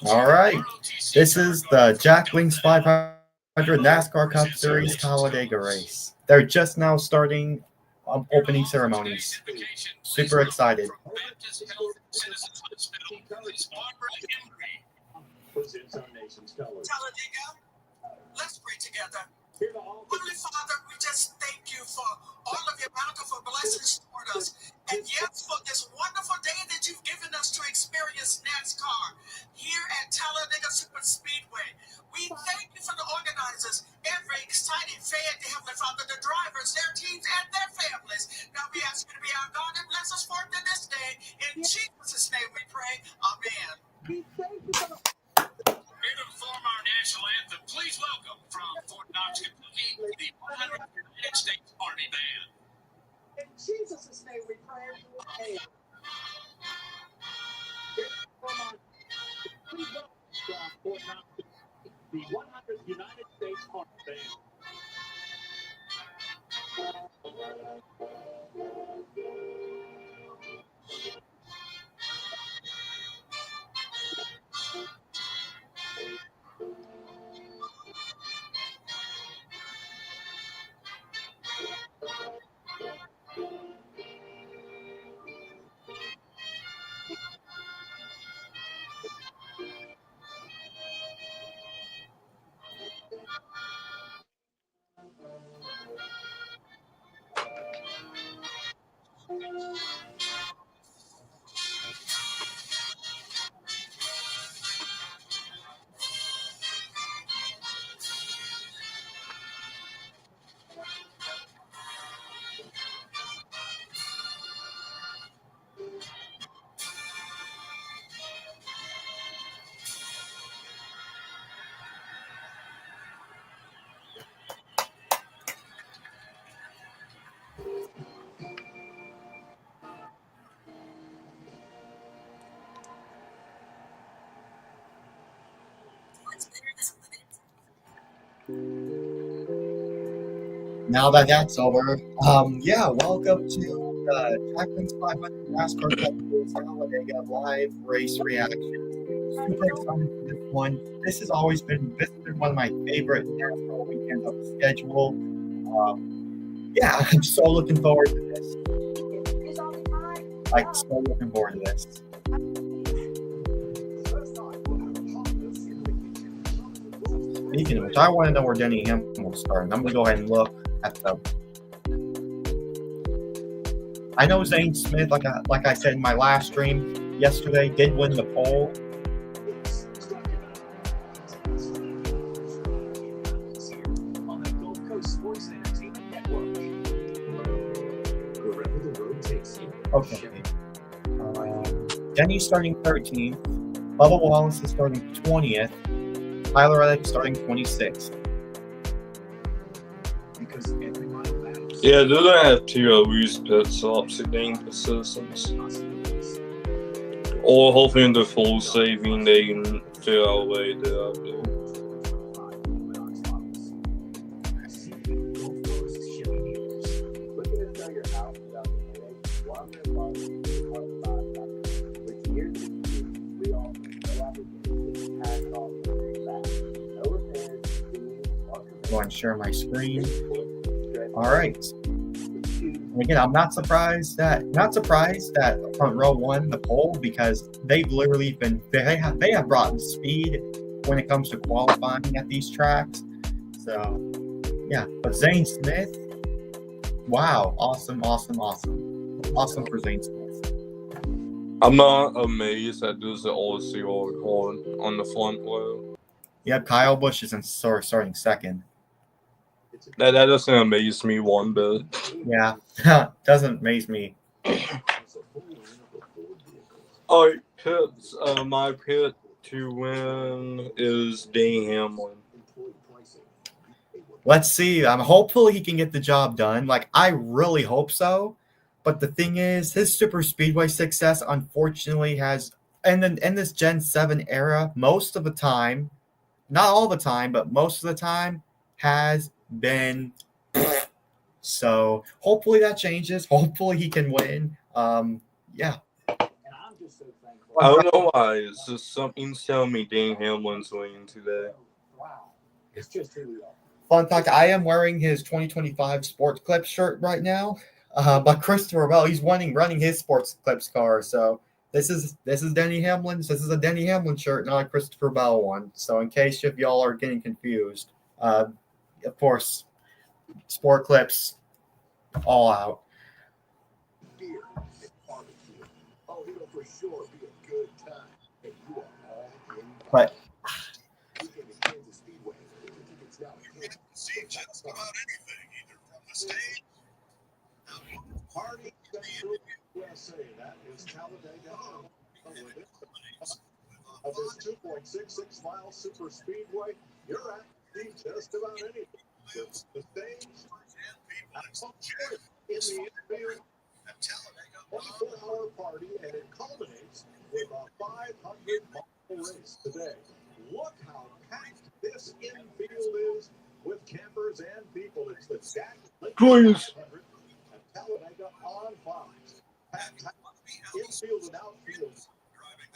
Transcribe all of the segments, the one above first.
All right. This is the JackLinks 500 NASCAR Cup Series Talladega race. They're just now starting opening ceremonies. Super excited. Talladega, let's pray together. Holy Father, we just thank you for all of your bountiful blessings toward us. And yes, for this wonderful day that you've given us to experience NASCAR here at Talladega Super Speedway. We thank you for the organizers, every excited fan, the Heavenly Father, the drivers, their teams, and their families. Now we ask you to be our God and bless us forth in this day. In Jesus' name we pray. Amen. We thank you for the here to perform our national anthem, please welcome from Fort Knox, Kentucky, the 100th United States Army Band. In Jesus' name we pray. Amen. Please welcome from Fort Knox, the 100th United States Army Band. Now that that's over, welcome to the JackLinks 500 NASCAR Cup Series Talladega live race reaction. Super excited for this one. This has been one of my favorite NASCAR weekends of the schedule. I'm so looking forward to this. So looking forward to this. Speaking of which, I want to know where Denny Hamlin will start. And I'm going to go ahead and look at the. I know Zane Smith, like I said in my last stream yesterday, did win the pole. Okay. Denny's starting 13th. Bubba Wallace is starting 20th. Tyler Reddick starting 26th. Yeah, they're going to have to lose pit stops to gain positions. Or hopefully in the full saving, they can figure out a way to do it. Go and share my screen. All right. Again, I'm not surprised that front row won the pole because they have brought speed when it comes to qualifying at these tracks. So yeah, but Zane Smith, wow, awesome for Zane Smith. I'm not amazed that there's an Aussie horn on the front row. Yeah, Kyle Busch is starting second. That doesn't amaze me one bit. Yeah, doesn't amaze me. All right, pits. My pit to win is Denny Hamlin. Let's see. Hopefully he can get the job done. I really hope so. But the thing is, his super speedway success, unfortunately, has in this Gen 7 era, most of the time, not all the time, but most of the time, has been. So hopefully that changes. Hopefully he can win. yeah. I don't know why. It's just something's telling me Dane Hamlin's winning today. Fun fact: I am wearing his 2025 Sports Clips shirt right now, but Christopher Bell, he's running his Sports Clips car. So this is Denny Hamlin's. This is a Denny Hamlin shirt, not a Christopher Bell one. So in case if y'all are getting confused, of course, Sport Clips all out. But See just about anything, either from the stage. Party USA, that is Talladega. Of this 2.66 mile super speedway, you're at just about anything. The stage, in the infield, 24-hour party, and it culminates with a 500-mile race today. Look how packed this infield is with campers and people. It's the JackLinks Please. at Talladega on Fox. Packed infield and outfield.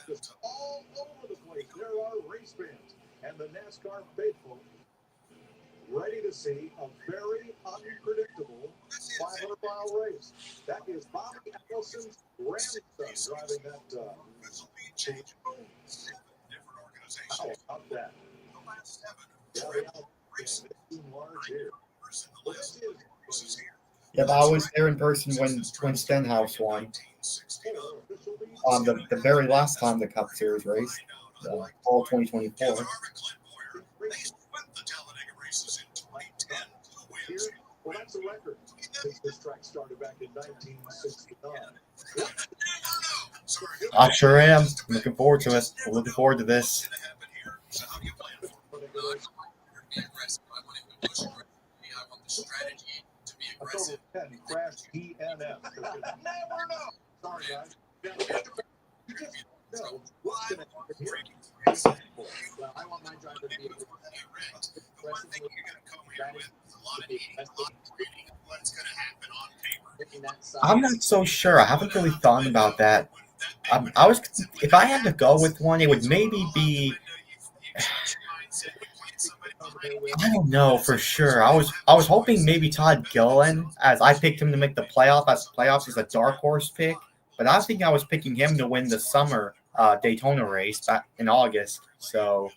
Just all over the place. There are race fans and the NASCAR faithful ready to see a very unpredictable 500-mile race. That is Bobby Allison's grandson driving that team. How about that? yeah, I was there in person when Stenhouse won. The very last time the Cup Series race, fall 2024. Well, that's a record since this track started back in 1969. I sure am. Looking forward to it. We're looking forward to this. A total of 10 crashed DNF. Never know. Sorry, guys. No, what's going to happen here? Well, I want my driver to be able to one thing you're going to come here with a lot of heating, a lot of training, what's going to happen on paper. I'm not so sure. I haven't really thought about that. If I had to go with one, it would maybe be. I don't know for sure. I was hoping maybe Todd Gilliland, as I picked him to make the playoff. As playoffs is a dark horse pick, but I think I was picking him to win the summer Daytona race back in August. So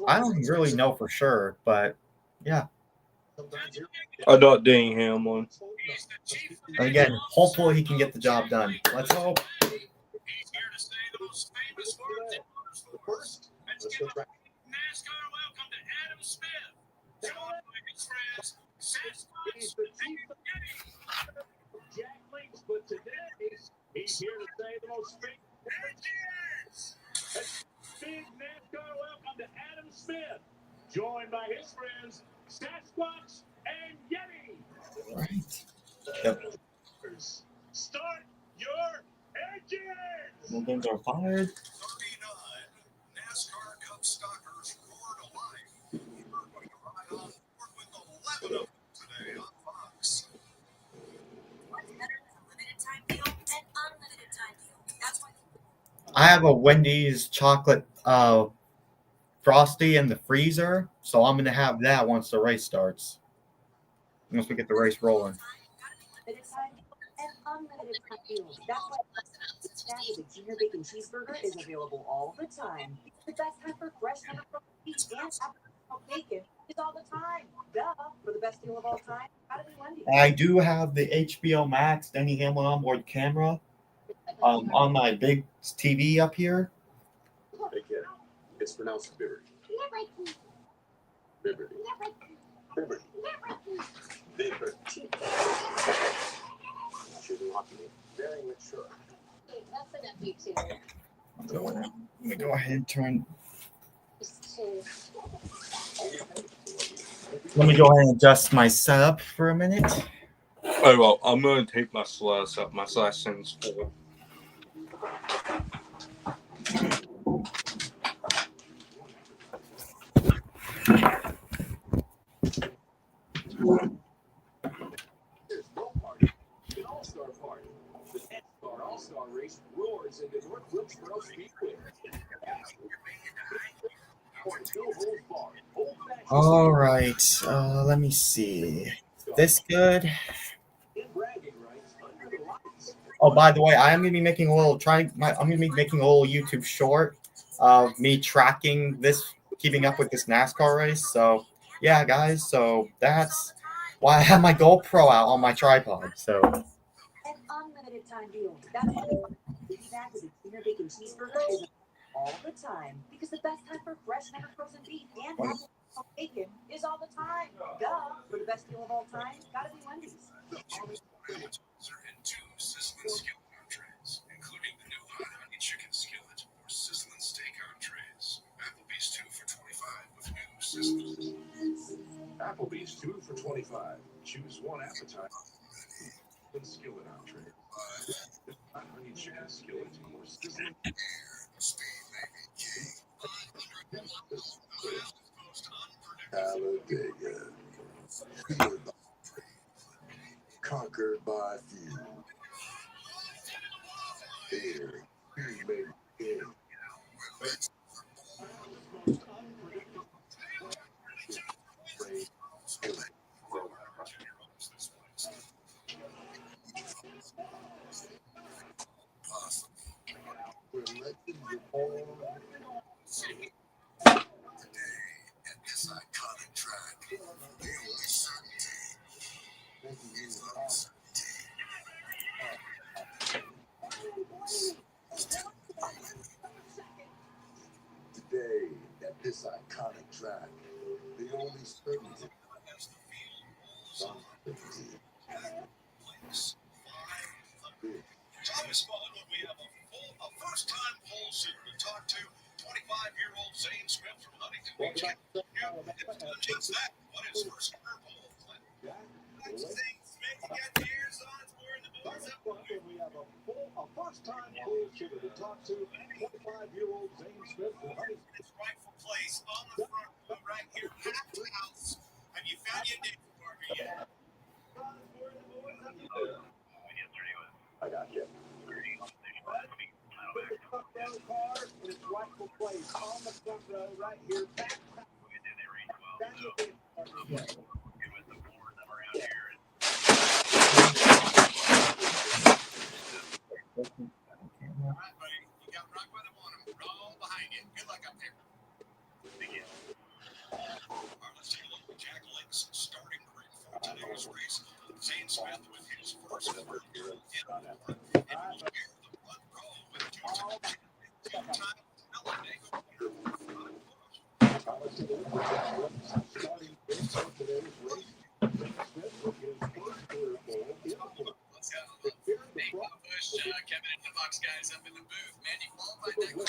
I don't really know for sure, but yeah. I thought Dane Hamlin. And again, hopefully he can get the job done. Let's hope. He's here to say the most famous words in motorsports. Let's give a NASCAR welcome to Adam Smith. Joined by his friends, Sasquatch and JackLinks, but today he's here to say the most famous words. Big NASCAR welcome to Adam Smith. Joined by his friends, Sasquatch and Yeti. Right. Yep. Start your engines. Engines are fired. 39 NASCAR Cup Stockers roared alive. We're going to ride on board with 11 of them today on Fox. What's better than a limited time deal? An unlimited time deal. That's why. I have a Wendy's chocolate Frosty in the freezer, so I'm gonna have that once the race starts. Once we get the race rolling. Limited time and unlimited time deals. That's why the Junior Bacon Cheeseburger is available all the time. The best time for fresh pepperoni and apple bacon is all the time. Duh, for the best deal of all time, gotta be Wendy's. I do have the HBO Max Denny Hamlin onboard camera on my big TV up here. Hey kid, it's pronounced Liberty. Liberty. Liberty. Liberty. She's lucky. Very mature. That's enough, you two. Let me go ahead and turn. Let me go ahead and adjust my setup for a minute. Oh, well, I'm going to take my slash up. My slash thing's full. NASCAR race roars into North Wilkesboro Speedway. All right. Let me see. This good. Oh, by the way, I am gonna be making a little I'm gonna be making a little YouTube short of me tracking this, keeping up with this NASCAR race. So yeah, guys. So that's why I have my GoPro out on my tripod. So An unlimited time deal. That's why the baby back of the Junior Bacon Cheeseburger is all the time. Because the best time for fresh, never frozen beef and apple bacon is all the time. Duh. For the best deal of all time, gotta be Wendy's. And 2 sizzling skillet entrees, including the new hot honey chicken skillet or sizzling steak entrees. Applebee's 2 for $25 with new sizzling. Applebee's 2 for $25. Choose one appetizer. Skillet entree. Hot honey chicken skillet or sizzling. Talladega. Conquered by few. Here, you may begin. We're letting you all Today, at this iconic track, the only certainty is uncertainty. today at this iconic track. The only certainty. Uncertainty. Thomas Mullen, when we have a first-time pole sitter to talk to, 25-year-old Zane Smith from Huntington Beach. Just that, what is first career pole? Zane Smith, you got the ears on, it's more in the boys up. We have a first-time pole sitter to talk to, 25-year-old Zane Smith from Huntington. His rightful place on the front row right here, packed house. Have you found your David Parker yet? I got you. Car in its rightful place on the front row right here. All right, buddy. You got right where they want him. Roll behind you. Good luck up there. All right, let's take a look at JackLinks starting grid for today's race. Zane Smith with his first ever here in the front row with two-time Talladega Kevin and the Fox guys up in the booth. Man, you qualified that car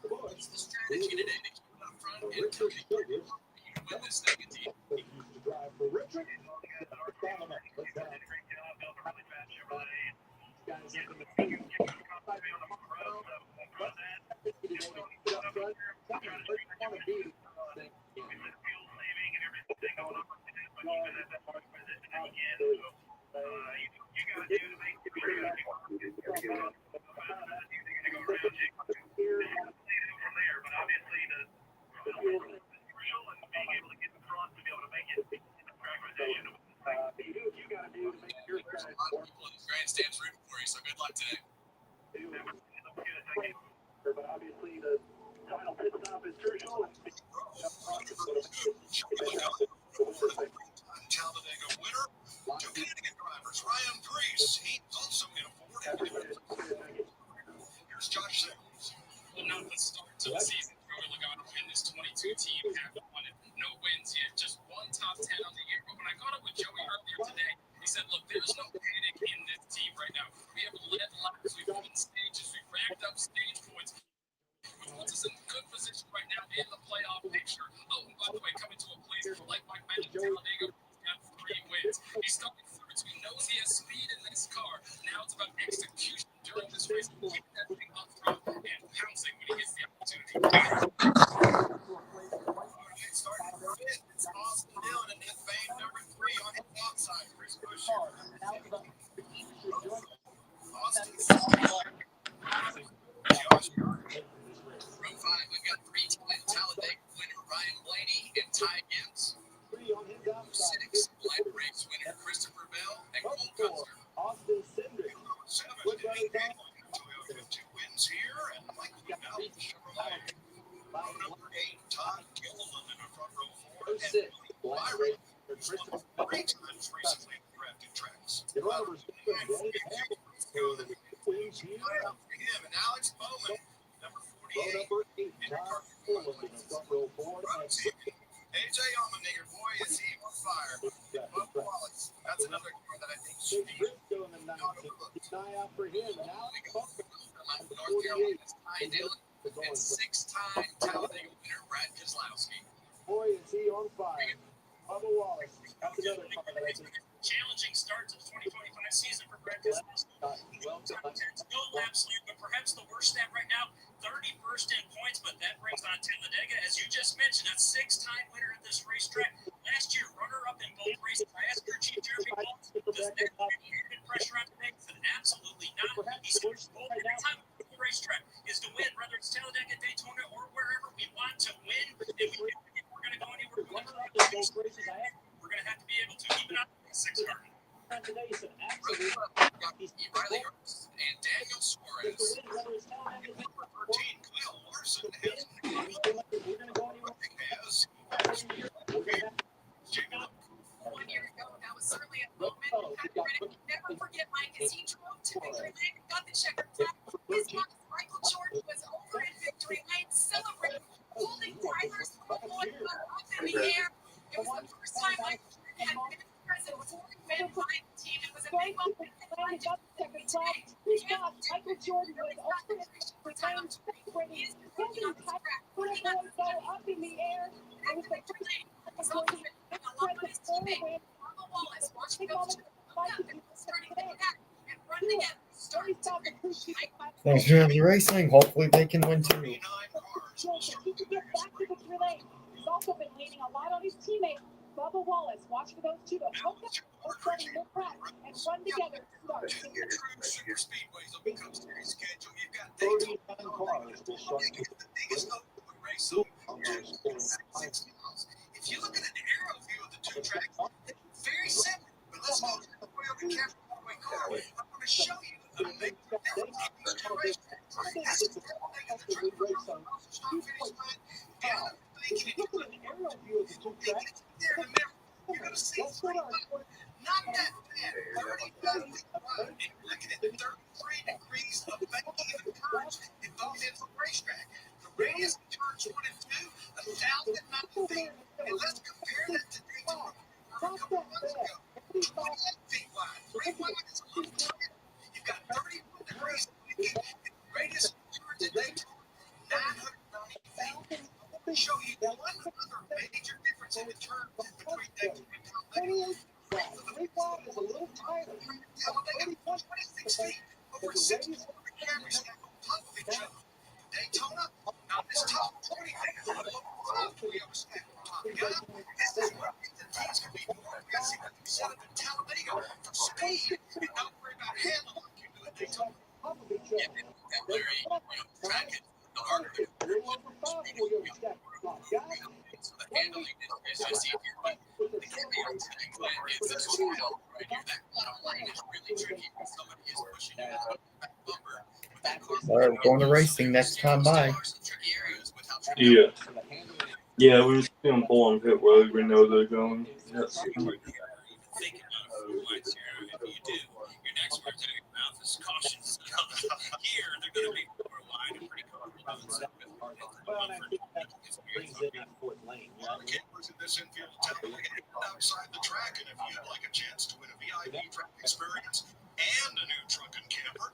well. What's the strategy today to keep it up front and compete? You win this thing at the end. Grandstand's rooting for you, so good luck today. But obviously the final pit stop is crucial. Talladega winner. Two Canadian drivers, Ryan Preece. He's also in a Ford. Here's Josh Simmons. Well, not the start to the season. Really look out in this 22 team. Haven't won it. No wins yet. Just one top 10 on the year. But when I caught up with Joey earlier today, he said, look, there's no panic in this team right now. We have led laps. We've won stages. We've racked up stage points. Which puts us in good position right now in the playoff picture. Oh, and by the way, coming to a place like Mike mentioned, Talladega got 3 wins. He's starting third, so he knows he has speed in this car. Now it's about execution during this race. Keep that thing up front and pouncing when he gets the opportunity. Starting fifth, it's Austin Dillon in that vein, number 3 on the outside. Chris Buescher. Austin. Josh. Row 5, we've got 3-time Talladega winner Ryan Blaney and Ty Gibbs. Row 6, Black Race winner Christopher Bell and Cole Custer. Austin Cindric. Row 7, Toyota with 2 wins here, and Michael McDowell Chevrolet. Row number 8, Todd Gilliland in the front row 4, and 6, Black Byron Race Christopher 3 times recently at drafted tracks. Row 7, wins here. For him and Alex Bowman, number Row 48. number 8, Todd Fuller in the front row 4. Row 2, AJ Allmendinger, boy, is he on fire. Bubba Wallace, that's another car that I think should be Briscoe in the 19. Keep an eye out for him. And Alex Bowman, North Carolina's Ty Dillon and 6-time Talladega winner Brad Keselowski. boy, is he on fire. Bubba Wallace. That's another car that I think Challenging start to the 2025 season for Brad Keselowski. well done. No laps lead, but perhaps the worst stat right now, 31st in points, but that brings on Talladega. As you just mentioned, a 6-time winner at this racetrack. Last year, runner-up in both races. I asked your chief Jeremy Waltz, does that put any pressure on today? He said, absolutely not. He said, every time we go to the racetrack is to win, whether it's Talladega, Daytona, or wherever we want to win. If we're going to go anywhere, we're going to have to be able to keep it on the 6 car. Today is an Row 12, absolute Riley Herbst and Daniel Suarez. Number 13, Kyle Larson has Jacob. 1 year ago, that was certainly a moment you can never forget, Mike, as he drove to victory lane and got the checkered flag. His boss, Michael Jordan, was over in victory lane celebrating, holding drivers up in the air. It was the first time Michael Jordan had been present before he went by the team. It was a big moment. Michael Jordan was over in victory lane celebrating, holding drivers up in the air. It was the first time Michael Jordan was present before he went. Wallace, watch the coach starting to back and run together. Start Thanks for the racing. Hopefully they can win too. 39 cars. He can get back to victory lane. He's also been leaning a lot on his teammate, Bubba Wallace. Watch for those two to hook up or starting their track and run together to start. Two true super speedways on the Cup Series schedule. You've got Daytona, 39 cars will start the biggest open race on 6 miles. If you look at an aerial view of the two tracks, it's very similar. But let's go to the Toyota Camry car. I'm going to show you the big difference in these two racetracks. That's the thing the track stop finish line. Down thinking Look at an aerial view of the two tracks. there in the middle. You're going to see not that bad. 39 feet wide. And you're looking at 33 degrees of uneven curves in both ends of the racetrack. The radius of turns 1 and 2, 1,090 feet. And let's compare that to Daytona. A couple months ago, 28 feet wide. 3 wide is a little tighter. You've got 31 degrees of and radius of turns at Daytona, 990 feet. Let me show you one other major difference in the turn between Daytona and Talladega. 3 wide is a little tighter. Talladega 26 feet, over 6 cameras stacked on top of each other. Daytona, not as tall, 20 feet, but over 5 Toyota stacked on top. Guys, this is what the teams can be more aggressive than you set up in Talladega for speed and not worry about handling like you do at Daytona. And Larry, track it, the harder it is. A little over 5 Toyota stacked on top. Guys, So the handling is just easier, but the caveat to that, Glenn, is the style right here. That bottom line is really tricky when somebody is pushing you into the back bumper. With that car, All right, we're going to racing next time. Bye. some tricky areas with how tricky Yeah. Yeah, we just see them pull on pit road. We know they're going. Yes. thinking of points here. If you do, your next words out of your mouth is caution. Here, they're going to be more wide and pretty comfortable. well, and I think that brings in that 4th lane. Campers in this infield Talladega outside the track, and if you'd like a chance to win a VIP track experience and a new truck and camper,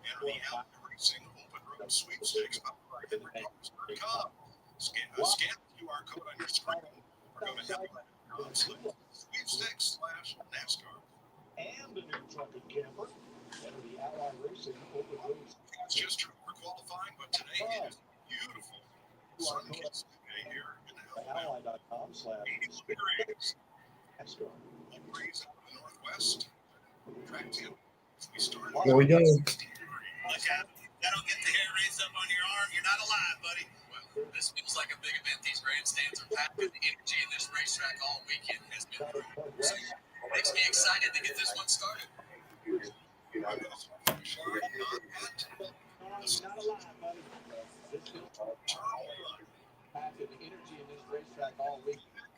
enter the Out Racing Open Road Sweepstakes by RiverCars.com. Scan the QR code on your screen or go to sweepstakes/NASCAR. And a new truck and camper. Enter the Ally Racing Open Road. It's just true for qualifying, but today it is beautiful. Sun-kissed day here in Alabama. Ally.com/NASCAR. Breeze out of the northwest. Track 2. We Here we go. Look out. That don't get the hair raised up on your arm. You're not alive, buddy. Well, this feels like a big event. These grandstands are packed with energy, and this racetrack all weekend has been brutal. So it makes me excited to get this one started.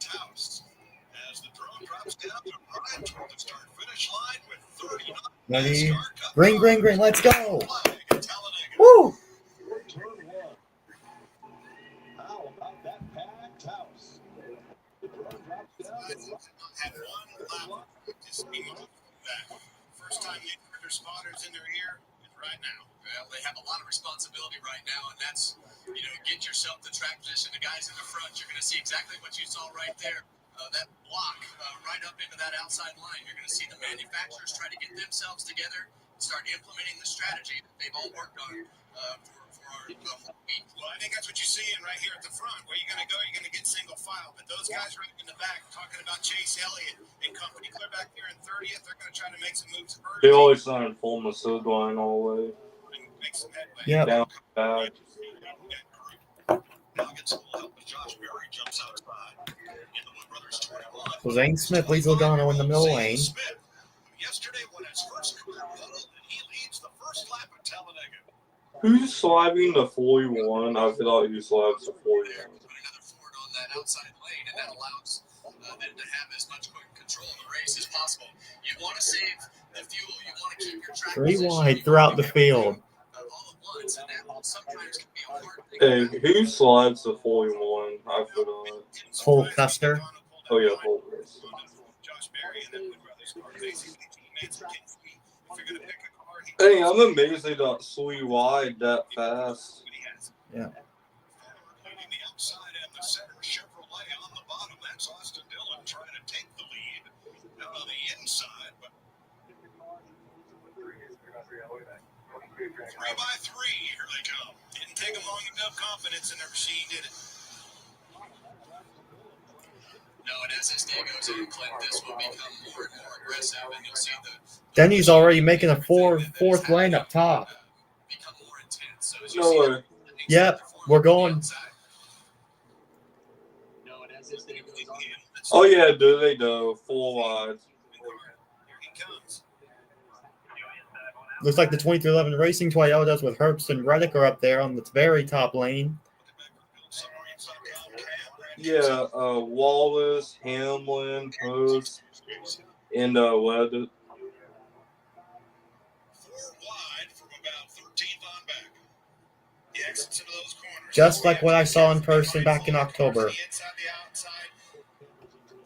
Taos, as the drone drops down to right toward the start finish line with 30 Ready? NASCAR Cup Green, green, green. Let's go. flag at Talladega. Woo! How about that packed house? The drone drops down to Had one lap to speed that. First time you heard their spotters in their ear is right now. Well, they have a lot of responsibility right now, and that's, get yourself the track position. The guys in the front, you're going to see exactly what you saw right there. That block right up into that outside line. You're going to see the manufacturers try to get themselves together and start implementing the strategy that they've all worked on for our whole week. Well, I think that's what you're seeing right here at the front. Where you're going to go, you're going to get single file. But those guys right in the back talking about Chase Elliott and company clear back there in 30th, they're going to try to make some moves early. They always sign full Masood line all the way. Make some headway. Yep. Down back. Nuggets will help as Josh Berry jumps outside. In the Wood Brothers 21. So Zane Smith leads Logano in the middle lane. Smith, yesterday won his first career pole, and he leads the first lap at Talladega. Who's slabbing the 41? I feel like he slabs the 41. Put another Ford on that outside lane, and that allows them to have as much quick control of the race as possible. You want to save the fuel. You want to keep your track 3 position. wide throughout the field. All at once, and that sometimes can be a hard thing. Hey, who slabs the 41? I forgot. Cole Custer. Oh, yeah, Holt. Josh Berry and then Wood Brothers car basically teammates with Kinsley. If you're going to pick a car, he Hey, I'm amazed they got 3 wide that fast. Yeah. leading the outside and the center Chevrolet on the bottom. That's Austin Dillon trying to take the lead out on the inside, but 3x3, here they come. Didn't take them long to build confidence in their machine, did it? No, and as this day goes on, Clint, this will become more and more aggressive, and you'll see the Denny's already making a fourth lane up top. become more intense. So as you No see way. the Yep, we're going. No, and as this day goes on, Oh, yeah, do they do? 4 wide. Here he comes. Looks like the 2311 Racing Toyotas with Herbst and Reddick are up there on the very top lane. Yeah, Wallace, Hamlin, Post, and Weather. 4 wide from about 13th on back. The exits into those corners. Just like what I saw in person back in October. The inside, the outside.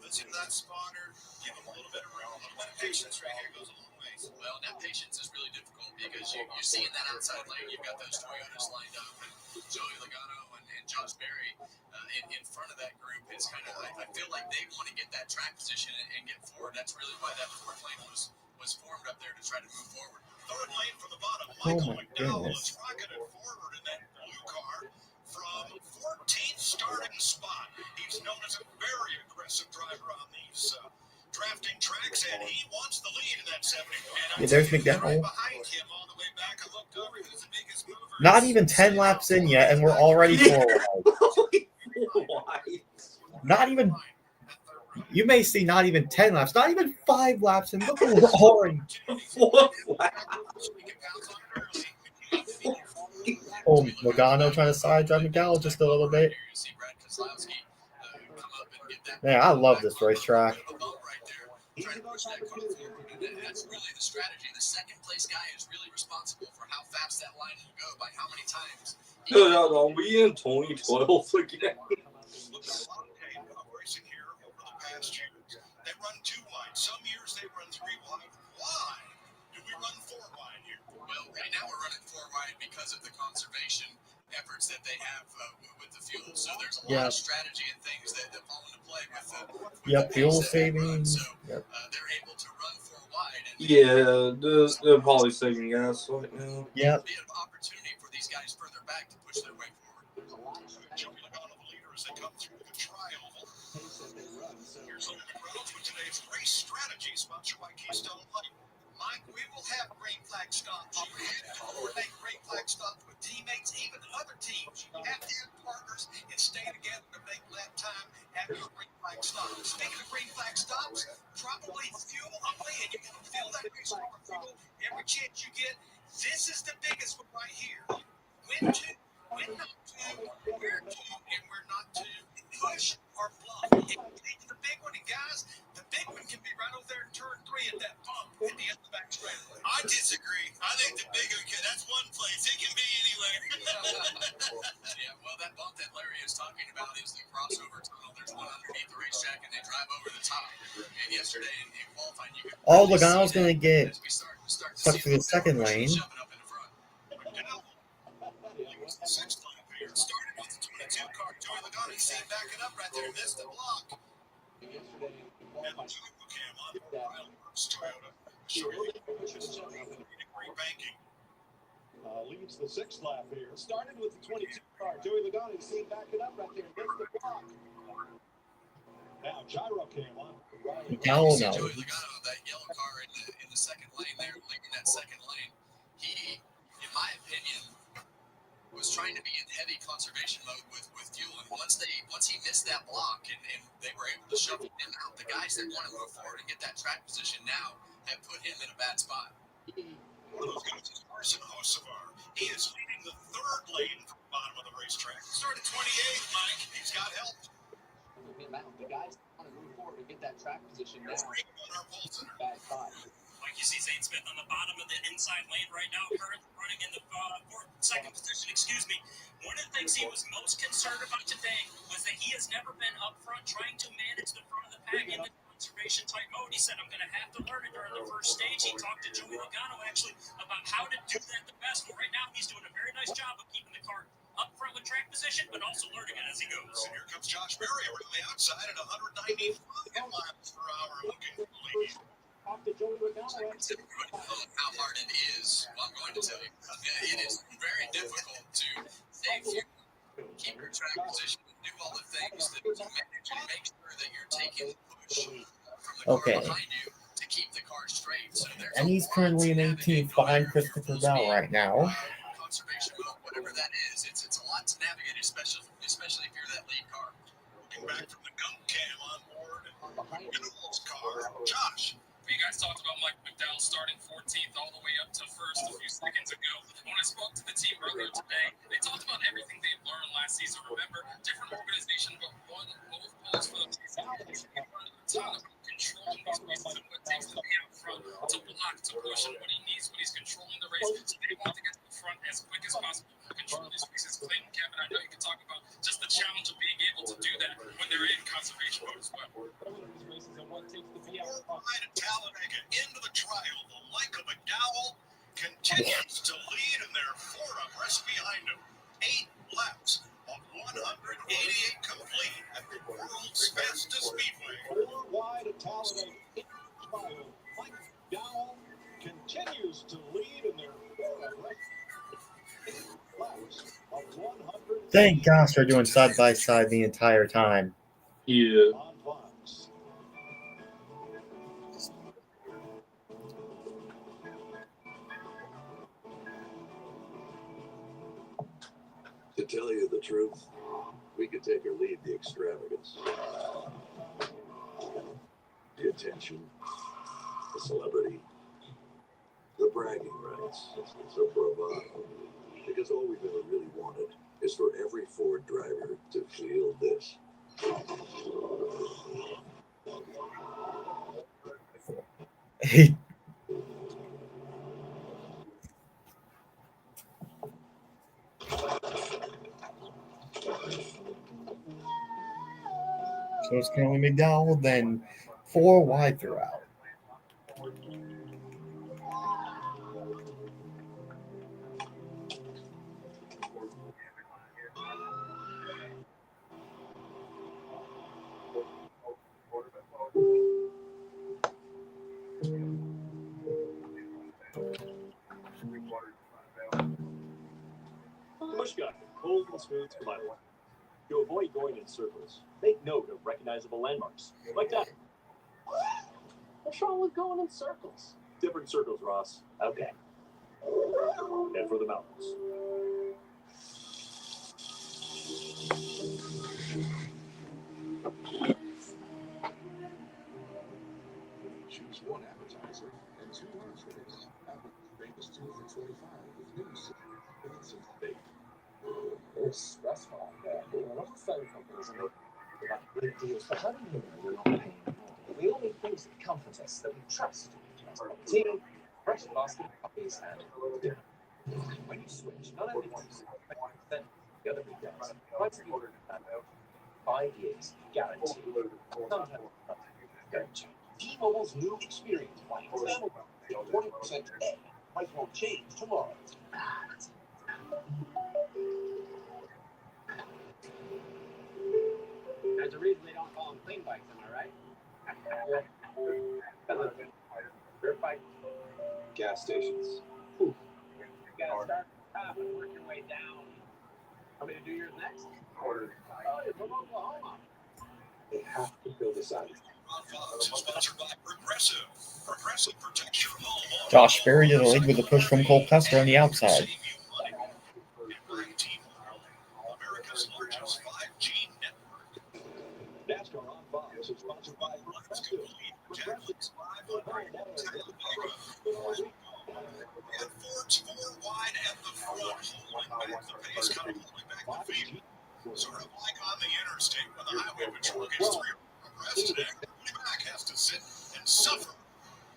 Listen to that spotter. Give him a little bit of room. A little bit of patience right here goes a long ways. well, that patience is really difficult because you see in that outside lane, you've got those Toyotas lined up, and Joey Logano and Josh Berry in front of that group. It's kind of, I feel like they want to get that track position and get forward. That's really why that fourth lane was formed up there to try to move forward. Third lane from the bottom. Oh Michael my McDowell goodness. is rocketed forward in that blue car from 14th starting spot. He's known as a very aggressive driver on these drafting tracks, and he wants the lead in that 70. Yeah, there's Right McDowell. behind him all the way back. I looked over. He was the biggest mover. Not even 10 laps in yet, and we're already 4 wide. 4 wide. Not even. You may see not even 10 laps, not even 5 laps, and look, we're already. 4 wide. Oh, Logano trying to side drive McDowell just a little bit. Man, I love this racetrack. That's really the strategy. The second place guy is really responsible for how fast that line will go by how many times. No, we in 2012 again. Racing here over the past years. They run 2 wide. Some years they run 3 wide. Why do we run 4 wide here? Well, right now we're running 4 wide because of the conservation efforts that they have with the fuel. So there's a lot of strategy and things that fall into play with the Fuel pace that they run. savings. So Yep. they're able to run 4 wide. And Yeah, they're probably saving gas right now. Yep. be an opportunity for these guys further back to push their way forward. Joey Logano, the leader, as they come through the tri-oval. Here's Linda McReynolds with today's race strategy, sponsored by Keystone Light. Mike, we will have green flag every chance you get. This is the biggest one right here. When to, when not to, where to, and where not to. Push or bluff. If you take the big one, and guys, the big one can be right over there in turn 3 at that bump at the end of the back straight. I disagree. I think the big one can. That's one place. It can be anywhere. Yeah, well, that bump that Larry is talking about is the crossover tunnel. There's one underneath the racetrack, and they drive over the top. And yesterday in qualifying, you could Oh, really Logano's see going to get as we start to stuck see to the second lane. jumping up in the front. Sixth lap here. Started with the 22 car. Joey Logano, you see him backing up right there. Missed the block. And the Toyota cam on Riley Works Toyota. Showing great banking. Leads the 6th lap here. Started with the 22 car. Joey Logano, you see him backing up right there. Missed the block. Now gyro cam on Riley. Hell You see no. Joey Logano, that yellow car in the second lane there, leading that second lane. He, in my opinion, was trying to be in heavy conservation mode with fuel, and once he missed that block and they were able to shuffle him out, the guys that want to move forward and get that track position now have put him in a bad spot. One of those guys is Arsen Hocevar. He is leading the 3rd lane from the bottom of the racetrack. Started 28th, Mike. He's got help. The guys want to move forward and get that track position now. Like you see Zane Smith on the bottom of the inside lane right now, currently running in the second position, One of the things he was most concerned about today was that he has never been up front trying to manage the front of the pack in the conservation type mode. He said, I'm going to have to learn it during the first stage. He talked to Joey Logano actually about how to do that the best. Well, right now he's doing a very nice job of keeping the car up front with track position, but also learning it as he goes. And here comes Josh Berry around the outside at 195 miles per hour, looking for the lead. Off to Joey Logano. How hard it is, well, I'm going to tell you, it is very difficult to save fuel, keep your track position, do all the things that you manage and make sure that you're taking the push from the car behind you to keep the car straight. So And he's currently in 18th behind Christopher Bell right now. Conservation mode, whatever that is, it's a lot to navigate, especially if you're that lead car. Looking back from the gump cam on board, Goodall's car. Josh. You guys talked about Mike McDowell starting 14th all the way up to first a few seconds ago. When I spoke to the team earlier today, they talked about everything they've learned last season. Remember, different organization, but both poles for the season. He learned a ton about controlling these races and what it takes to be out front, to block, to push, and what he needs when he's controlling the race. So they want to get to the front as quick as possible, control these races. Clayton, Kevin, I know you can talk about just the challenge of being able to do that when they're in conservation mode as well. Ride at Talladega into the trial. The Leica McDowell continues to lead, and there are 4 abreast behind him. 8 laps of 188 complete at the world's fastest speedway. 4 wide at Talladega into the trial. Mike McDowell continues to lead, and there are 4 abreast laps of 100. Thank gosh they're doing side by side the entire time. Yeah. On Fox. To tell you the truth, we could take or leave the extravagance, the attention, the celebrity, the bragging rights, the bravado. Because all we've ever really wanted is for every Ford driver to feel this. So it's currently McDowell, then 4 wide throughout. Pushgun, cold and smooth survival. To avoid going in circles, make note of recognizable landmarks, like that. What's wrong with going in circles? Different circles, Ross. Okay. And for the mountains. Choose one appetizer and 2 entrees. It's stressful out there. What are phone companies and they got great deals? But how do you know you're not paying more? We all need things that comfort us, that we trust. Team, fresh basket copies, and when you switch, not only do you save 20%, the other big guys, price of your 5 years guaranteed. Sometimes don't change. T-Mobile's new experience plan. Family 20% today. Price won't change tomorrow. There's a reason they don't call them clean bikes, am I right? Dirt bike. Gas stations. Oof. You gotta start at the top and work your way down. Want me to do yours next? Oh, you're from Oklahoma. They have to fill this out. Sponsored by Progressive. Progressive protects your home. Josh Berry to the lead with a push from Cole Custer on the outside. America's largest 5G network. NASCAR on Fox is sponsored by Progressive. JackLinks 500 Talladega. And Ford's 4 wide at the front, holding back the pace, kind of holding back the feet. Sort of like on the interstate when the highway patrol gets 3 abreast today. The back has to sit and suffer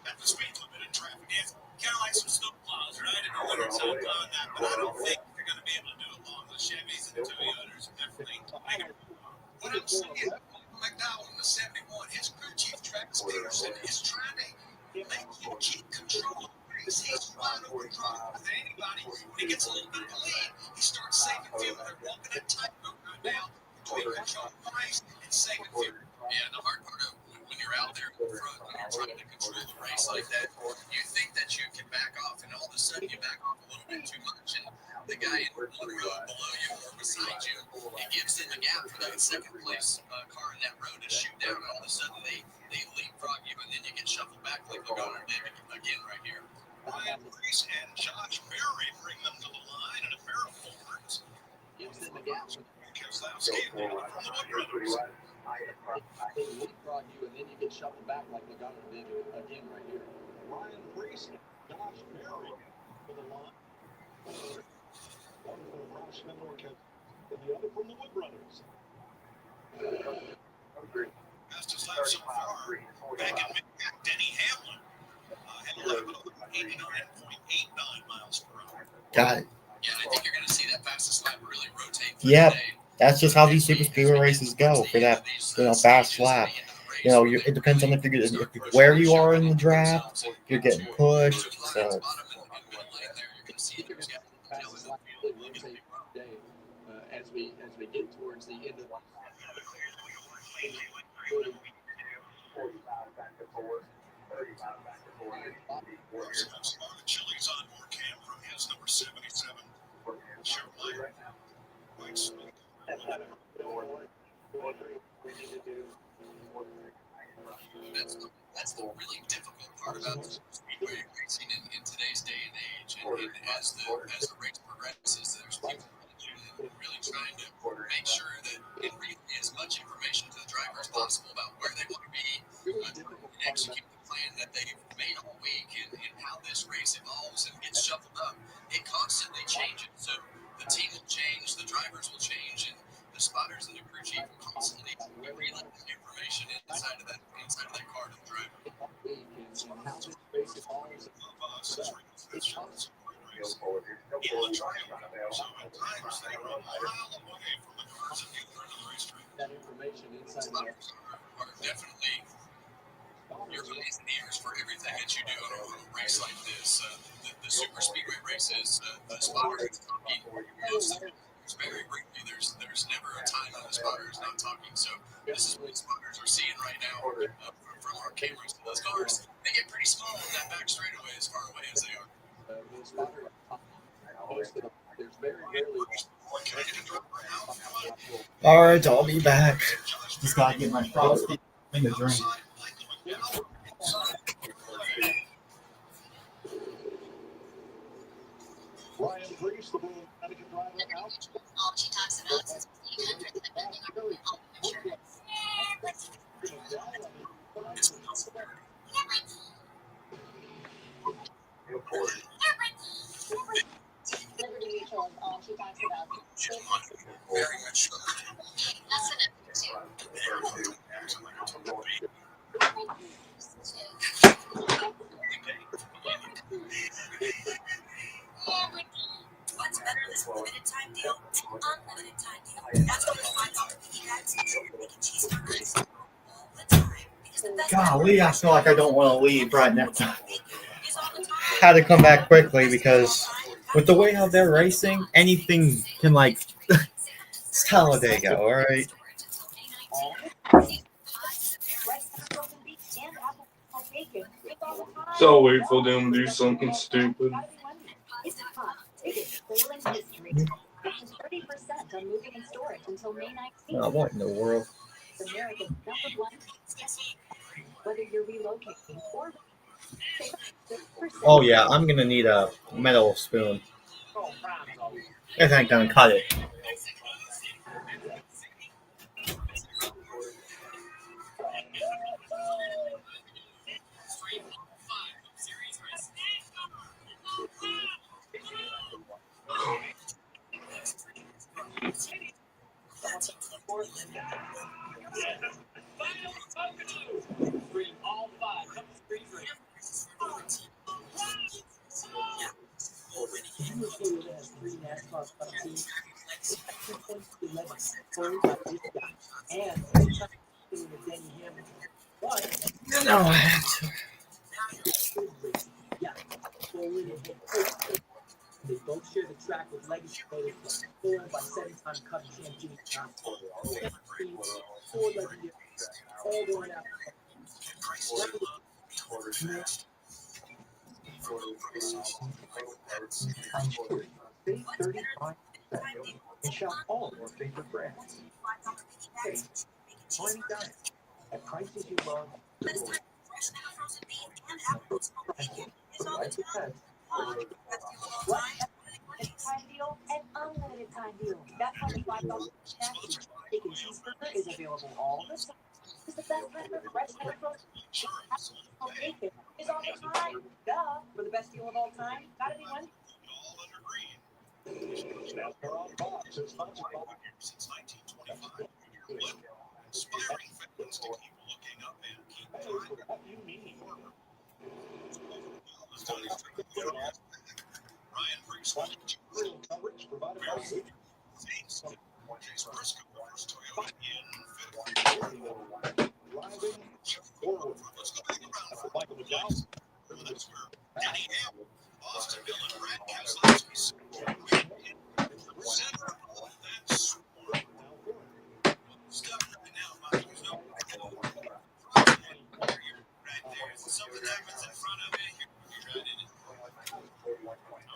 at the speed limit in traffic. It's kind of like some snow plows, right? In the wintertime plowing that, but I don't think you're going to be able to do it long with Chevys and the Toyotas and everything. What I'm saying, McDowell in the 71, his crew chief Travis Peterson is trying to make him keep control of the race. He's trying to withdraw with anybody. When he gets a little bit of a lead, he starts saving fuel. They're walking a tightrope right now between control of the race and saving fuel. Yeah, and the hard part of when you're out there in the front, when you're trying to control the race like that, you think that you can back off, and all of a sudden you back off a little bit too much, and the guy in one row below you or beside you, he gives them a gap for that second place car in that row to shoot down, and all of a sudden they leapfrog you, and then you get shuffled back like Logano did again right here. Ryan Reese and Josh Berry bring them to the line in a pair of Fords. Gives them a gap. Keselowski from the Wood Brothers. They leapfrog you, and then you get shuffled back like Logano did again right here. Ryan Reese and Josh Berry for the line. One from Roush Norquist and the other from the Wood Brothers. Fastest lap so far. Back in mid-pack, Denny Hamlin. Had a lap of 89.89 miles per hour. Got it. Yeah, and I think you're going to see that fastest lap really rotate. Yep. That's just how these super speedway races go for that, fast lap. It depends on if where you are in the draft, you're getting pushed. So as we get towards the end of Chili's onboard cam from his number 77 Chevrolet. That's the really difficult part about speedway racing in today's day and age. And as the race progresses, there's people really trying to make sure that it relay as much information to the driver as possible about where they want to be, execute the plan that they've made all week, and how this race evolves and gets shuffled up. It constantly changes. So the team will change, the drivers will change, and the spotters and the crew chief will constantly relay information inside of that car to the driver. that information inside of are definitely your eyes and ears for everything that you do in a race like this. The super speedway races, the spotters talking very briefly. There's never a time when the spotter is not talking. So this is what the spotters are seeing right now from our cameras. Those cars, they get pretty small in that back straightaway as far away as they are. There's very rarely. all right, I'll be back. Just gotta get my frosty thing to drink. Ryan Reese, the Connecticut driver, out. She talks about since 1800 It's Very mature. What's better, this limited time deal? Unlimited time deal. That's why the $5 piggy bags and bacon cheeseburgers all the time. Because the best Golly, I feel like I don't want to leave right now. Had to come back quickly because with the way how they're racing, anything can like it's Talladega, all right. So wait for them to do something stupid. It's hot. Tickets sailing history. 30% on moving and storage until May 19th. What in the world? America's #1. Whether you're relocating or Oh yeah, I'm gonna need a metal spoon. This ain't gonna cut it. All 5 Cup Series races. It has 3 NASCAR Cup teams. And Denny Hamlin. No, I have to. Yeah. They both share the track with legacy photos formed by 7-time Cup champion John. 4 legendary, all going out. Save 35% and shop all your favorite brands. Tiny Diet at prices you love. time deal and unlimited time deal. That's why the $5 nasty bacon cheeseburger is available all the time. It's the best time for fresh and frozen bacon is all the time. Duh. For the best deal of all time, gotta be one. Since 1925. Inspiring fans to keep looking up and keep trying. What do you mean? Ryan Priest coverage provided by Chase Briscoe covers Toyota in fifth. Driving forward. Let's go back around. Michael McDowell. That's where Denny Hamlin, Austin Hill, and Brad Keselowski center of that swarm. Stuff right now, Mike. There's no right there. Something happens in front of it, you're right in it. I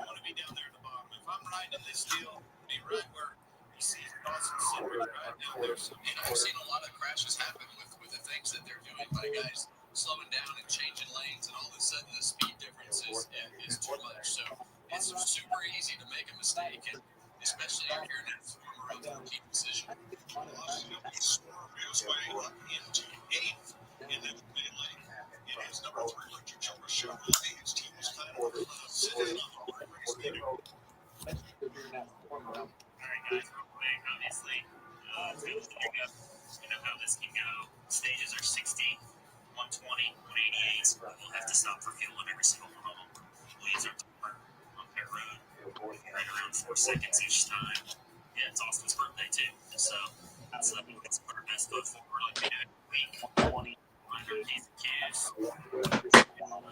want to be down there at the bottom. If I'm riding in this deal, be right where you see Dawson Cindric right down there. So, I've seen a lot of crashes happen with the things that they're doing by guys slowing down and changing lanes, and all of a sudden the speed difference is too much. So it's super easy to make a mistake, and especially if you're in that form around the key position. Swerve his way up into 8th in that melee. It is number 3, Richard Chevrolet. His team is kind of sitting on the race leader. All right, guys, real quick. Obviously, you know how this can go. Stages are 60, 120, 188. We'll have to stop for fuel in every single one of them. Leads are timer on pit road, right around 4 seconds each time. Yeah, it's Austin's birthday too, so let's put our best foot forward like we do every week. 20, mind our P's and Q's.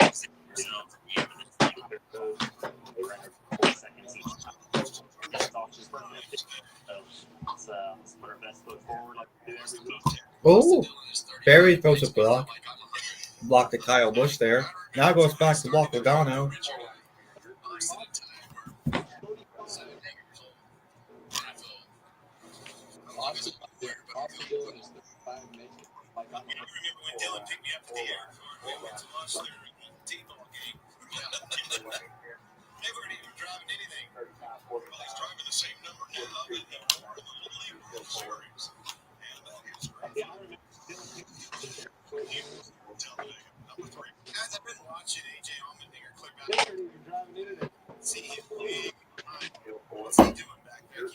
Save yourself at the end of this thing. 4 seconds each time. It's Austin's birthday, so let's put our best foot forward like we do every week. Oh, Barry throws a block. Blocked the Kyle Busch there. Now goes back to block Logano. When Dylan picked me up at the airport, we went to lunch there at the T-ball game. They weren't even driving anything. Well, he's driving the same number now that he wore in the Little League World Series. And that is great. Number 3. Guys, I've been watching AJ Allmendinger clip out. See him big. What's he doing back there?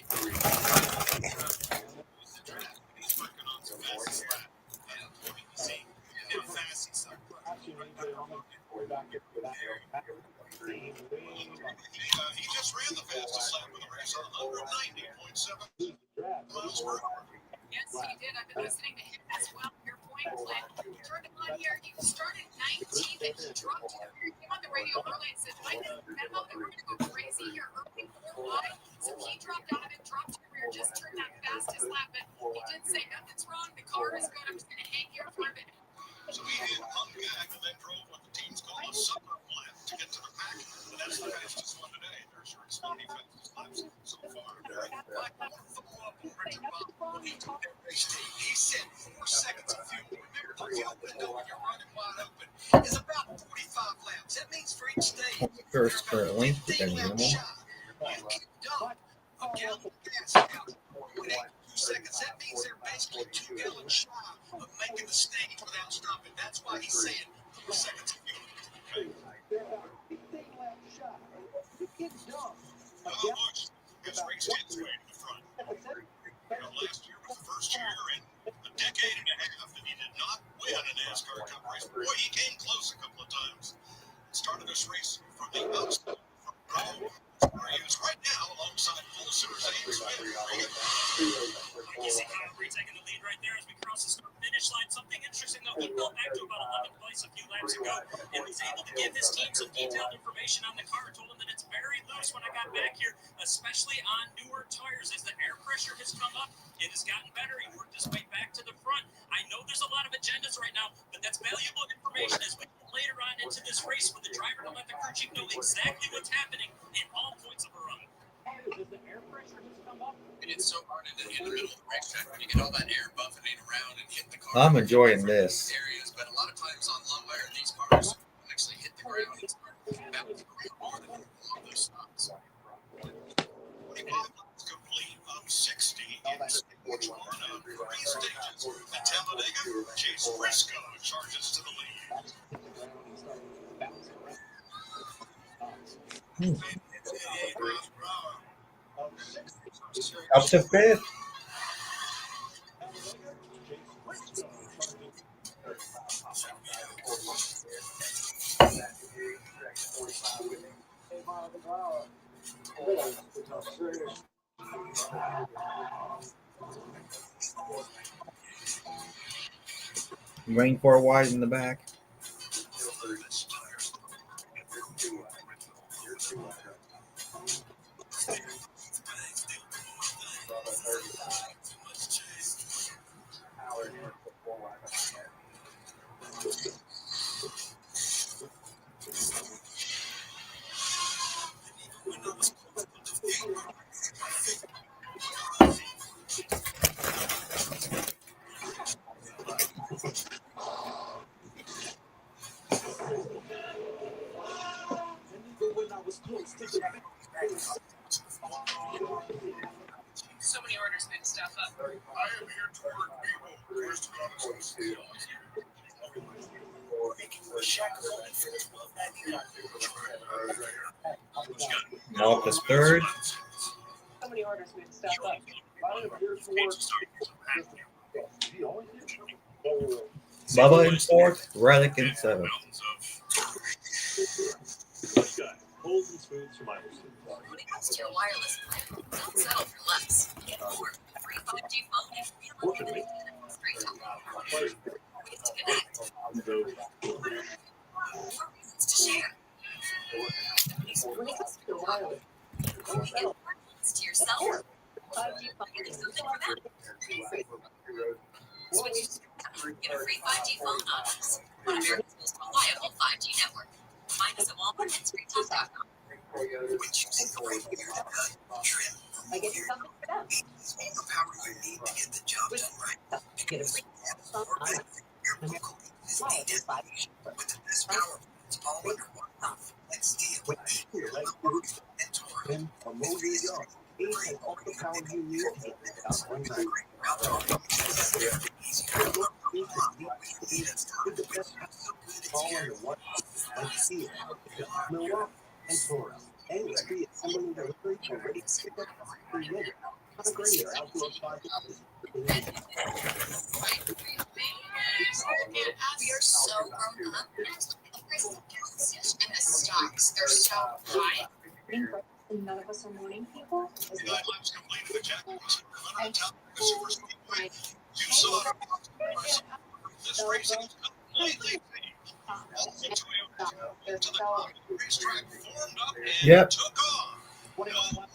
He just ran the fastest lap of the race on 190.7 miles per hour. Yes, he did. I've been listening to him as well. Your point, Clint. Turned him on here. He started 19th and he dropped to the rear. He came on the radio early and said, I memo that we're going to go crazy here early 4 wide. So he dropped out of it, dropped to the rear, just turned that fastest lap. But he did say, nothing's wrong. The car is good. I'm just going to hang here for a minute. So he hung back and then drove what the teams call a suburb lap to get to the pack. And that's the fastest one today. There's your Xfinity fastest laps so far. He said 4 seconds of fuel. Remember, the fuel window when you're running wide open is about 45 laps. That means for each stage, First for length, but then 15 laps minimal. shy. You can dump a gallon of gas out 0.82 seconds. That means they're basically 2 gallons shy of making the stage without stopping. That's why he's saying 4 seconds of fuel. They're about 15 laps shy. You can dump a His race gets way to the front. Last year was the first year in a decade and a half that he did not win a NASCAR Cup race. Boy, he came close a couple of times. Started this race from the outside. He's right now alongside full Simmers and Smith. You see Kyle Reed taking the lead right there as we cross the start-finish line. Something interesting, though, he fell back to about 11th place a few laps ago and was able to give his team some detailed information on the car. Told him that it's very loose when I got back here, especially on newer tires. As the air pressure has come up, it has gotten better. He worked his way back to the front. I know there's a lot of agendas right now, but that's valuable information as we get later on into this race for the driver to let the crew chief know exactly what's happening in all points of a run. And it's so hard in the middle of the racetrack when you get all that air buffeting around and hit the car. I'm enjoying this. Areas, but a lot of times on low air, these cars actually hit the ground and start bouncing around more than on those stops. 25 laps complete of 60 in stage one of 3 stages. At Talladega, Chase Briscoe charges to the lead. Up to fifth. Waiting for a wide in the back. So many orders been stuff up. I am here to work people. First Malcolm's third. So many orders been stuff up. Bubba in fourth. Relic in seventh. Cold and smooth survival suit. When it comes to your wireless plan, don't settle for less. Get more. Free 5G phone and real unlimited internet straight to home. Ways to connect. More reasons to share. When it comes to your wireless, only get more minutes to yourself. 5G phone. Getting something for that. Switch to get a free 5G phone on us. On America's most reliable 5G network. Find us at Walmart and StreetTalk.com. When choosing the right gear to cut, trim, I get something for them. all the power you need to get the job done right. Get a free phone on us. Your local Disney destination with the best power points all under one roof. Let's deal and Torrent. A movie yard. And all the power you need to get the job done right. All under one roof. Let's see it. Milwaukee and Torrent. And it's free assembly delivery for ready to pick up free labor. Upgrade your outdoor projects. We are so grown up. The prices of gas and the stocks, they're so high. None of us are morning people. Nine laps completed the JackLinks on Talladega Super Speedway. You saw it across the press. This racing is completely changed. All the Toyotas moved to the top of the racetrack, formed up, and took off. No, back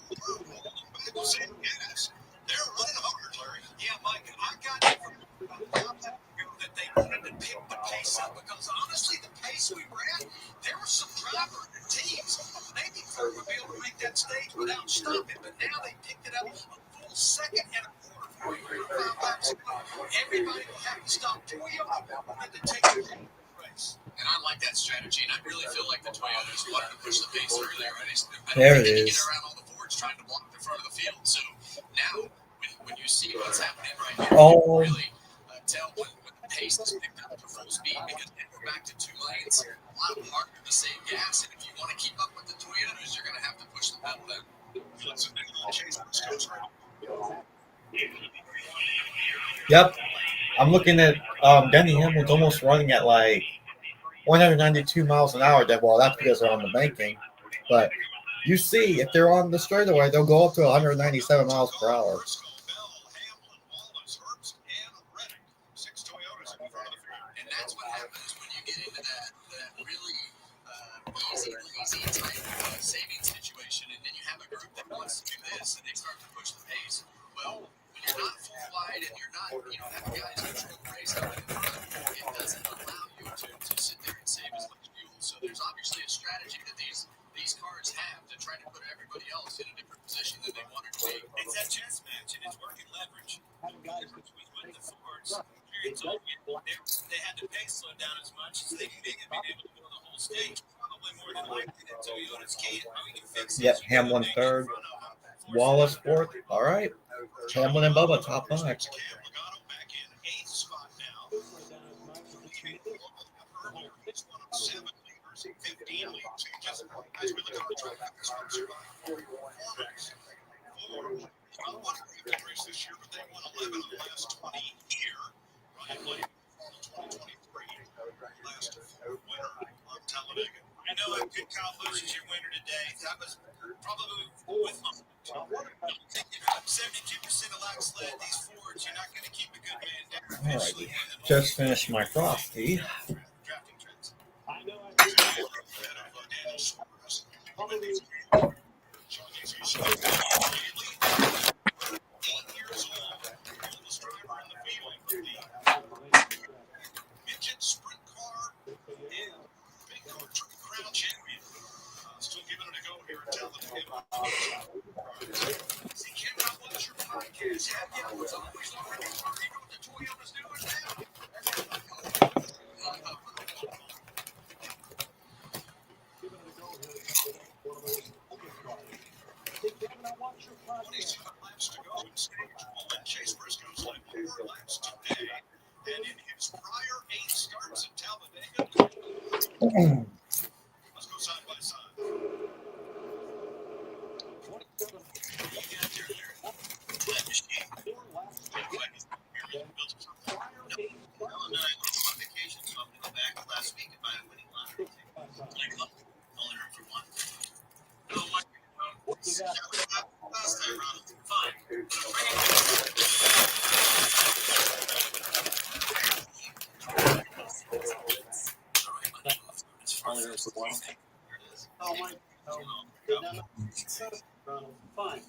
saying yes. They're running hard, Larry. Yeah, Mike, I got it from that they wanted to pick the pace up because honestly, the pace we were at, there were some driver teams maybe thought would be able to make that stage without stopping, but now they picked it up a full second and a quarter. 5 laps ago, everybody will have to stop. Toyota wanted to take the race. And I like that strategy, and I really feel like the Toyotas wanted to push the pace earlier. I don't There think it they can is. get around all the Fords trying to block the front of the field. So now, when you see what's happening right here, you can really tell when the pace is picked up to full speed, because then we're back to 2 lanes. A lot harder to save gas, and if you want to keep up with the Toyotas, you're going to have to push the pedal down. Yep. I'm looking at Denny Hamlin's almost running at like 192 miles an hour. Well, that's because they're on the banking. But you see, if they're on the straightaway, they'll go up to 197 miles per hour. And that's what happens when you get into that really easy, lazy type saving situation, and then you have a group that wants to do this, and they start to push the pace. Well, when you're not full wide and you're not, have guys control the race up in front, it doesn't allow you to sit there and save as much fuel. So there's obviously a strategy that these cars have to try to put everybody else in a different position than they wanted to be. It's that chess match, and it's working leverage. With the Fords, they had the pace slow down as much as they may have been able to go the whole stage. Probably more than likely that Toyota's key. How we can fix it. Yep, Hamlin third, Wallace fourth. All right, Hamlin and Bubba top 5. Back in 8th spot now. Earlier, he's one of 7 leaders, 15 lead changes as we look at the track performance. Ford, not won a good race this year, but they won 11 of the last 20 here. Ryan Blaney, 2023, last winner on Talladega. I know if Good Kyle Busch is your winner today. That was probably with 72% of laps led. These Fords, you're not going to keep a good man down. Alrighty, just finished my frosty. Drafting trends. I know midget sprint car and big car crown champion. Still giving it a go here at Talladega. See, Ken, I watch your podcast. Have you? It's always already working what the Toyota's doing now. Laps to go in stage 1. Chase Briscoe's led 4 laps today, and in his prior 8 starts at Talladega, let's go side by side. Last week if I had winning lottery. Only room for one. No, what? Last time around, fine. Oh my. Fine.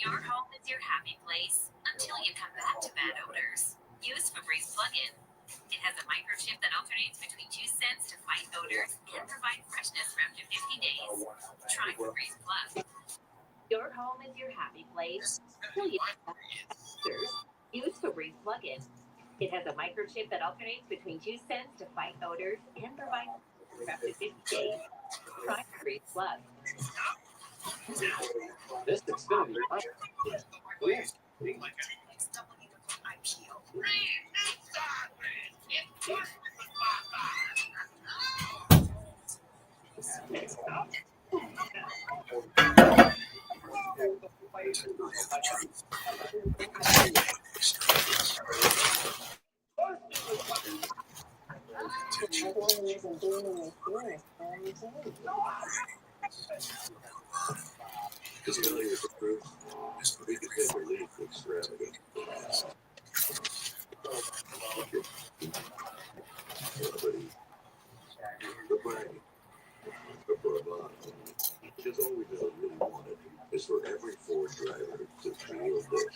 Your home is your happy place until you come back to bad odors. Use Febreze plug-in. It has a microchip that alternates between 2 scents to fight odors and provide freshness for up to 50 days. Try Febreze Plus. Your home is your happy place until you come back to bad odors. Use Febreze plug-in. It has a microchip that alternates between 2 scents to fight odors and provide freshness for up to 50 days. Try Febreze Plus. This Xfinity is weird. Because to tell you the truth, we could never leave extravagant. Celebrity, the bragging, the bravado. Because all we've ever really wanted is for every Ford driver to feel this.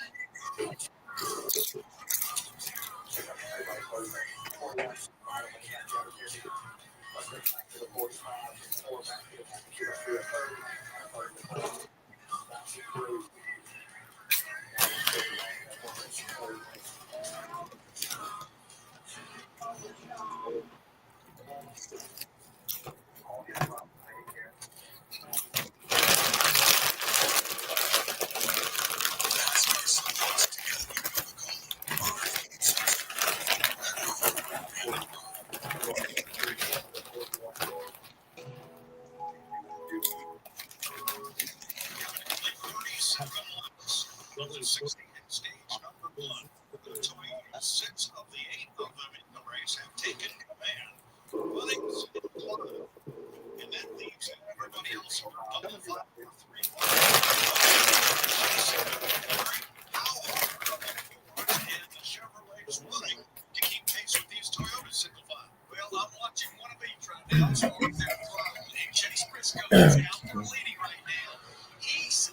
Six of the 8 of them in the race have taken command. Running and that leaves everybody else on the 5 or 3. How hard and the Chevrolet's running to keep pace with these Toyotas, Simplify. Well, I'm watching one of each right now. So their throttle and Chase Briscoe is out there leading right now. He's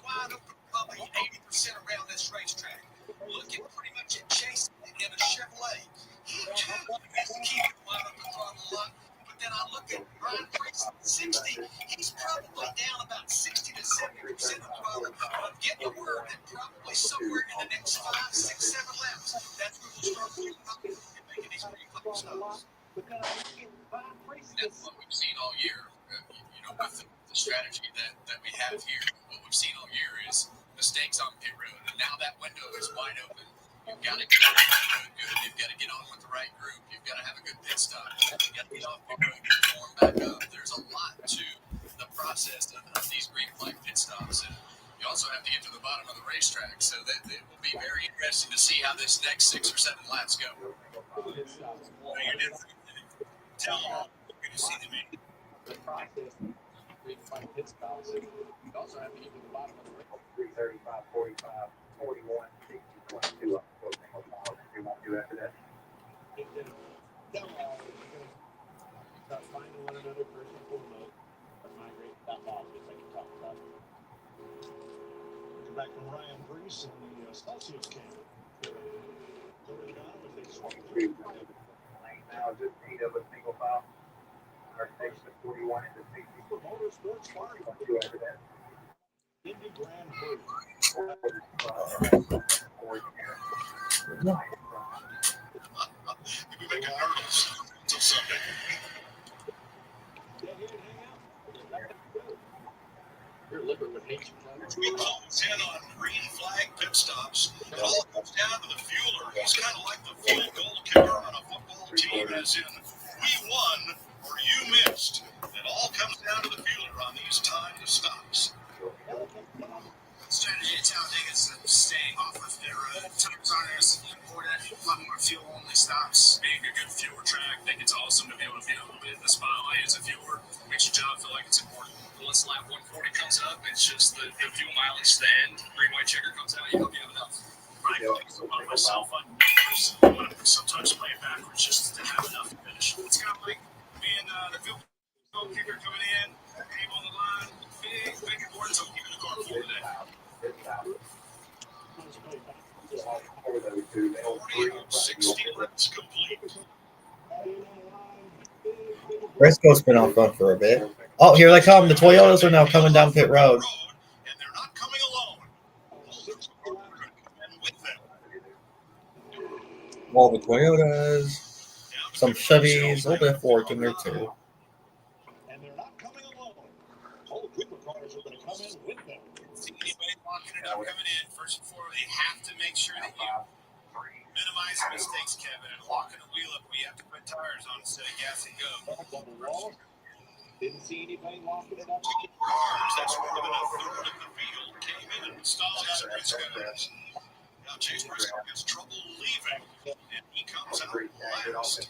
wide open, probably 80% around this racetrack. Looking pretty much at Chase in a Chevrolet. He too has to keep it wide open throttle line. But then I look at Brian Priest, 60. He's probably down about 60 to 70% of throttle. But I'm getting a word that probably somewhere in the next 5, 6, 7 laps, that's where we'll start pulling up and making these green flag stops. That's what we've seen all year. With the strategy that we have here, what we've seen all year is mistakes on pit road, and now that window is wide open. You've got to get on good. You've got to get on with the right group. You've got to have a good pit stop. You've got to get off pit road, get form back up. There's a lot to the process of these green flag pit stops, and you also have to get to the bottom of the racetrack. So that it will be very interesting to see how this next 6 or 7 laps go. You did tell them we're going to see them in The process green flag pit stops. You also have to get to the bottom of the race. 335, 45, 41, 60, 22. We won't do after that. Start finding one another first and foremost. Or migrate that loss, just like you talked about. Come back from Ryan Brees and the Celsius camp. Going down with a 23. Now just 8 of a single file. Our station is 41 into 60. For Motorsports Park. We won't do after that. Indy Grand Prix. We make it nervous until Sunday. You're living with nature. We close in on green flag pit stops. It all comes down to the fueler. He's kind of like the field goal kicker on a football team, as in we won or you missed. It all comes down to the fueler on these timed stops. Strategy at Talladega is staying off of their tires on there is important. A lot more fuel-only stops. Being a good fueler track, I think it's awesome to be able to be a little bit in the spotlight as a fueler. Makes your job feel like it's important. Once lap 140 comes up, it's just the fuel mileage to the end. Green white checker comes out, you hope you have enough. Right, I myself, I sometimes play it backwards just to have enough to finish. It's kind of like being the fuel kicker coming in, aim on the line, big importance of keeping the car full today. Briscoe's been off front for a bit. Oh, here they come. The Toyotas are now coming down pit road. And they're not coming alone. All the Toyotas, some Chevys, a little bit of Ford in there too. And they're not coming alone. Whole group of cars are going to come in with them. See anybody walking it up coming in, first and foremost, they have to make sure that you minimize the mistakes, Kevin, and locking the wheel up where you have to put tires on instead of gas and go. Didn't see anybody locking it up. Cars, that's more than a third of the field came in installed on Briscoe. Now Chase Briscoe has trouble leaving, and he comes out last.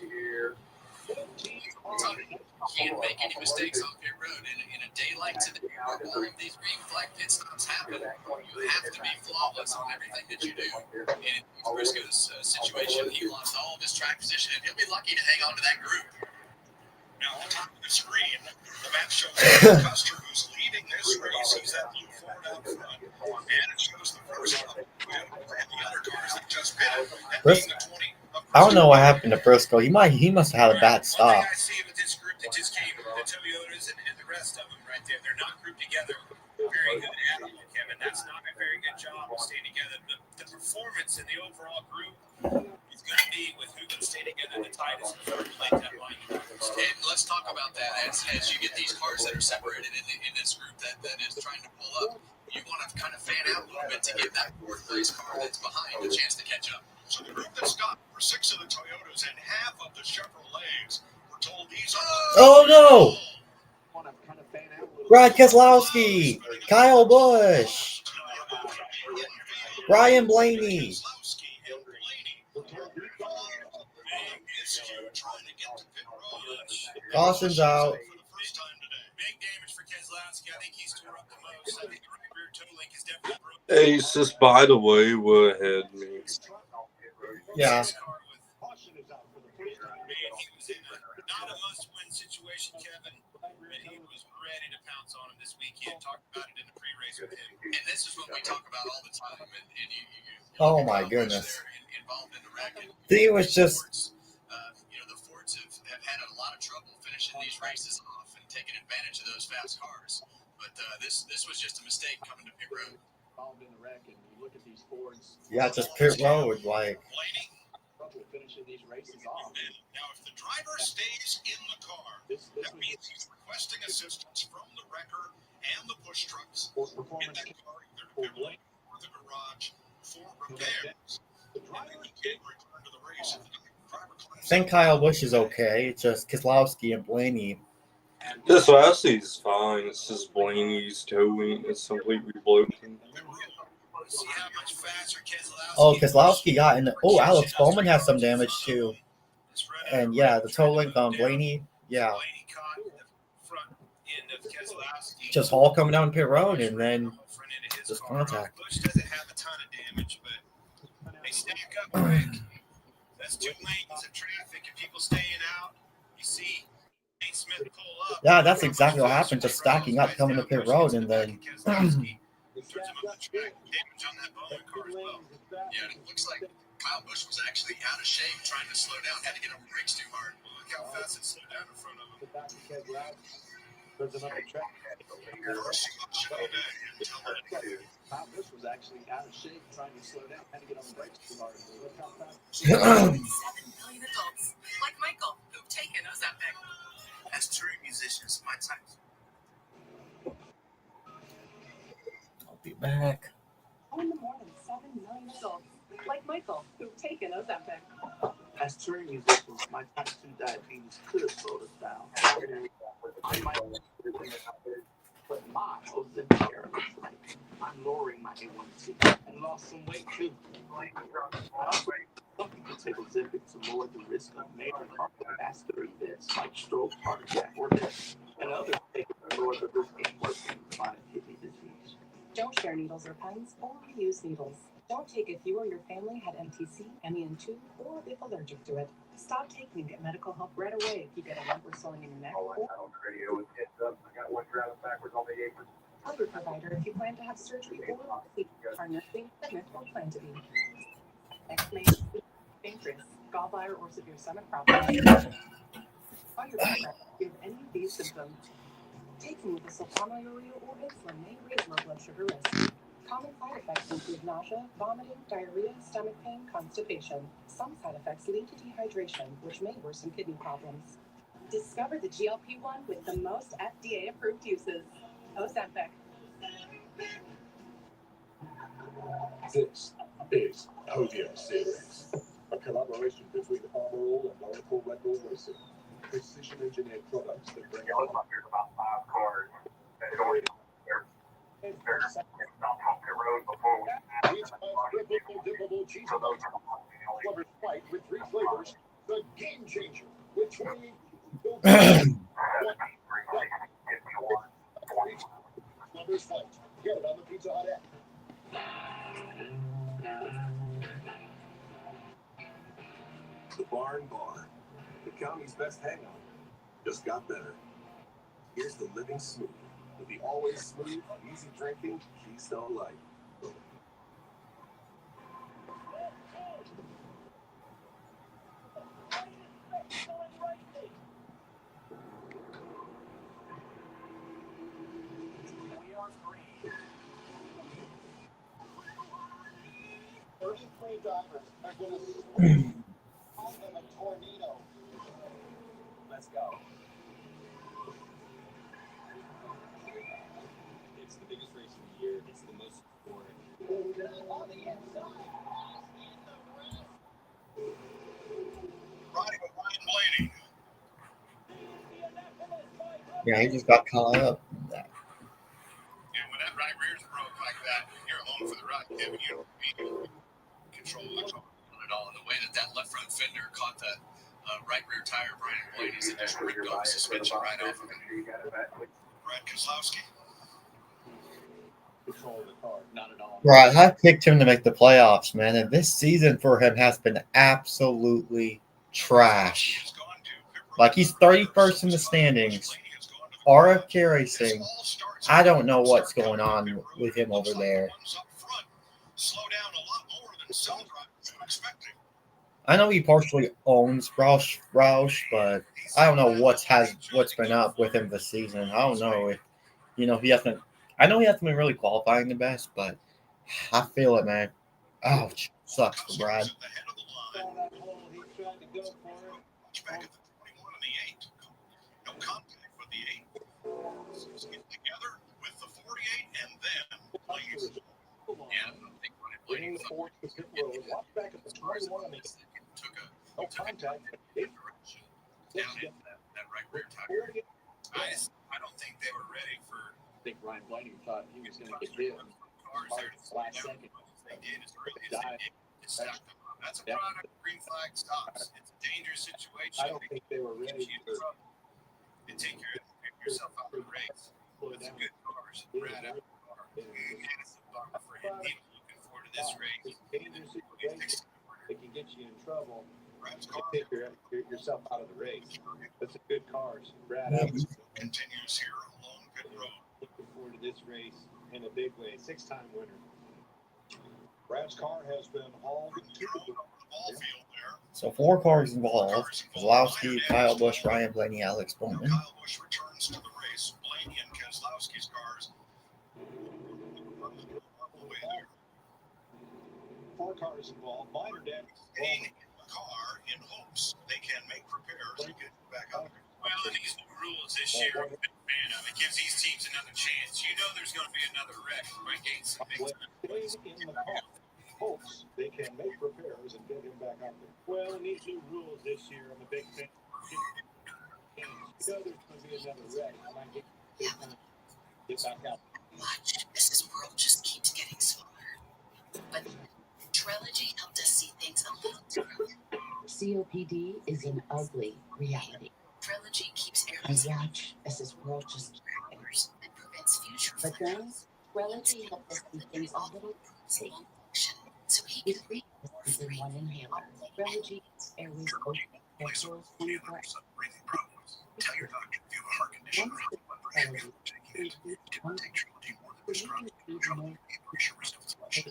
Can't make any mistakes on pit road in a day like today where all of these green flag pit stops happen. You have to be flawless on everything that you do. In Briscoe's situation, he lost all of his track position, and he'll be lucky to hang on to that group. Now at the top of the screen, the map shows Custer, who's leading this race. He's that blue Ford out front, and it shows the first couple and the other cars that just been that being the 20. I don't know what happened to Briscoe. He must have had a bad stop. One thing I see with this group that just came, the Toyotas and the rest of them right there, they're not grouped together very good at all, Kevin. That's not a very good job of staying together. The performance in the overall group is going to be with who can stay together the tightest before we play that line. And let's talk about that as you get these cars that are separated in this group that is trying to pull up. You want to kind of fan out a little bit to give that fourth place car that's behind a chance to catch up. So the group that stopped for 6 of the Toyotas and half of the Chevrolets were told these are Oh no! Brad Keselowski, Kyle Busch, Brian Blaney. Caution's out. Big damage for Keselowski. I think he's tore up the most. I think the right rear toe link is definitely broken. Aces, by the way, were ahead of me. Yeah. He was in not a must-win situation, Kevin, and he was ready to pounce on him this weekend. Talked about it in the pre-race with him. And this is what we talk about all the time. And you Oh my goodness. involved in the wreck. He was just. The Fords have had a lot of trouble finishing these races off and taking advantage of those fast cars. But this was just a mistake coming to pit road. Involved in the wreck, and you look at these Fords. Yeah, just pit road, like. Finishing these races off. Now, if the driver stays in the car, that means he's requesting assistance from the wrecker and the push trucks in that car, either to pit lane or the garage for repairs. And then he can return to the race if the driver I think Kyle Busch is okay. It's just Keselowski and Blaney. This Lassie is fine. It's just Blaney's towing is completely broken. See how much faster Keselowski. Oh, Keselowski got in the. Oh, Alex Bowman has some damage too. And yeah, the toe link on Blaney. Yeah. Blaney caught the front end of Keselowski. Just Hall coming down pit road and then just contact. Busch doesn't have a ton of damage, but they stack up quick. That's 2 lanes of traffic and people staying out. You see Nate Smith pull up. Yeah, that's exactly what happened. Just stacking up, coming to pit road, and then. Turns him up the track. Damage on that Bowman car as well. Yeah, and it looks like Kyle Busch was actually out of shape trying to slow down. Had to get on the brakes too hard. Look how fast it slowed down in front of him. There's another track. Kyle Busch was actually out of shape trying to slow down. Had to get on the brakes too hard. Look how fast. 7 million adults, like Michael, who've taken Ozempic. As touring musicians, my type. I'll be back. In the morning, 7 million adults, like Michael, who've taken Ozempic. As touring musicians, my type 2 diabetes could have slowed us down. I might, but my Ozempic era looks like I'm lowering my A1C and lost some weight too. Some people take Ozempic to lower the risk of major cardiovascular events like stroke, heart attack, or death, and others take it to lower the risk of worsening chronic kidney disease. Don't share needles or pens or reuse needles. Don't take if you or your family had MTC, MEN2, or if allergic to it. Stop taking and get medical help right away if you get a lump or swelling in your neck. Or I got one driving backwards on the apron. tell your provider if you plan to have surgery or are nursing, pregnant, or plan to be. Inflammation, pancreas, gallbladder, or severe stomach problems. On your program, if any of these symptoms, taking the sulfonylurea or insulin may raise low blood sugar risk. Common side effects include nausea, vomiting, diarrhea, stomach pain, constipation. Some side effects lead to dehydration, which may worsen kidney problems. Discover the GLP-1 with the most FDA-approved uses. Ozempic. This is Podium Series, a collaboration between Armor All and Oracle Red Bull Racing. Precision engineered products that bring About 5 cars that already there. It's not Dippable cheese Lover's Fight with 3 flavors. The game changer with 28. Lover's Fight. Get it on the Pizza Hut app. The Barn Bar, the county's best hangout, just got better. Here's the living smooth with the always smooth, easy drinking Keystone Light. Divers are going to swim out of a tornado. Let's go. It's the biggest race of the year. It's the most important. On the inside. Riding with Ryan Blaney. Yeah, he just got caught up. And when that right rear's broke like that, you're alone for the ride, Kevin. You don't be control the car at all. And the way that left front fender caught that right rear tire of Ryan Blaney's, it just ripped off the suspension right off of him. Brad Keselowski. Control of the car, not at all. Right, I picked him to make the playoffs, man, and this season for him has been absolutely trash. Like, he's 31st in the standings. RFK Racing, I don't know what's going on with him over there. Slow down a lot more than some drivers are expecting. I know he partially owns Roush, but I don't know what's been up with him this season. I don't know if he hasn't. I know he hasn't been really qualifying the best, but I feel it, man. Ouch, sucks for Brad. Back at the 21 and the 8. No contact with the 8. Get together with the 48 and then please. Yeah, I think Ryan Blaney Watch back at the 21 on the took no contact. direction down in that right rear tire. I don't think they were ready for. I think Ryan Blaney thought he was going to get hit. Cars there to slow down. They did as early as they did. It stacked them up. That's a product. Green flag stops. It's a dangerous situation. I don't think they were ready for and take yourself out of the race. It's good cars. Brad out of the car. It's a bummer for him. He's looking forward to this race. dangerous situation. It can get you in trouble. Brad's You car take yourself out of the race. That's a good cars. Brad out. continues here along pit road. Looking forward to this race in a big way. 6-time winner. Brad's car has been hauled Drone over the ball field there. So 4 cars involved: Keselowski, Kyle Busch, Ryan Blaney, Alex Bowman. Kyle Busch returns to the race. Blaney and Keselowski's cars all the way there. 4 cars involved. Minor damage. Staying in the car in hopes they can make repairs to get back out there. Well, these new rules this year, I'm a big fan of. It gives these teams another chance. You know there's going to be another wreck. Mike Gates, Staying in the car. Hopes they can make repairs and get him back out there. Well, in these new rules this year, I'm a big fan. You know there's going to be another wreck. I might get back out. Watch as this world just keeps getting smaller. But Trilogy helped us see things a little differently. COPD is an ugly reality. Trilogy keeps I watch as this world just errors and prevents future But then, flare-ups. Trilogy helped us see things a little safe. So he With 3 in one inhaler, Trilogy airways open for full 24 hours. breathing problems. Tell your doctor if you have a heart condition or high blood pressure before taking it. Do not take Trilogy more than prescribed. Trilogy may increase your risk of thrush and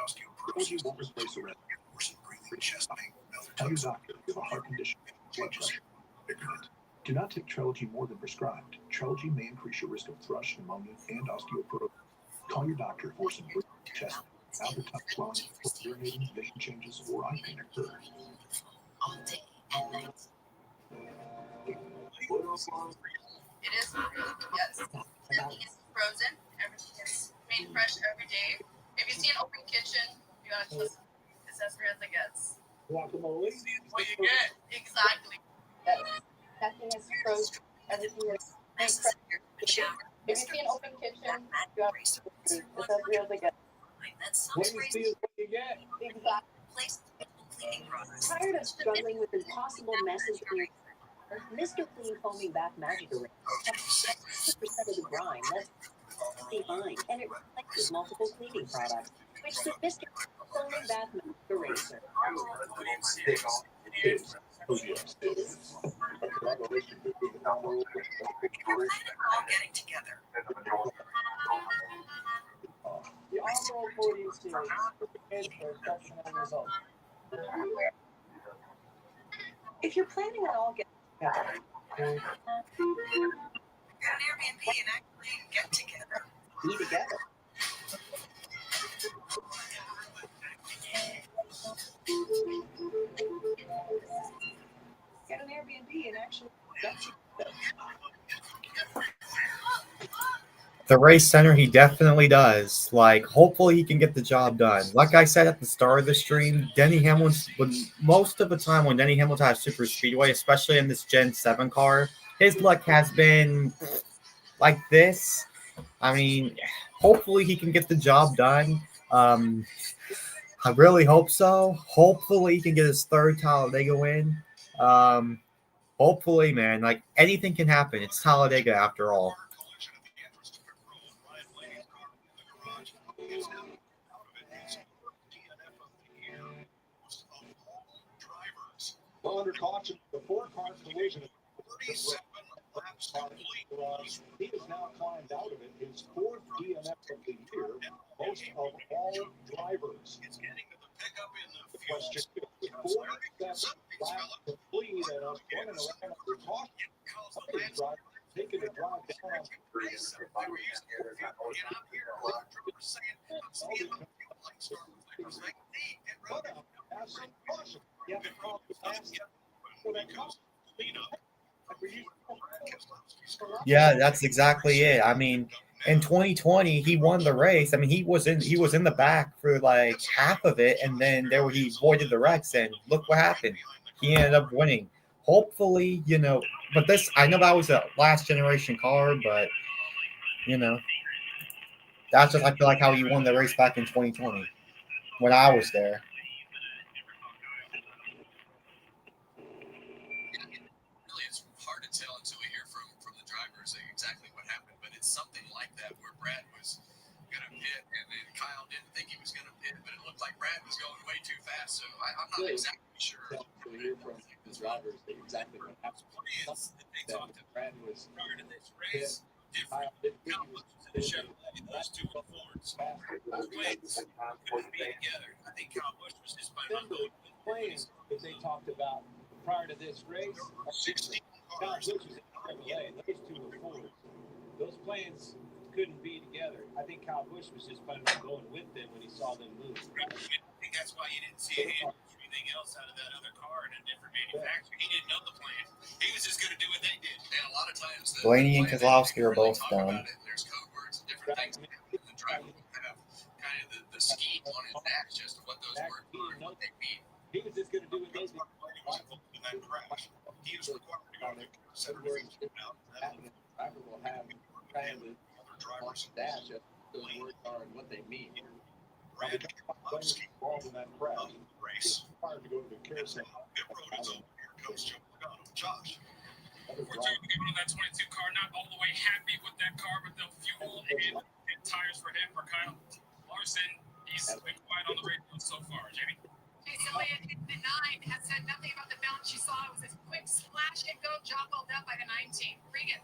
osteoporosis. Won't replace a rest. Worsen breathing, chest pain, other Tell your types of doctor if you have a heart condition. Blood pressure. recurrent. Do not take Trilogy more than prescribed. Trilogy may increase your risk of thrush, pneumonia, and osteoporosis. Call your doctor for some breathing, chest, appetite, swelling, urinating, vision changes, or eye pain occur. all day and night. It is, yes. Everything is frozen. Everything is made fresh every day. If you see an open kitchen, you gotta just, it's as real as it gets. Guacamole. What you get? Exactly. Nothing is frozen. Everything is made fresh. If you see an open kitchen, you have to it's as real as it gets. That some What do you sprays see is what you get. Exactly. place cleaning products. Tired of struggling with impossible messes in your car? Mr. Clean Foaming Bath Magic Eraser covers 100% of the grime that's in mine, and it replaces multiple cleaning products. Which to Mr. Clean Foaming Bath Magic Eraser. We're planning on all getting together. The all-roll podium series. Superkids for exceptional results. If you're planning on all getting together, Get an Airbnb and actually get together. be together. Get an Airbnb and actually get together. The race center, he definitely does. Like, hopefully he can get the job done. Like I said at the start of the stream, Denny Hamlin's, most of the time when Denny Hamlin has super speedway, especially in this Gen 7 car, his luck has been like this. I mean, hopefully he can get the job done. I really hope so. Hopefully he can get his third Talladega win. Hopefully, man. Like, anything can happen. It's Talladega after all. Well, under caution, the four-car collision. 37 laps complete. He has now climbed out of it. His fourth DNF of the year, most of all drivers. It's getting to the pickup in the The fuel. question is, with 47 laps complete and us running around under caution, somebody's driver taking a drive down on They were using the fuel, and I'm hearing a lot of drivers saying, I'm seeing the fuel light start reflecting. Hey, get But ready. have some caution. You have to call the last for that caution. Yeah, that's exactly it. I mean, in 2020, he won the race. I mean, he was in the back for like half of it, and then he avoided the wrecks, and look what happened. He ended up winning. Hopefully, but this, I know that was a last generation car, but that's just, I feel like how he won the race back in 2020 when I was there. Really, it's hard to tell until we hear from the drivers exactly what happened, but it's something like that where Brad was going to pit, and then Kyle didn't think he was going to pit, but it looked like Brad was going way too fast, so I'm not exactly sure. To hear from the drivers exactly what happened. They talked to Brad was prior to this race, different. Kyle Busch was in the Chevrolet, those two were Fords. Those planes couldn't be together. I think Kyle Busch was just by not going with the planes that they talked about prior to this race. 16 Kyle cars. Busch was in Chevrolet. Those two were Fords. Those planes couldn't be together. I think Kyle Busch was just planning on going with them when he saw them move. I think that's why you didn't see anything else out of that other car in a different manufacturer. He didn't know the plan. He was just going to do what they did. And a lot of times, Blaney and Kozlowski are both done. done. There's code words and different things. The driver will have kind of the scheme on his dash as to what those words are and what they mean. He was just going to do what they did. He was involved in that crash. He was required to go to the center of the out. The driver will have kind of the Drivers dash of those words are and what they mean. Brad Keselowski Involved in that crash. of the race. Required to go to the care center. Pit road is over. Here comes Joe Logano. Josh. We're talking about that 22 car, not all the way happy with that car, but the fuel and tires for him, for Kyle Larson. He's been quiet on the radio so far, Jamie. Jason Leah in the 9 has said nothing about the bounce she saw. It was a quick splash and go job well done by the 19. Regan.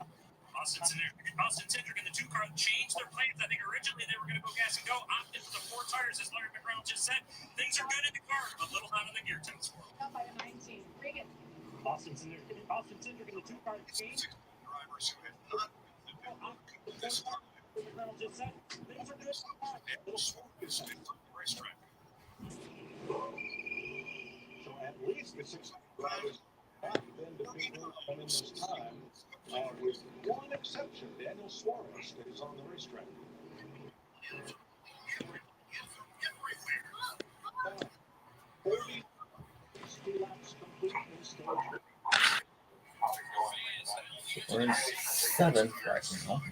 Austin Cindric and the 2 car changed their plans. I think originally they were going to go gas and go, opted for the 4 tires, as Larry McReynolds just said. Things are good in the car, a little out of the gear test. Done by the 19. Regan. Austin Cindric and the 2 car change. Drivers who have not been this far. McReynolds just said things are good. Daniel Suarez is from the racetrack. So at least the 6 drivers have been to pit road in this time. With one exception, Daniel Suarez stays on the racetrack. 40 laps complete in stage 1. We're in 7th right now.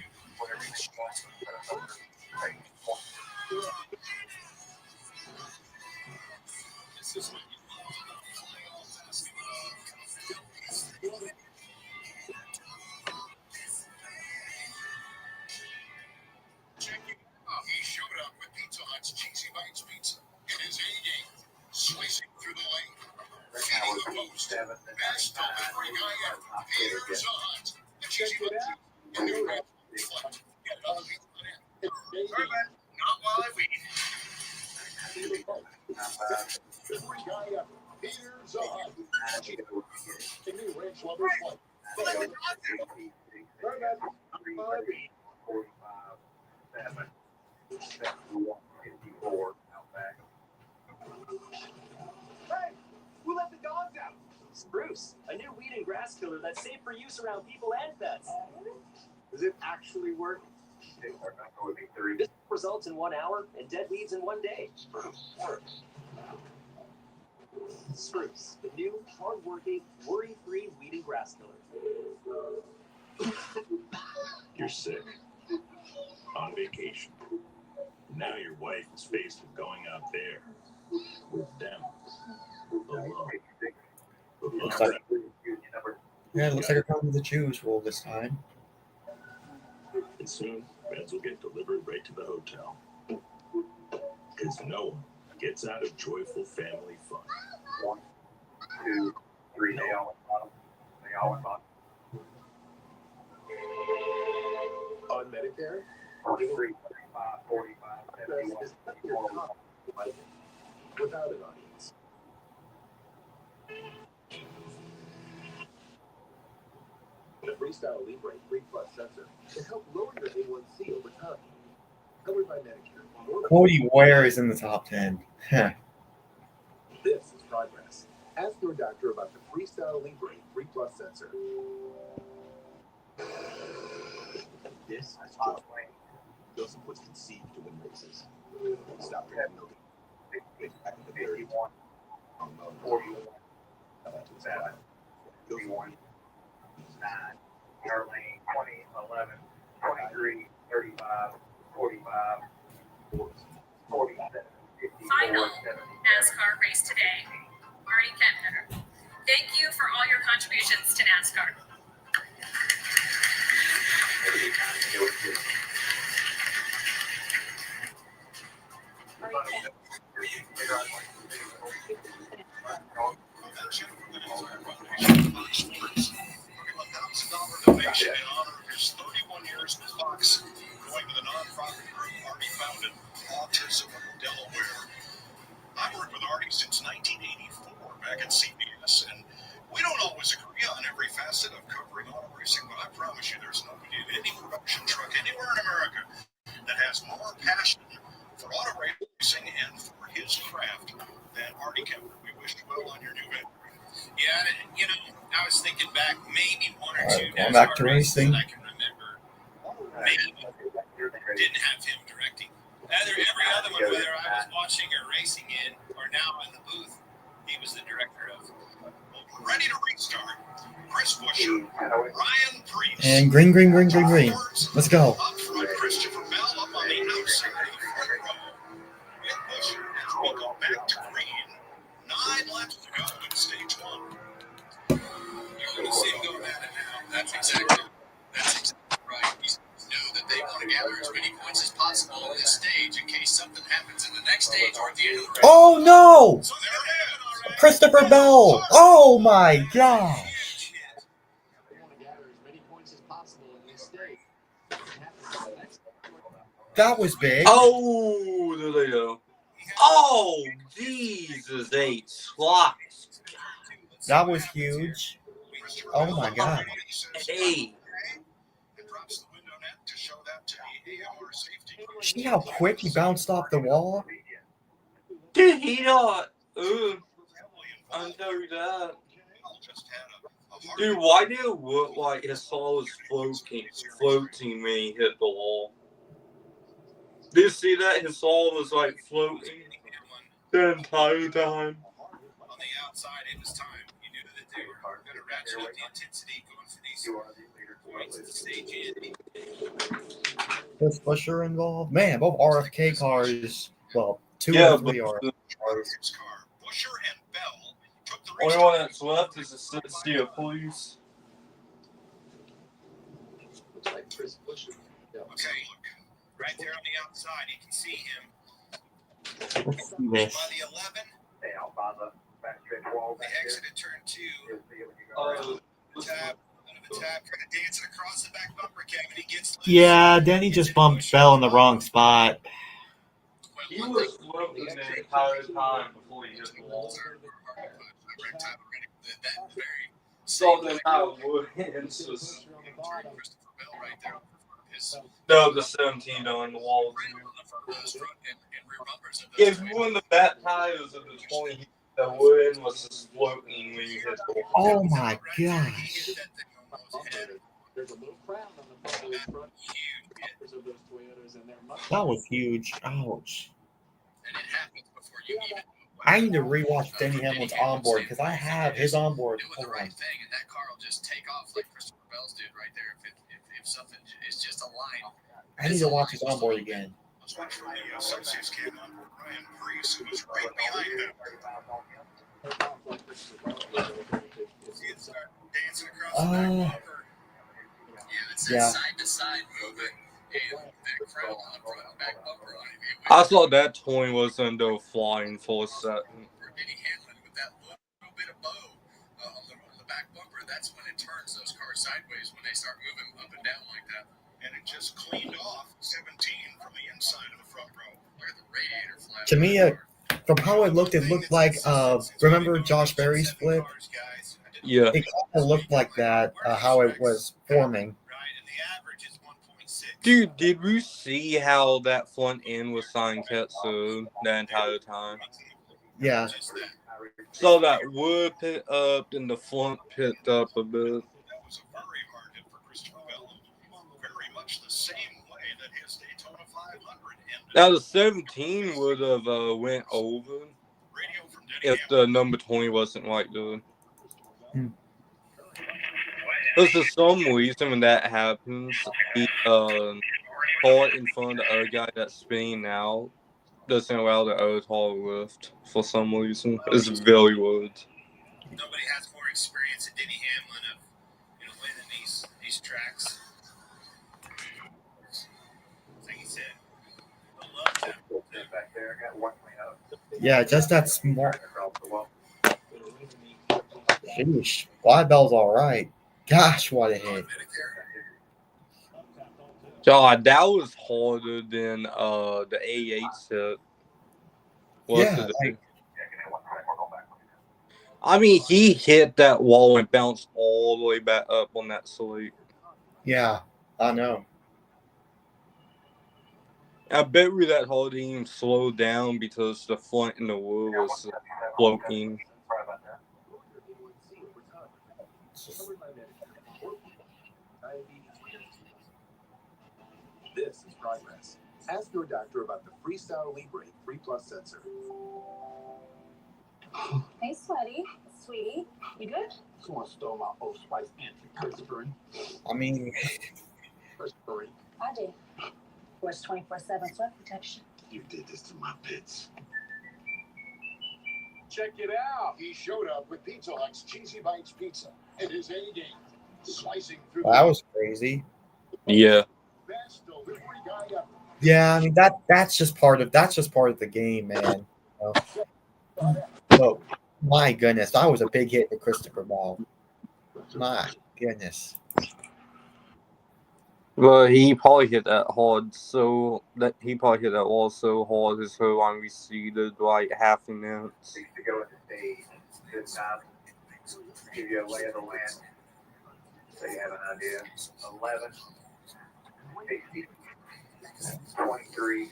Here's a hunt. Check it out. Sorry, bud. Not while I wait. Every guy up. Here's a hunt. A new ranch lover's life. Let the dog out. Sorry, bud. 45, 7, 71, 54 out back. Hey, who let the dogs out? Spruce, a new weed and grass killer that's safe for use around people and pets. Does it actually work? This results in 1 hour and dead weeds in 1 day. Spruce works. Spruce, the new, hard-working, worry-free weed and grass killer. You're sick. On vacation. Now your wife is faced with going out there. With them. Alone. Looks like, yeah, it looks like a come to the Jews rule this time. And soon, beds will get delivered right to the hotel. Because no one gets out of joyful family fun. 1, 2, 3, they all at bottom. They all at bottom. On Medicare? 43, 35, 45, 71, 54. Without an audience. The Freestyle Libre 3 Plus sensor can help lower your A1C over time. Covered by Medicare. Cody Ware is in the top 10. This is progress. Ask your doctor about the Freestyle Libre 3 Plus sensor. This is George. Joseph was conceived to win races. Stop drinking milk. Back in the 51, 41, 7, 51, 9, Darlene, 20, 11, 23, 35, 45, 47, 54, Final 70. NASCAR race today. Marty Kempner. Thank you for all your contributions to NASCAR. $1,000 donation in honor of his 31 years with Fox, going to the nonprofit group Artie founded, Autism Delaware. I've worked with Artie since 1984 back at CBS, and we don't always agree on every facet of covering auto racing, but I promise you there's nobody in any production truck anywhere in America that has more passion for auto racing and for his craft than Artie Kemper. We wish you well on your new venture. Yeah, you know, I was thinking back maybe one or two Going back to NASCAR races racing. that I can remember. Maybe didn't have him directing. Every other one, whether I was watching or racing in or now in the booth, he was the director of. Ready to restart. Chris Buescher, Ryan Priest. And green. Let's go. Up front, Christopher Bell up on the outside of the front row. With Buescher as we go back to green. 9 laps to go in stage 1. You're going to see him go at it now. That's exactly right. He knew that they want to gather as many points as possible in this stage in case something happens in the next stage or at the end of the race. Oh no! So there it is. Christopher Bell! Oh my gosh! They want to gather as many points as possible in this stage. Happens in the next. That was big. Oh, there they go. Oh, Jesus, 8 slots. That was huge. Oh my god. Hey. And drops the window net to show that to the AMR safety crew. See how quick he bounced off the wall? Did he not? Undo that. Dude, why did it look like his saw was floating when he hit the wall? Did you see that? His saw was like floating the entire time. On the outside, it was time. You knew that they were going to ratchet up the intensity going for these points at the stage end. Chris Buescher involved? Man, both RFK cars. Well, 2 Yeah, or 3 but RFK cars. Buescher and Bell took the Only one that's left is the city of police. Looks like Chris Buescher. Yeah. Okay, right there on the outside, you can see him. Let's see By this. the 11, Stay out by the backstretch wall they back there. exited turn 2. You'll see it when you go around. Tab, and dancing across the back bumper, Kevin. He gets Yeah, Denny just bumped Bell in the wrong spot. He was floating the entire time before he hit the wall. So then I would. It's just no, the 17 on the wall. If you were in the back tires of the 20, the wood was just floating when you hit the wall. Oh my gosh. That was huge. Ouch. I need to rewatch Denny Hamlin's onboard because I have his onboard. Hold on. And that car will just take off like Christopher Bell's did right there. If something is just a line. I need to watch his onboard again. Let's watch from the Celsius cam on Ryan Preece, who was right behind him. See it start dancing across the back bumper. Yeah, it's that side to side movement and that crown on the front and back bumper on it. I thought that 20 was under flying for a second. For Denny Hamlin with that little bit of bow on the back bumper, that's when it turns those cars sideways when they start moving up and down like that. And it just cleaned off 17 from the inside of the front row. Look at the radiator flap. To me, from how it looked like, remember Josh Berry's flip? Yeah. It kind of looked like that, how it was forming. Dude, did we see how that front end was Sanketsu the entire time? Yeah. So that wood pit up and the front picked up a bit. That was a very hard hit for Christopher Bell. Very much the same way that his Daytona 500 ended. Now the 17 would have went over if the number 20 wasn't like the. Because for some reason when that happens, the car in front of the other guy that's spinning out doesn't allow the other car to lift for some reason. It's very weird. Nobody has more experience than Denny Hamlin of winning these tracks. Like he said, I love that. Back there, got one clean up. Yeah, just that small. Sheesh. Fly Bell's all right. Gosh, what a hit. God, that was harder than the A8 hit. Yeah. I mean, he hit that wall and bounced all the way back up on that slate. Yeah, I know. I bet we that hard didn't even slow down because the front and the wheel was floating. This is progress. Ask your doctor about the Freestyle Libre 3 Plus sensor. Hey, sweaty. Sweetie, you good? Someone stole my Old Spice antiperspirant. I mean, Perspirant. I did. Wears 24/7 sweat protection. You did this to my pits. Check it out. He showed up with Pizza Hut's Cheesy Bites Pizza in his A game, slicing through. that was crazy. Yeah. Best delivery guy ever. Yeah, I mean that's just part of the game, man. You know? Oh my goodness, that was a big hit to Christopher Bell. My goodness. Well, he probably hit that hard, so that he probably hit that wall so hard his whole line receded like half an inch. To go with the stage this time, give you a lay of the land, so you have an idea. 11, 18, 23.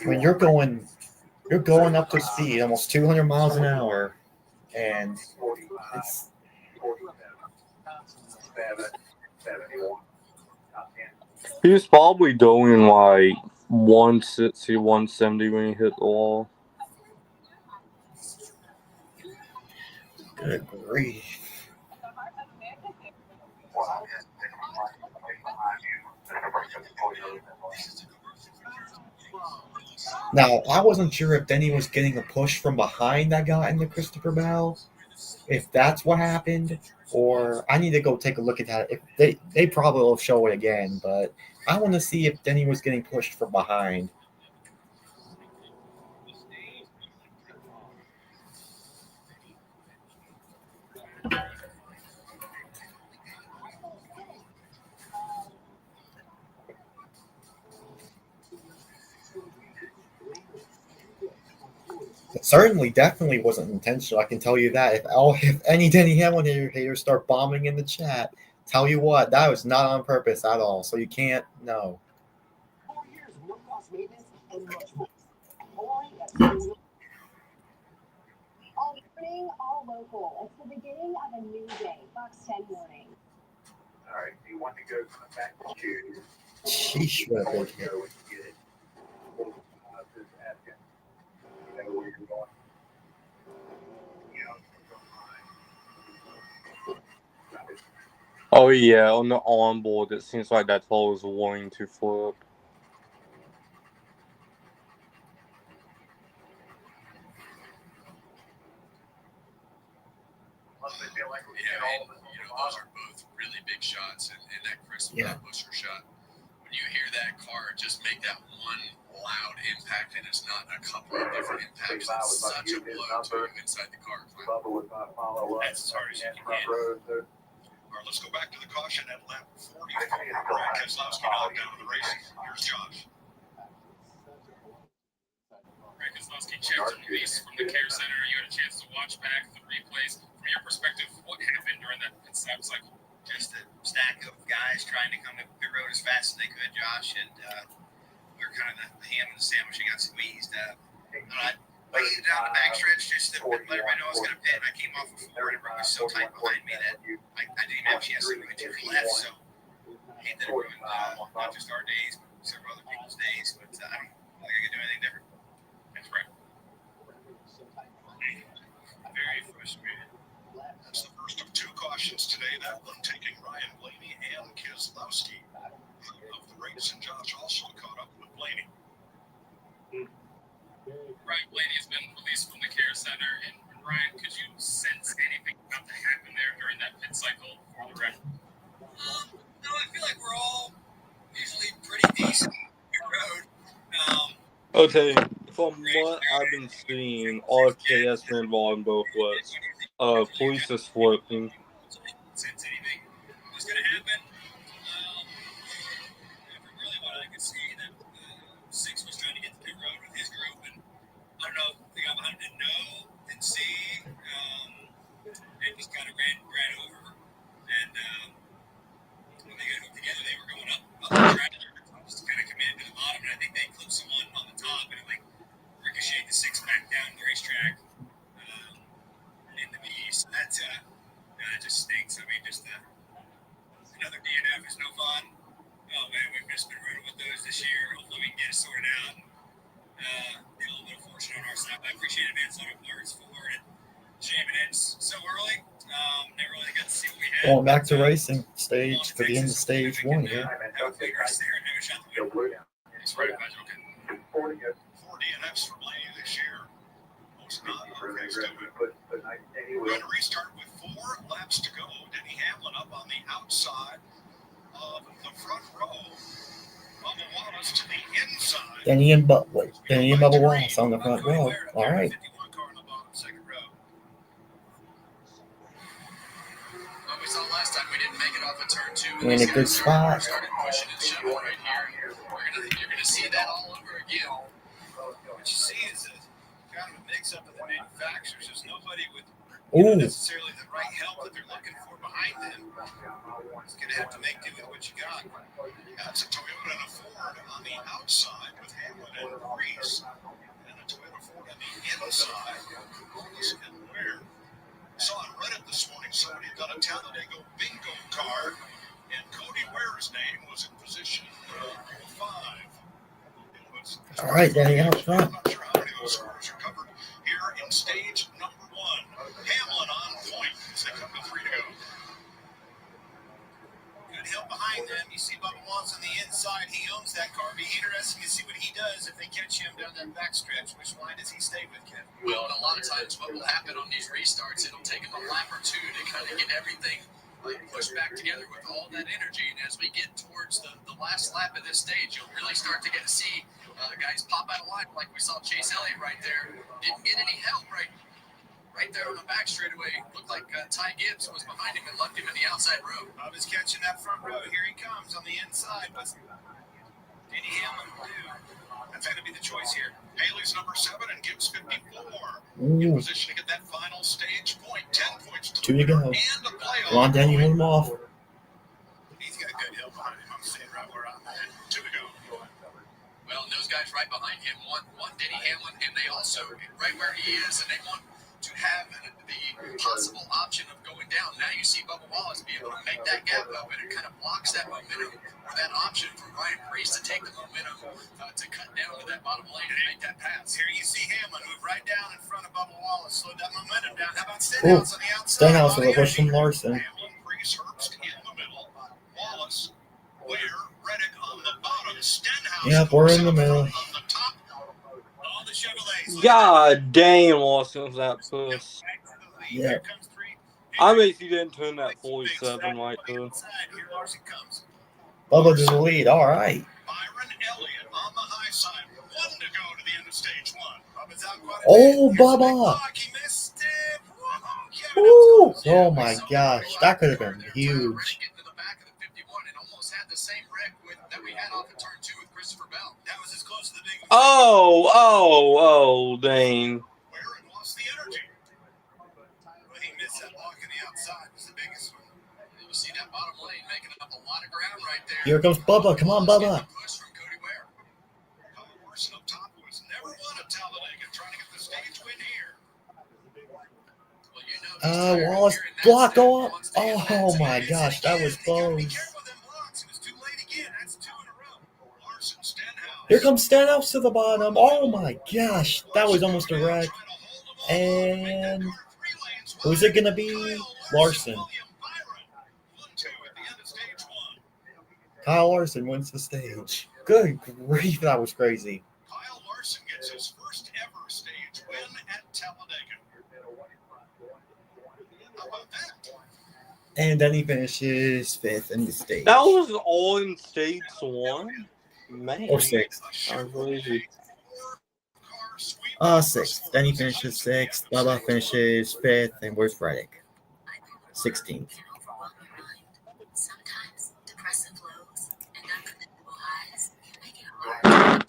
When you're going up to speed, almost 200 miles an hour, and it's 71. He was probably doing like 160, 170 when he hit the wall. good grief. Now, I wasn't sure if Denny was getting a push from behind that got into Christopher Bell, if that's what happened, or I need to go take a look at that. If they probably will show it again, but I want to see if Denny was getting pushed from behind. It certainly, definitely wasn't intentional. I can tell you that. If any Denny Hamlin haters start bombing in the chat, tell you what, that was not on purpose at all. So you can't. No. 4 years of no-cost maintenance and much more. Only at Toyota. All morning, all local. It's the beginning of a new day. Fox 10 morning. All right, do you want to go back to Sheesh, what a big hit. go and get it? Just asking. You know where you're going? Oh yeah, on the onboard, it seems like that hole is wanting to flip. Those are both really big shots, and that Chris Buescher shot. When you hear that car just make that one loud impact, and it's not a couple of different impacts, it's such a blow to inside the car. That's as hard as you can get. All right, let's go back to the caution at lap 44. Brad Keselowski knocked out of the race. Here's Josh. Brad Keselowski checked and released from the care center. You had a chance to watch back the replays. From your perspective, what happened during that pit stop cycle? Just a stack of guys trying to come to pit road as fast as they could, Josh, and we were kind of the ham and the sandwich that got squeezed. I waited down the backstretch just to let everybody know I was going to pit, and I came off of 4, and everybody was so tight behind me that I didn't even have a chance to really turn left, so I hate that it ruined not just our days, but several other people's days, but I don't think I could do anything different. That's right. Very frustrated. That's the first of 2 cautions today. That one taking Ryan Blaney and Keselowski out of the race, and Josh also caught up with Blaney. Ryan Blaney has been released from the care center, and Ryan, could you sense anything about to happen there during that pit cycle for the wreck? No, I feel like we're all usually pretty decent pit road. Okay, from what I've been seeing, RK has been involved in both ways. Police is flipping. Sense anything was going to happen. From really what I could see, that 6 was trying to get to pit road with his group, and I don't know, the guy behind him didn't know, didn't see, and just kind of ran over. And when they got hooked together, they were going up the track, just kind of committed to the bottom, and I think they clipped someone on the top, and it like ricocheted the 6 back down the racetrack into me. So that just stinks. I mean, just another DNF is no fun. Oh man, we've just been running with those this year. Hopefully we can get it sorted out. Be a little bit of fortune on our side. I appreciate Advanced Auto Parts for it. Shame it ends so early. Never really got to see what we had. Going back to racing stage for the end of stage 1 here. Have a big race there and have a shot to win. It's right, okay. 4 DNFs for Blaney this year. Most not race to it. We're going to restart with 4 laps to go. Denny Hamlin up on the outside of the front row. Bubba Wallace to the inside. Denny and Bubba Wallace on the front row. All right. We saw last time we didn't make it off of turn 2. In a good spot. Started pushing and shoving right here. You're gonna see that all over again. What you see is kind of a mix-up of the manufacturers. There's nobody with necessarily the right help that they're looking for behind them. It's going to have to make do with what you got. That's a Toyota and a Ford on the outside with Hamlin and Reese, and a Toyota Ford on the inside. Wallace and Ware. Saw on Reddit this morning somebody had done a Talladega bingo card, and Cody Ware's name was in position 5. All right, Denny out front. I'm not sure how many of those scores are covered here in stage number 1. Hamlin on point as they come to 3 to go. Good help behind them. You see Bubba Wallace on the inside. He owns that car. Be interesting to see what he does if they catch him down that backstretch. Which line does he stay with, Kevin? Well, and a lot of times what will happen on these restarts, it'll take them a lap or 2 to kind of get everything pushed back together with all that energy. And as we get towards the last lap of this stage, you'll really start to get to see guys pop out of line, like we saw Chase Elliott right there. Didn't get any help right there on the back straightaway. Looked like Ty Gibbs was behind him and left him in the outside row. Bob is catching that front row. Here he comes on the inside. What's Denny Hamlin do? That's going to be the choice here. Haley's number 7 and Gibbs 54. Ooh. In position to get that final stage point. 10 points to 2 to go. and a playoff. Come on, Dan, you hold him off. He's got good help behind him. I'm staying right where I'm at. 2 to go. Well, and those guys right behind him want Denny Hamlin, and they also, right where he is, and they want to have the possible option of going down. Now you see Bubba Wallace be able to make that gap open. It kind of blocks that momentum, or that option for Ryan Preece to take the momentum to cut down to that bottom lane and make that pass. Here you see Hamlin move right down in front of Bubba Wallace. Slow that momentum down. How about Stenhouse on the outside? Stenhouse with a push from Larson. Hamlin, Preece, Herbst in the middle. Wallace, Ware, Reddick on the bottom. Stenhouse. Yep, we're in the middle. On the top. All the Chevrolets. God damn, Lawson was that push. Yeah. I bet he didn't turn that 47 right there. Here Larson comes. Bubba to the lead. All right. Byron Elliott on the high side. 1 to go to the end of stage 1. Bubba's out quite a Oh, bit. Bubba. He missed it. Whoa, Ooh. Oh, my gosh. That could have been huge. Getting to the back of the 51 and almost had the same wreck that we had off of turn 2 with Christopher Bell. That was as close to the big. Oh, dang. Ware had lost the energy. Well, he missed that block on the outside. Was the biggest one. You see that bottom lane making up a lot of ground right there. Here comes Bubba. Come on, Bubba. Push from Cody Ware. Kyle Larson up top, who has never won at Talladega, trying to get the stage win here. Well, you know he's tired of Wallace, hearing that block, stuff. go He up. wants to hit that Oh, too. my gosh. That was You gotta be close. careful with them blocks. It was too late again. That's 2 in a row. Larson, Stenhouse. Here comes Stenhouse to the bottom. Oh, my gosh. That was almost a wreck. And who's it going to be? Larson. Kyle Larson wins the stage. Good grief, that was crazy. Kyle Larson gets his first ever stage win at Talladega. How about that? And then he finishes 5th in the stage. That was all in stage 1? Man. Or 6th. I believe 6th. Then he finishes 6th. Bubba finishes 5th. And where's Reddick? 16th. Sometimes depressive lows and unpredictable highs can make it hard. Find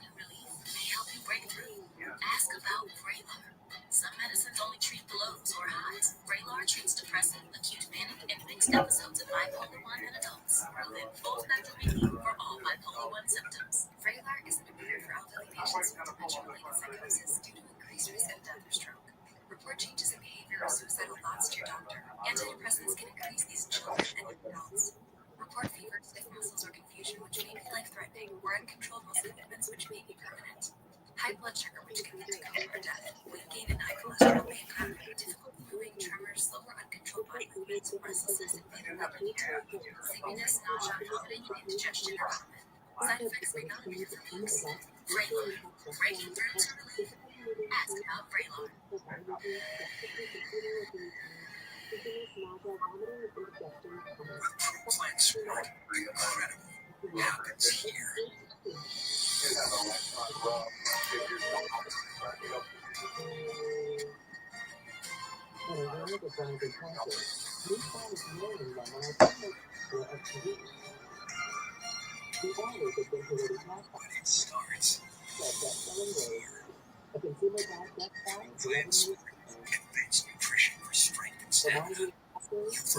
a relief may help you break through. Ask about Vraylar. Some medicines only treat the lows or highs. Vraylar treats depressive, acute panic, and mixed episodes of bipolar 1 in adults. Proven full-spectrum relief for all bipolar 1 symptoms. Vraylar isn't approved for elderly patients with dementia-related psychosis due to increased risk of death or stroke. Report changes in behavior or suicidal thoughts to your doctor. Antidepressants can increase these in children and adults. Report fever, stiff muscles, or confusion, which may be life-threatening, or uncontrolled muscle movements, which may be permanent. High blood sugar, which can lead to coma or death. Weight gain and high cholesterol may occur. Difficulty moving, tremors, slow or uncontrolled body movements, restlessness, and fever of the hair. Sleepiness, nausea, vomiting, and indigestion or vomit. Side effects may not appear for weeks. Vraylar. Breaking through to relief. Ask about Vraylar. Plants are incredible. Happens here. It starts plants advanced nutrition for strength and stamina. Your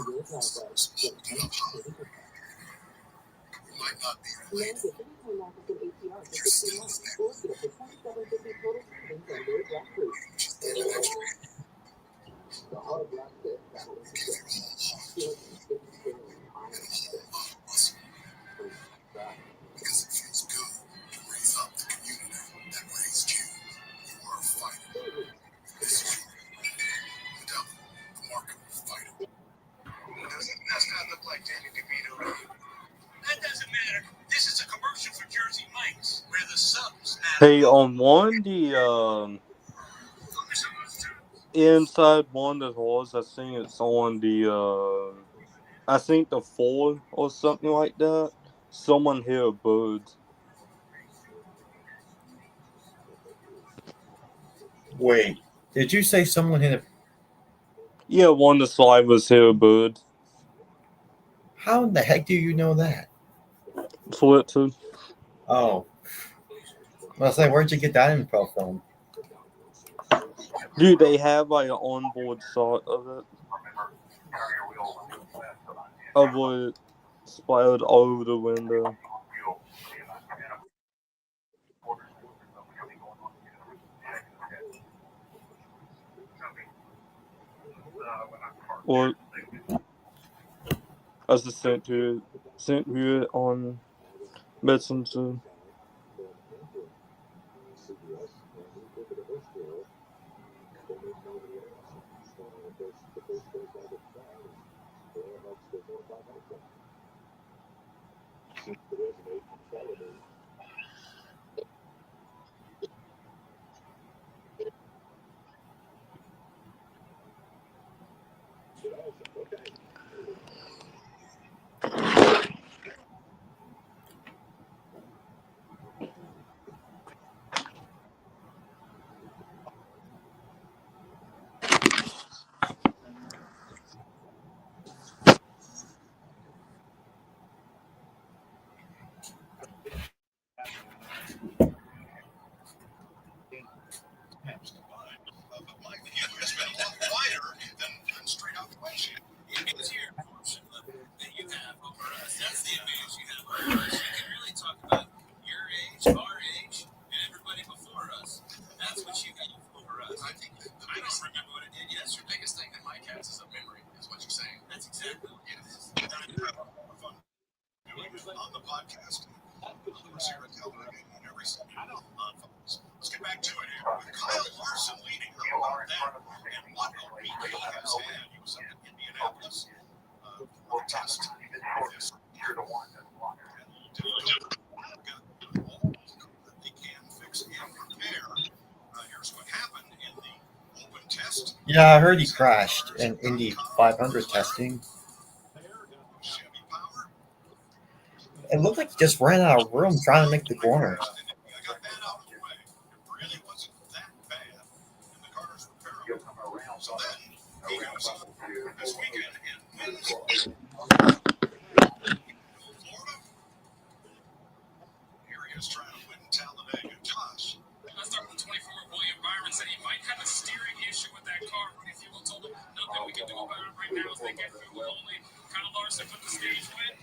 verticals holding up high. You might not be related, but you're still a family. Just the electric. Give your whole heart and a whole muscle. Because it feels good to raise up the community that raised you. You are a fighter. This is your devil, the remarkable fighter. Doesn't NASCAR look like Danny DeVito to you? That doesn't matter. This is a commercial for Jersey Mike's, where the subs matter. Hey, on one, the inside one that was, I think it's on the, I think the 4 or something like that. Someone hit a bird. Wait, did you say someone hit a... Yeah, one of the slivers hit a bird. How in the heck do you know that? Twitter. Oh. I say, where'd you get that info from? Dude, they have like an onboard shot of it. Of what splattered all over the window. What? I was just sent to it on Messenger. It's been a lot wider than straight out the windshield. It's your option that you have over us. That's the advantage you have over us. You can really talk about your age, our age, and everybody before us. That's what you have over us. I think I don't remember what I did yesterday. The biggest thing that Mike has is a memory, is what you're saying. That's exactly what it is. We've had a lot of fun doing it on the podcast. Of course, here at Talladega and every Sunday on Fox. Let's get back to it here. With Kyle Larson leading, how about that? And what a week he has had. He was up in Indianapolis for the test this year to one. Got all that they can fix and repair. Here's what happened in the open test. Yeah, I heard he crashed in Indy 500 testing. It looked like he just ran out of room trying to make the corner. So then he goes on this weekend and wins Florida. Here he is trying to win Talladega. Josh. Let's start with the 24. William Byron said he might have a steering issue with that car. Rudy Fuel told him nothing we can do about it right now is they get fuel only. Kyle Larson put the stage win.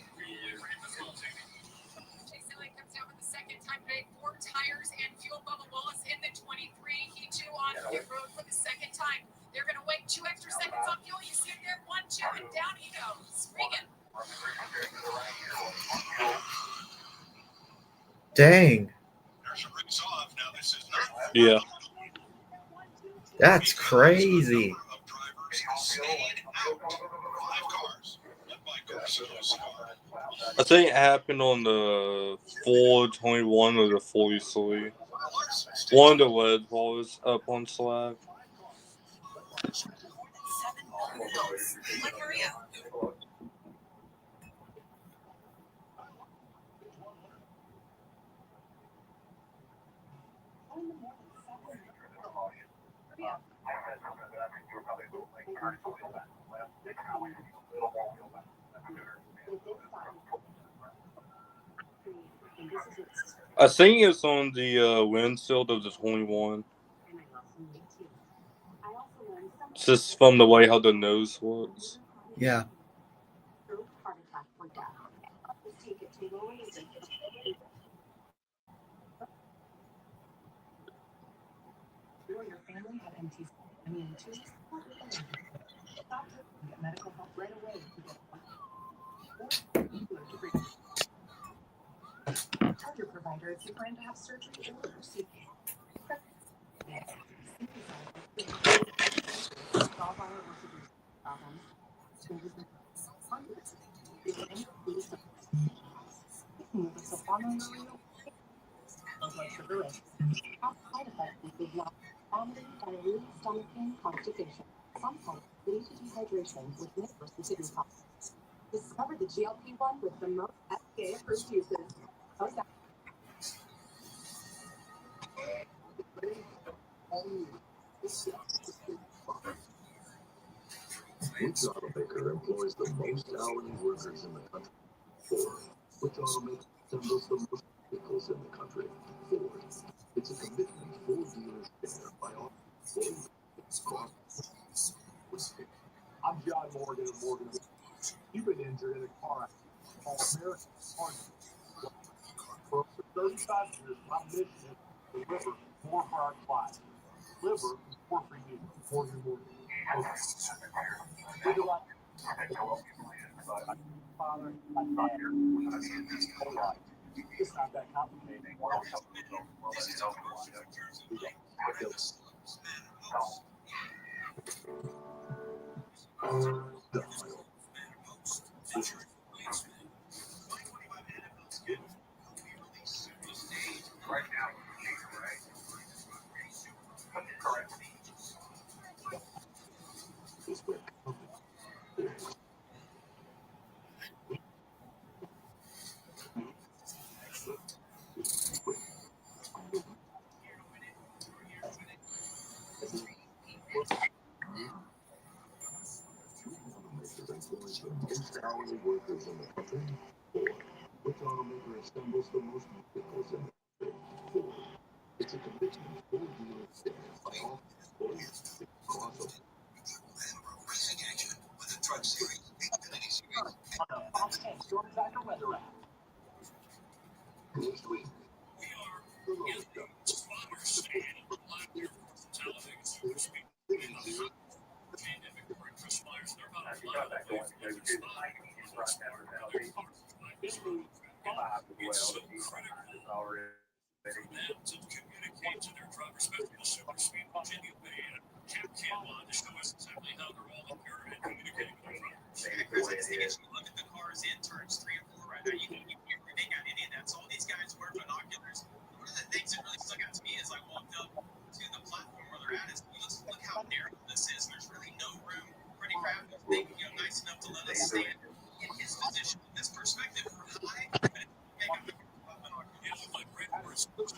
Chase Elliott comes down for the second time today. 4 tires and fuel. Bubba Wallace in the 23. He too on pit road for the second time. They're going to wait 2 extra seconds on fuel. You see it there, 1, 2, and down he goes. Regan. Dang. Yeah. That's crazy. I think it happened on the 421 or the 43. One of the red balls up on Slack. I think it's on the windshield of the 21. Just from the way how the nose works. Yeah. Medical help right away. Tell your provider if you plan to have surgery or receive side effects include vomiting, diarrhea, stomach pain, constipation. Sometimes lead to dehydration with liver sensitivity problems. Discover the GLP-1 with the most FDA-approved uses. Which automaker employs the most hourly workers in the country? Or which automaker handles the most vehicles in the country. Ford. It's a commitment Ford dealers share by offering across. I'm John Morgan of Morgan. You've been injured in a car accident. Call American Heart. For over 35 years, my mission is to deliver more for our clients. Deliver more for you. Morgan. Would you like father, my dad, whole life. It's not that complicated. Right now, right? Correct. Most hourly workers in the country. Ford. Which automaker assembles the most vehicles in the country? Ford. It's a commitment Ford dealers share by offering crossover. Racing action with the Truck Series. Next week. We are in the spotter stand live here from Talladega Super Speed in the pandemic for Chris Myers. They're about a mile away from the spot. It's so critical for them to communicate to their drivers, especially the super speed Virginia band. Cap Cameron to show us exactly how they're all impaired and communicating with their drivers. Chris, I think if you look at the cars in turns 3 and 4 right now, you can't make out any of that. So all these guys wear binoculars. One of the things that really stuck out to me as I walked up to the platform where they're at is look how narrow this is. There's really no room. Freddie Kraft was big, nice enough to let us stand in his position. This perspective, we're high, but it's big. I'm It looked like Red Horse. Very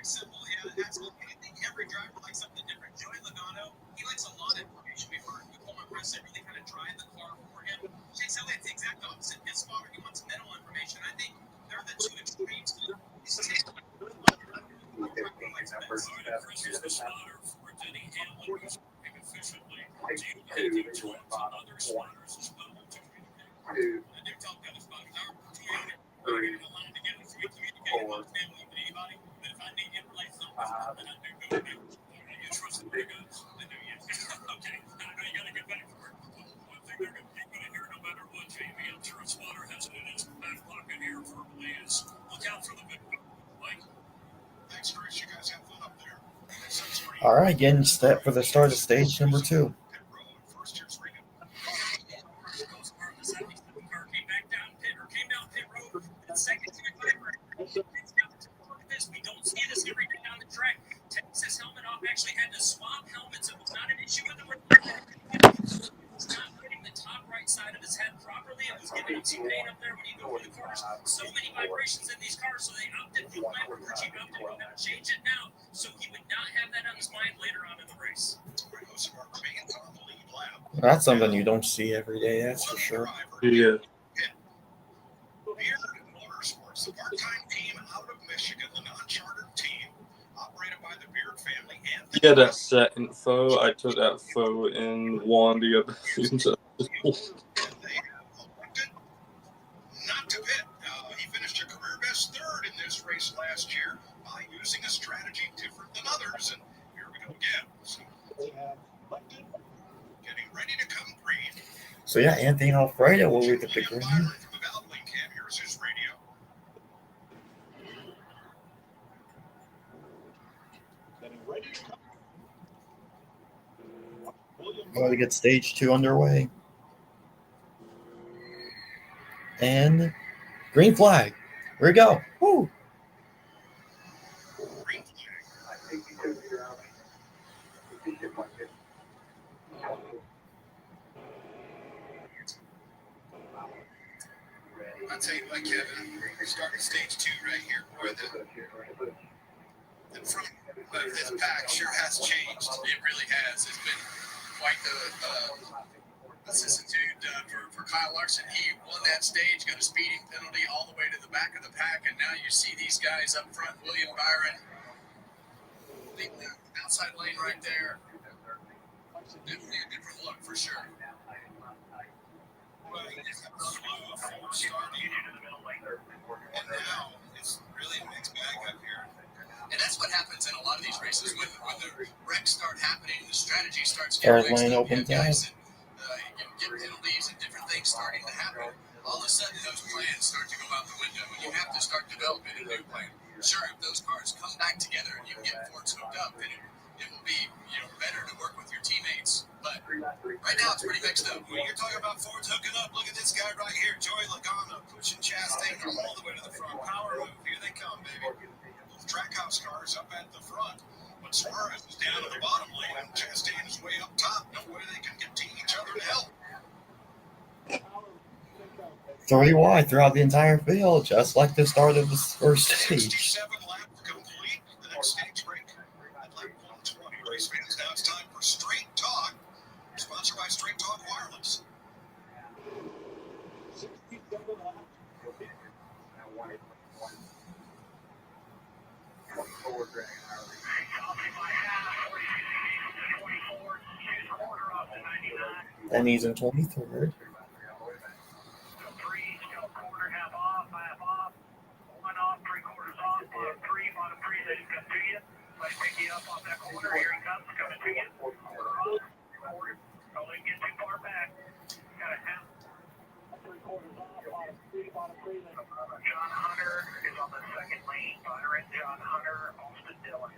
simple, yeah. Absolutely. I think every driver likes something different. Joey Logano, he likes a lot of information. We've heard Coleman Press really kind of drive the car for him. Chase Elliott's the exact opposite. His spotter, he wants mental information. I think they're the two extremes. Chris is the spotter for Denny Hamlin, who's working efficiently. Do you talk to other spotters as well to communicate? I do talk to other spotters. We're in a line together, so we communicate about family with anybody. But if I need you to play something, then I do go to you. You trust the guys. I do, yes. Okay, I know you got to get back to work. One thing you're going to hear no matter what, Jamie, I'm sure a spotter has it in his back pocket here verbally is look out for the big one. Mike? Thanks, Chris. You guys have fun up there. All right, getting set for the start of stage number 2. We don't see this every day on the track. Takes his helmet off, actually had to swap helmets. It was not an issue with him. It's not hitting the top right side of his head properly. It was giving him some pain up there when you go through the corners. So many vibrations in these cars, so they opted for we're going to change it now, so he would not have that on his mind later on in the race. That's something you don't see every day, that's for sure. Yeah. Motorsports, the part-time team out of Michigan, the non-chartered team, operated by the Beard family. And Yeah, that second photo, I took that photo in one the other season. Not to pit. He finished a career best third in this race last year by using a strategy different than others. And here we go again. So, getting ready to come green. So yeah, Anthony Alfredo will lead the green. Here's his radio. Well, we get stage 2 underway. And green flag. Here we go. Woo! I'll tell you what, Kevin, we're starting stage 2 right here, boy. The front of this pack sure has changed. It really has. It's been quite the vicissitude for Kyle Larson. He won that stage, got a speeding penalty all the way to the back of the pack, and now you see these guys up front, William Byron, the outside lane right there. Definitely a different look for sure. Well, it's a slow forward starting, and now it's really a mixed bag up here. And that's what happens in a lot of these races when the wrecks start happening, the strategy starts Third getting mixed lane up. opens You have guys up. that get penalties and different things starting to happen. All of a sudden, those plans start to go out the window, and you have to start developing a new plan. Sure, if those cars come back together and you can get Fords hooked up, then it will be better to work with your teammates. But right now, it's pretty mixed up. When you're talking about Fords hooking up, look at this guy right here, Joey Logano, pushing Chastain all the way to the front. Power move. Here they come, baby. Those Trackhouse cars up at the front. But Suarez is down in the bottom lane, and Chastain is way up top. No way they can get to each other to help. 3 wide throughout the entire field, just like the start of the first stage. 67 laps complete. The next stage break at lap 120. Race fans, now it's time for Straight Talk, sponsored by Straight Talk Wireless. 67 laps. And he's in 23rd. John Hunter is on the second lane. Byron, John Hunter, Austin Dillon.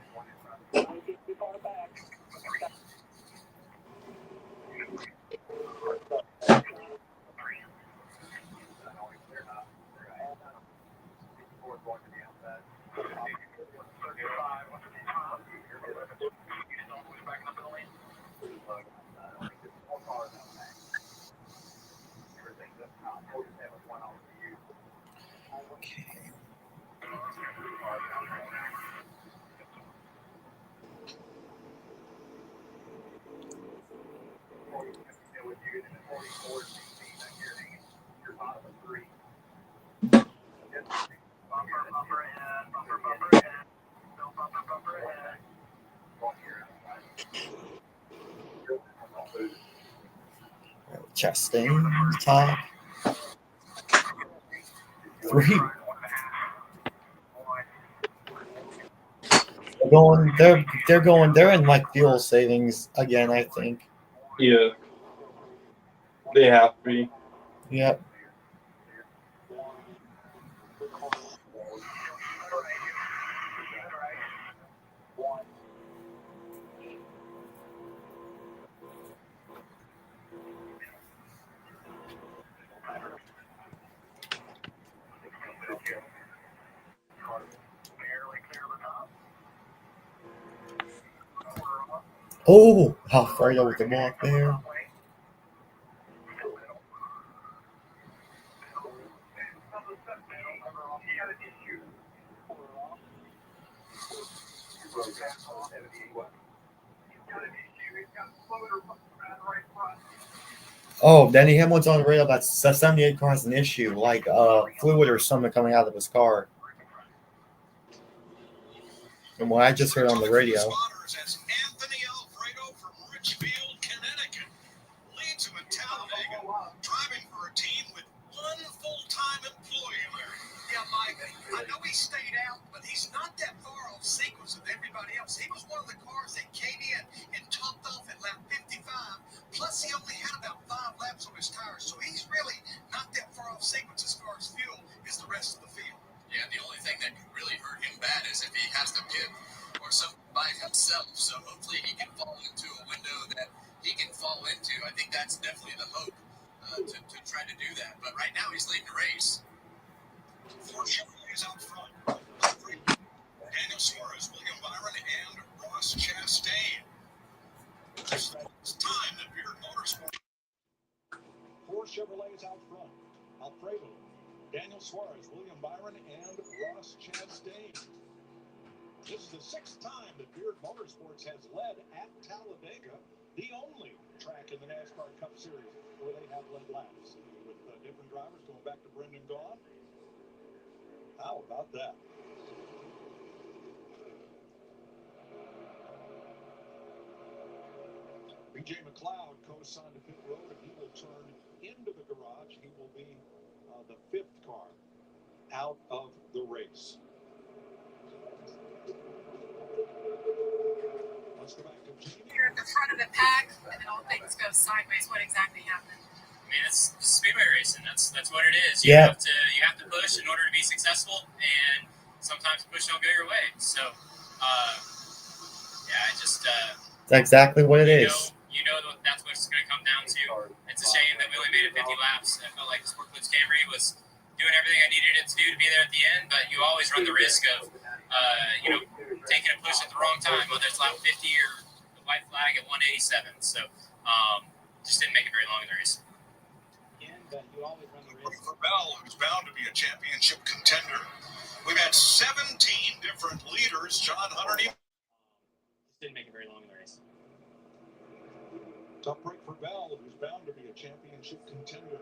Chastain, top. 3. They're in like fuel savings again, I think. Yeah. They have to be. Yep. Oh, Alfredo with the block there. Oh, Danny Hamlin's on the radio. That 78 car has an issue, like fluid or something coming out of his car. And what I just heard on the radio. Anthony Alfredo from Richfield, Connecticut, leads him in Talladega, driving for a team with one full-time employee, Larry. Yeah, Mike, I know he stayed out, but he's not that far off sequence of everybody else. He was one of the cars that came in and topped off at lap 55, plus he only had about 5 laps on his tires, so he's really not that far off sequence as far as fuel as the rest of the field. Yeah, the only thing that could really hurt him bad is if he has to pit or something by himself, so hopefully he can fall into a window that he can fall into. I think that's definitely the hope to try to do that, but right now he's leading the race. Ford Chevrolet is out front. Daniel Suarez, William Byron, and Ross Chastain. It's time that Beard Motorsports. Ford Chevrolet is out front. Alfredo, Daniel Suarez, William Byron, and Ross Chastain. This is the 6th time that Beard Motorsports has led at Talladega. the only track in the NASCAR Cup Series where they have led laps with different drivers going back to Brendan Gaughan. How about that? B.J. McLeod co-signed to pit road, and he will turn into the garage. He will be the 5th car out of the race. Let's go back to Jamie. You're at the front of the pack, and then all things go sideways. What exactly happened? I mean, it's speedway racing. That's what it is. Yeah. You have to push in order to be successful, and sometimes push don't go your way. So, yeah, I just That's exactly what it is. You know that's what it's going to come down to. It's a shame that we only made it 50 laps. I felt like the Sport Clips Camry was doing everything I needed it to do to be there at the end, but you always run the risk of, taking a push at the wrong time, whether it's lap 50 or the white flag at 187. So, just didn't make it very long in the race. For Bell, who's bound to be a championship contender. We've had 17 different leaders. John Hunter Just didn't make it very long in the race. Tough break for Bell, who's bound to be a championship contender.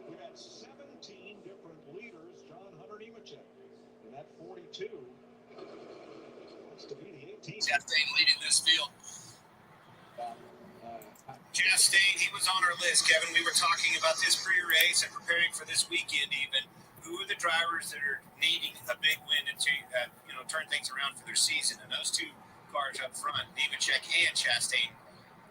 We've had 17 different leaders. John Hunter Nemechek in that 42. Wants to be the 18th. Chastain leading this field. Chastain, he was on our list, Kevin. We were talking about this pre-race and preparing for this weekend even. Who are the drivers that are needing a big win and to turn things around for their season? And those 2 cars up front, Nemechek and Chastain,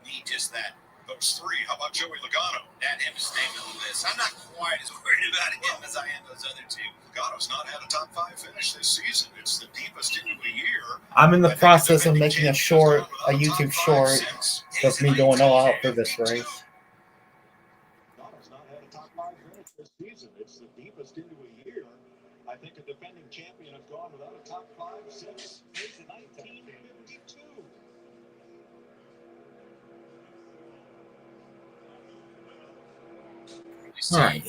need just that. Those 3. How about Joey Logano? That him is named on the list. I'm not quite as worried about him as I am those other 2. Logano's not had a top 5 finish this season. It's the deepest into a year. I'm in the process of making a YouTube short of me going all out for this race. Logano's not had a top 5 finish this season. It's the deepest into a year. I think a defending champion has gone without a top 5 since 1952. All right.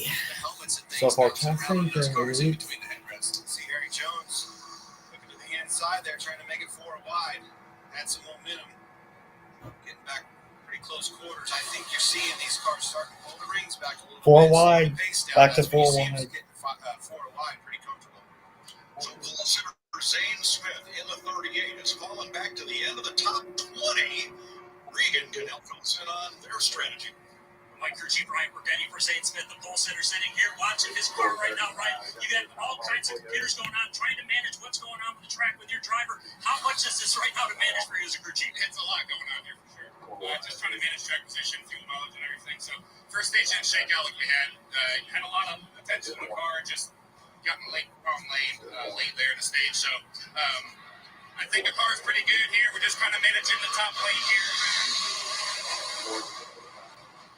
So far, Chastain between the headrests. See Harry Jones looking to the inside there, trying to make it 4 wide. Had some momentum. Getting back pretty close quarters. I think you're seeing these cars starting to pull the rings back a little 4 bit. wide. Back to 4 wide. Getting 4 wide pretty comfortable. So pole sitter Zane Smith in the 38 has fallen back to the end of the top 20. Regan Cannell comes in on their strategy. Mike Chief Ryan Burgundy for Zane Smith, the pole sitter, sitting here watching his car right now, Ryan. You got all kinds of computers going on, trying to manage what's going on with the track with your driver. How much is this right now to manage for you as a crew chief? It's a lot going on here for sure. Just trying to manage track position, fuel mileage, and everything. So first stage didn't shake out like we had a lot of attention to the car, just got in the wrong lane late there in the stage. So I think the car is pretty good here. We're just kind of managing the top lane here.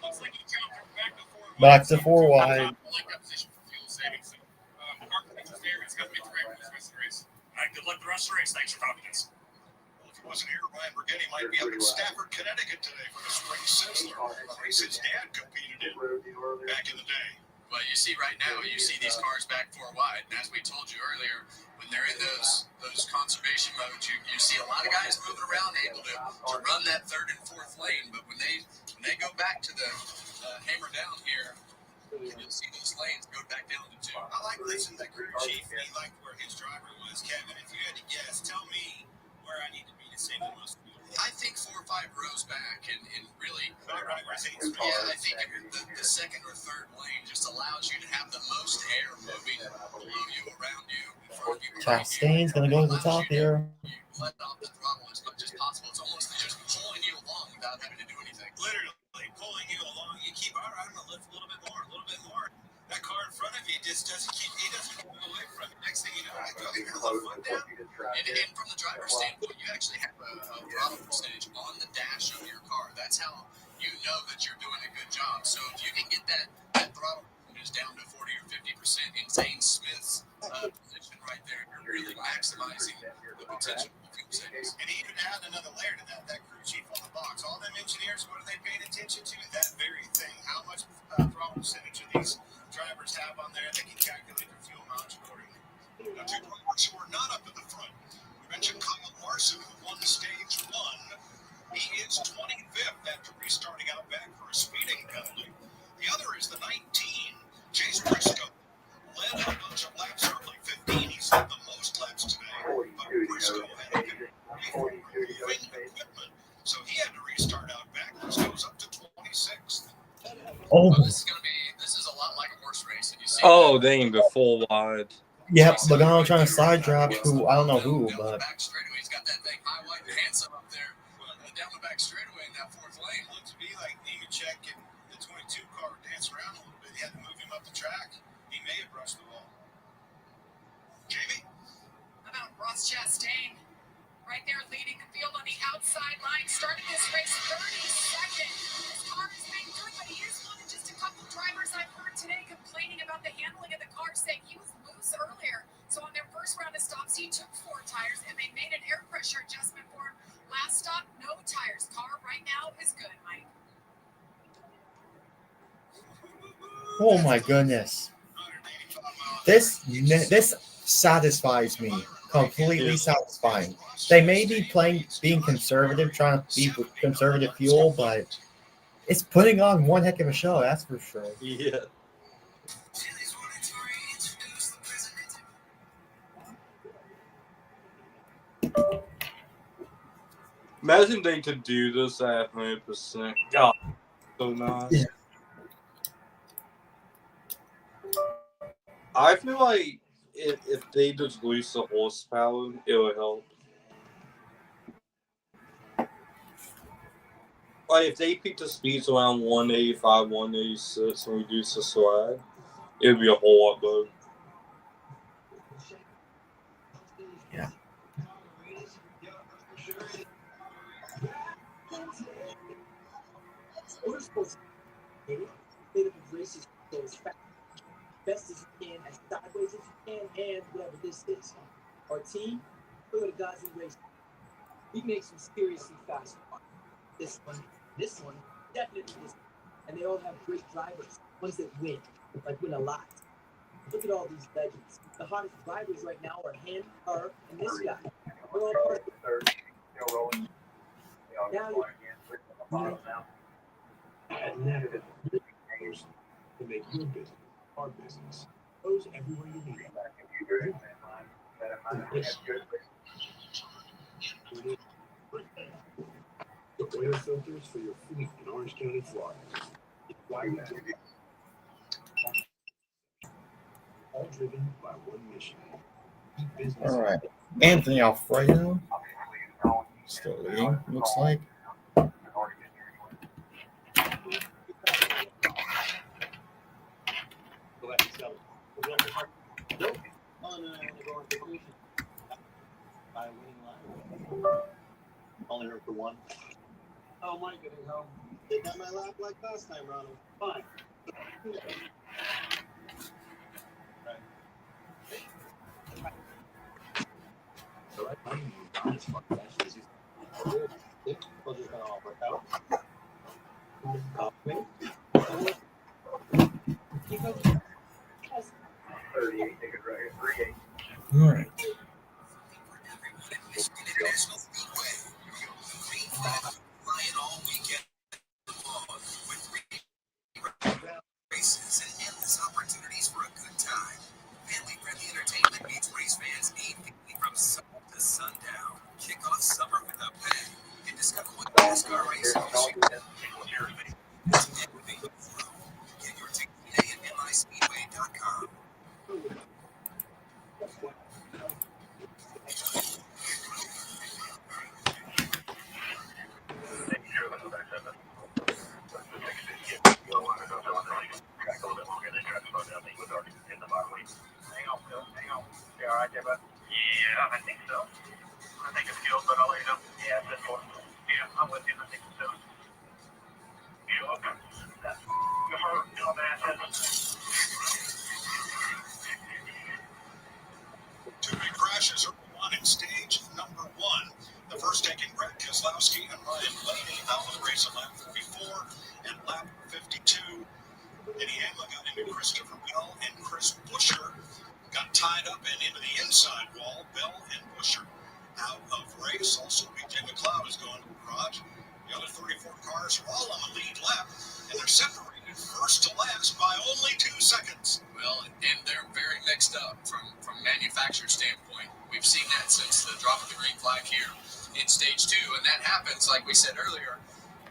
Looks like you jumped back to 4 wide. Back to 4 wide. I like that position for fuel savings. So the car conditions there, it's got to be direct for the rest of the race. All right, good luck the rest of the race. Thanks for talking to us. Well, if he wasn't here, Ryan Burgundy might be up in Stafford, Connecticut today for the Spring Sizzler, a race his dad competed in back in the day. But you see right now, you see these cars back 4 wide. And as we told you earlier, when they're in those conservation modes, you see a lot of guys moving around able to run that 3rd and 4th lane. But when they go back to the hammer down here, you'll see those lanes go back down to 2. I like listening to the crew chief. He liked where his driver was. Kevin, if you had to guess, tell me where I need to be to save the most. I think 4 or 5 rows back and really, Yeah, I think the 2nd or 3rd lane just allows you to have the most air moving below you, around you, in front of you. Chastain's going to go to the top here. You let off the throttle as much as possible. It's almost just pulling you along without having to do anything. Literally pulling you along. You keep, all right, I'm going to lift a little bit more. That car in front of you just doesn't move away from it. Next thing you know, I go, you're a little foot down. And from the driver's standpoint, you actually have a throttle percentage on the dash of your car. That's how you know that you're doing a good job. So if you can get that throttle percentage down to 40 or 50% in Zane Smith's position right there, you're really maximizing the potential for fuel savings. And even add another layer to that crew chief on the box. All them engineers, what are they paying attention to? That very thing. How much throttle percentage of these drivers have on there? They can calculate their fuel mileage accordingly. Now, 2 drivers who are not up at the front. We mentioned Kyle Larson, who won stage 1. He is 25th after restarting out back for a speeding penalty. The other is the 19, Chase Briscoe. Led a bunch of laps early, 15. He's led the most laps today. But Briscoe had a moving equipment, so he had to restart out back. Briscoe's up to 26th. Oh, This is a lot like a horse race. And you see Oh, they ain't been full wide. yep. Logano trying to side drop who I don't know who, down the but back straightaway. He's got that thing high, wide, and handsome up there. Down the back straightaway in that fourth lane. Looks to be like Nemechek and the 22 car dance around a little bit. He had to move him up the track. He may have brushed the wall. Jamie? How about Ross Chastain? Right there leading the field on the outside line. Started this race 32nd. His car has been good, but he is one of just a couple drivers I've heard today complaining about the handling of the car, saying he was loose earlier. So on their first round of stops, he took 4 tires, and they made an air pressure adjustment for him. Last stop, no tires. Car right now is good, Mike. oh my goodness, this satisfies me. Completely satisfying. They may be being conservative, trying to be conservative fuel, but it's putting on one heck of a show, that's for sure. Yeah. Imagine they could do this at 100%. God, so nice. Yeah. I feel like if they just lose the horsepower, it would help. Like, if they pick the speeds around 185, 186 and reduce the slide, it would be a whole lot better. Yeah. Motorsports state of the race is go as fast, best as you can, as sideways as you can, and whatever this is. Our team, look at the guys in race. We make some seriously fast cars. This one, definitely this one. And they all have great drivers, ones that win a lot. Look at all these legends. The hottest drivers right now are him, her, and this guy. We're all part of the third. Now you're At NASCAR to make your business our business. Goes everywhere you need it. The oil filters for your fleet in Orange County, Florida. Why you do it? All driven by one mission. Business. All right, Anthony Alfredo still leading, looks like. Go back and sell it. Nope. Oh, no, I want to go on vacation. Buy a winning line. Only heard for one. Oh, Mike, getting home. They got my lap like last time, Ronald. Fine. We'll just gonna all work out. Keep up. 38 ticket right here. 38. All right. International Speedway. Green flag flying all weekend long with races and endless opportunities for a good time. Family-friendly entertainment meets race fans need from sun to sundown. Kick off summer with a bang and discover what NASCAR racing is. It's everything you love. Get your ticket today at mispeedway.com. Yeah, I think so. I think it's good, but I'll let you know. Yeah, this one. Yeah, I'm with you. I think so. Yeah, okay. That's her, Two big crashes early on in stage number 1. The first taking Brett Keselowski and Ryan Blaney out of the race at lap 44 and lap 52. Denny Hamlin got into Christopher Bell and Chris Buescher. Got tied up and into the inside wall. Bell and Buescher out of race. Also, we Tim McLeod is going to the garage. The other 34 cars are all on the lead lap, and they're separated first to last by only 2 seconds. Well, and they're very mixed up from manufacturer standpoint. We've seen that since the drop of the green flag here in stage 2, and that happens, like we said earlier.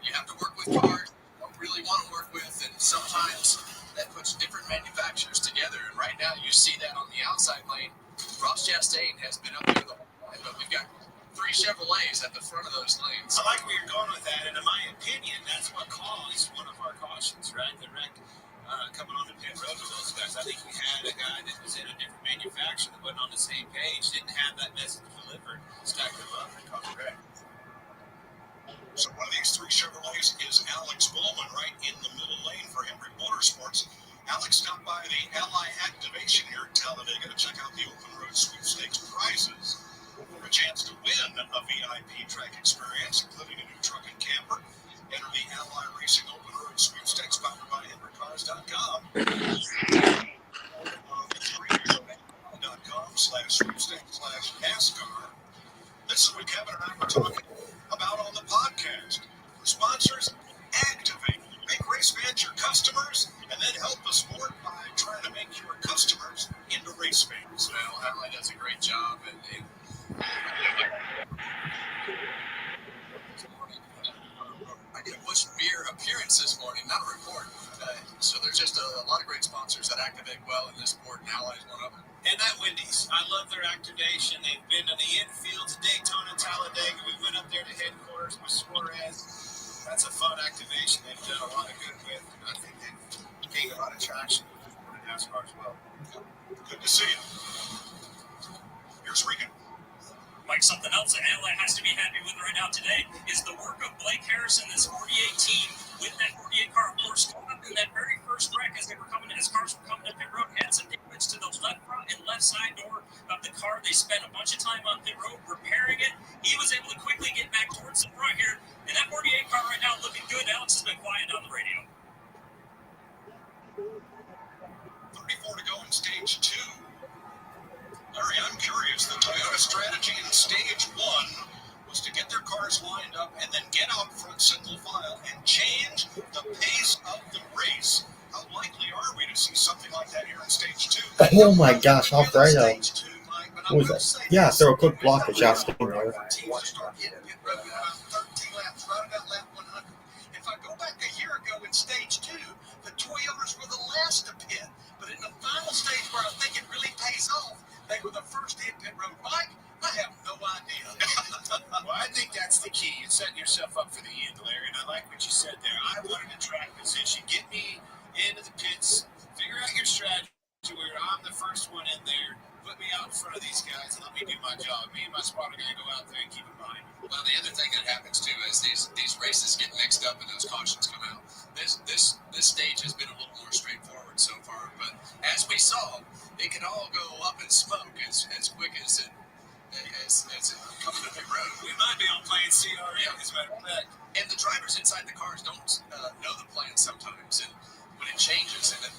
You have to work with cars you don't really want to work with, and sometimes that puts different manufacturers together. And right now, you see that on the outside lane. Ross Chastain has been up there the whole time, but we've got 3 Chevrolets at the front of those lanes. I like where you're going with that, and in my opinion, that's what caused one of our cautions, right? The wreck coming on the pit road with those guys. I think we had a guy that was in a different manufacturer that wasn't on the same page, didn't have that message delivered, stacked them up, and caused a wreck. So one of these 3 Chevrolets is Alex Bowman right in the middle lane for Hendrick Motorsports. Alex stopped by the Ally Activation here at Talladega to check out the Open Road Sweepstakes prizes. For a chance to win a VIP track experience, including a new truck and camper, enter the Ally Racing Open Road Sweepstakes powered by HendrickCars.com. .com/sweepstakes/NASCAR. This is what Kevin and I were talking about on the podcast. For sponsors, activate. Make race fans your customers, and then help the sport by trying to make your customers into race fans. Well, Ally does a great job, and I did a Busch Beer appearance this morning, not a report. So there's just a lot of great sponsors that activate well in this sport, and Ally is one of them. And that Wendy's, I love their activation. They've been to the infields, Daytona, Talladega. We went up there to headquarters with Suarez. That's a fun activation they've done a lot of good with. And I think they've gained a lot of traction with NASCAR as well. Good to see you. Here's Regan. Mike, something else that Ally has to be happy with right now today is the work of Blake Harrison, this 48 team, with that 48 car, of course, caught up in that very first wreck as cars were coming to pit road, had some damage to the left front and left side door of the car. They spent a bunch of time on pit road repairing it. He was able to quickly get back towards the front here, and that 48 car right now looking good. Alex has been quiet on the radio. 34 to go in stage 2. Larry, I'm curious. The Toyota strategy in stage 1 was to get their cars lined up and then get out front single file and change the pace of the race. How likely are we to see something like that here in stage 2? Oh my gosh, Alfredo. Who was that? Yeah, throw a quick block at Chastain there. If I go back a year ago in stage 2, the Toyotas were the last to pit. But in the final stage where I think it really pays off, they were the first to hit pit road. Mike, I have no idea. Well, I think that's the key. You're setting yourself up for the end, Larry. And I like what you said there. I wanted a track position. Get me into the pits. Figure out your strategy where I'm the first one in there. Put me out in front of these guys and let me do my job. Me and my squad are going to go out there and keep it mine. Well, the other thing that happens too is these races get mixed up and those cautions come out. This stage has been a little more straightforward so far, but as we saw, it can all go up in smoke as quick as it coming to pit road. We might be on plan CRA, as a matter of fact. And the drivers inside the cars don't know the plan sometimes, and when it changes, and the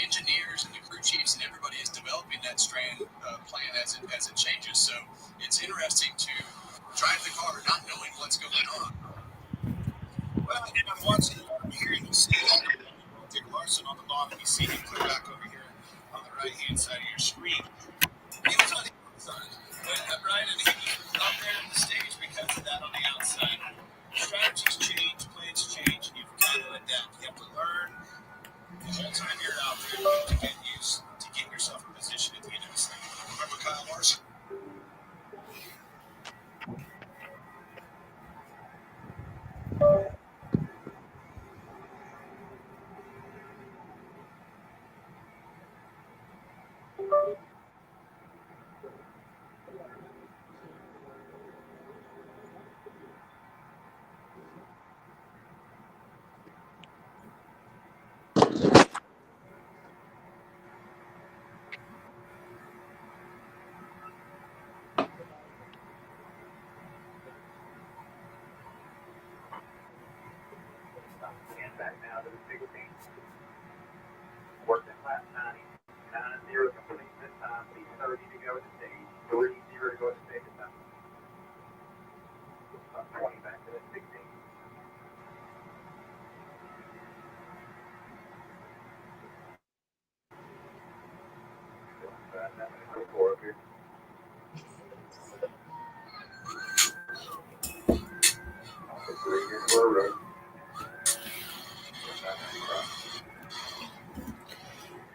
engineers and the crew chiefs and everybody is developing that strand plan as it changes. So it's interesting to drive the car not knowing what's going on. Well, and I'm watching here, and you see Dick Larson on the bottom. You see him clear back over here on the right-hand side of your screen. He was on the outside, right? And he was up there on the stage because of that on the outside. Strategies change, plans change, and you've got to adapt. You have to learn the whole time you're out there to get used to get yourself in position at the end of this thing. Remember Kyle Larson? And back now to the 16. Working lap 90, 9-0 complete this time, 30 to go at the stage, 3-0 to go at the stage this time.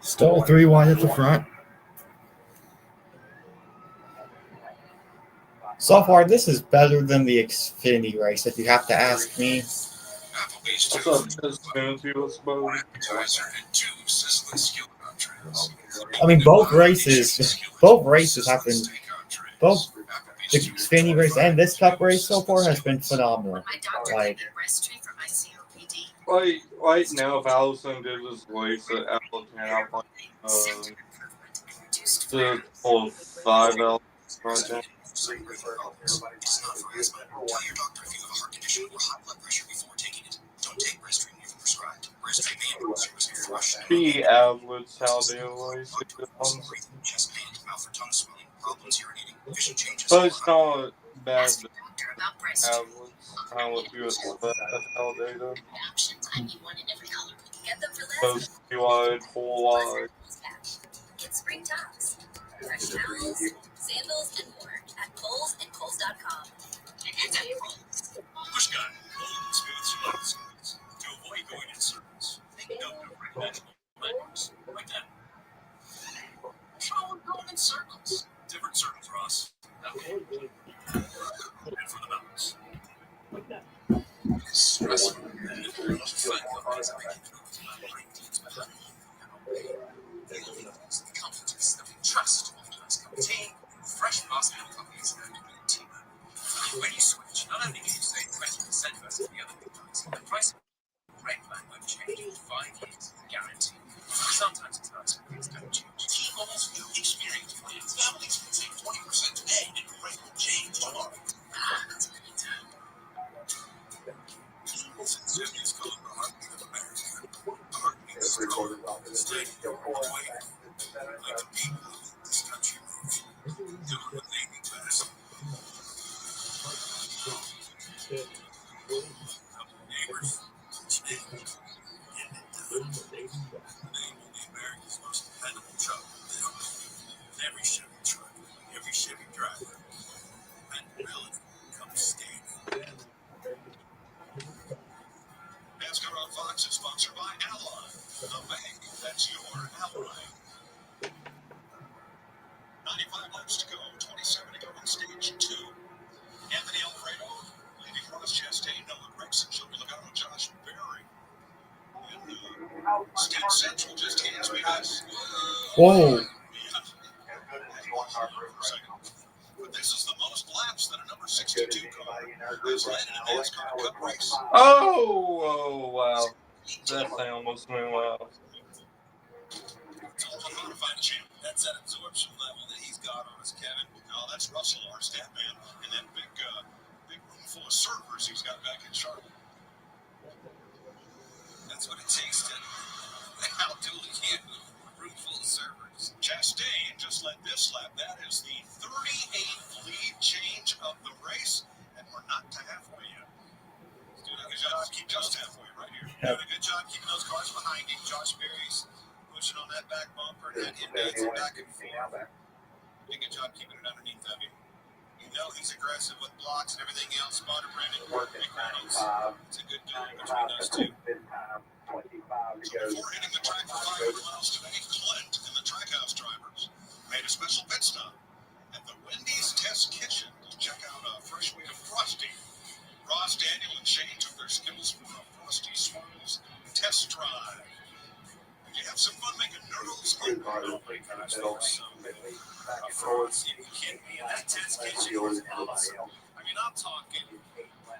Still 3 wide at the front. So far, this is better than the Xfinity race, if you have to ask me. What's up, Fancy? What's about? I mean, both races have been, both the Xfinity race and this Cup race so far has been phenomenal. Like, right now, if Allison did this race at Alabama, the whole 5 L right now. It's not for asthma. Tell your doctor if you have a heart condition or high blood pressure before taking it. Don't take Breztri if prescribed. Breztri may improve service of thrush. The outlets, how they always chest pain, mouth or tongue swelling, problems urinating, vision changes. but it's not bad. Outlets, how would you expect at Talladega? Those 3 wide, 4 wide. Get spring tops, fresh towels, sandals, and more at Kohl's.com. Push guy, bold and smooth selects. To avoid going in circles, take note of recognizable landmarks like that. What's wrong with going in circles? Different circles, Ross. Okay. And for the mountains. Stressful. You must find companies that make you great deeds behind you. The only things, the confidence that we trust. Team, fresh Boston companies that do the team. When you switch, not only can you save 20% versus the other big ones, the price of the rate plan won't change in 5 years, guaranteed. Sometimes it's nice when things don't change. T-Mobile's new experience plans. Families can save 20% today and the rate will change tomorrow. That's a good time. Sincerely is called the heartbeat of America. The heartbeat is strong, steady, awake. Like the people of this country move. Doing what they do best. Neighbors, change, getting it done. The name of the America's most dependable truck built. Every Chevy truck, every Chevy driver, dependability comes standing. NASCAR on Fox is sponsored by Ally, the bank that's your ally. 95 laps to go, 27 to go in stage 2. Anthony Alfredo leading Ross Chastain, Noah Gragson, Joey Logano, Josh Berry. And State Central just hands me this. whoa. But this is the most laps that a number 62 car has led in a NASCAR Cup race. Oh, wow. That sound must have been loud. Told you how to find a champ. That's that absorption level that he's got on us, Kevin. Oh, that's Russell, our stat man, and that big room full of servers he's got back in Charlotte. That's what it takes to outdo you. Room full of servers. Chastain just led this lap. That is the 38th lead change of the race, and we're not to halfway yet. He's doing a good job. Keep just halfway right here. Doing a good job keeping those cars behind him. Josh Berry's pushing on that back bumper and him dancing back and forth. Did a good job keeping it underneath of him. You know he's aggressive with blocks and everything else. Spotter Brandon McReynolds. It's a good duel between those two. So before hitting the track for 500 miles today, Clint and the Trackhouse drivers made a special pit stop at the Wendy's Test Kitchen to check out a fresh way of frosting. Ross, Daniel, and Shane took their skills for a Frosty Swirls test drive. Did you have some fun making noodles? A Frosty, you kidding me? And that test kitchen was awesome. I mean, I'm talking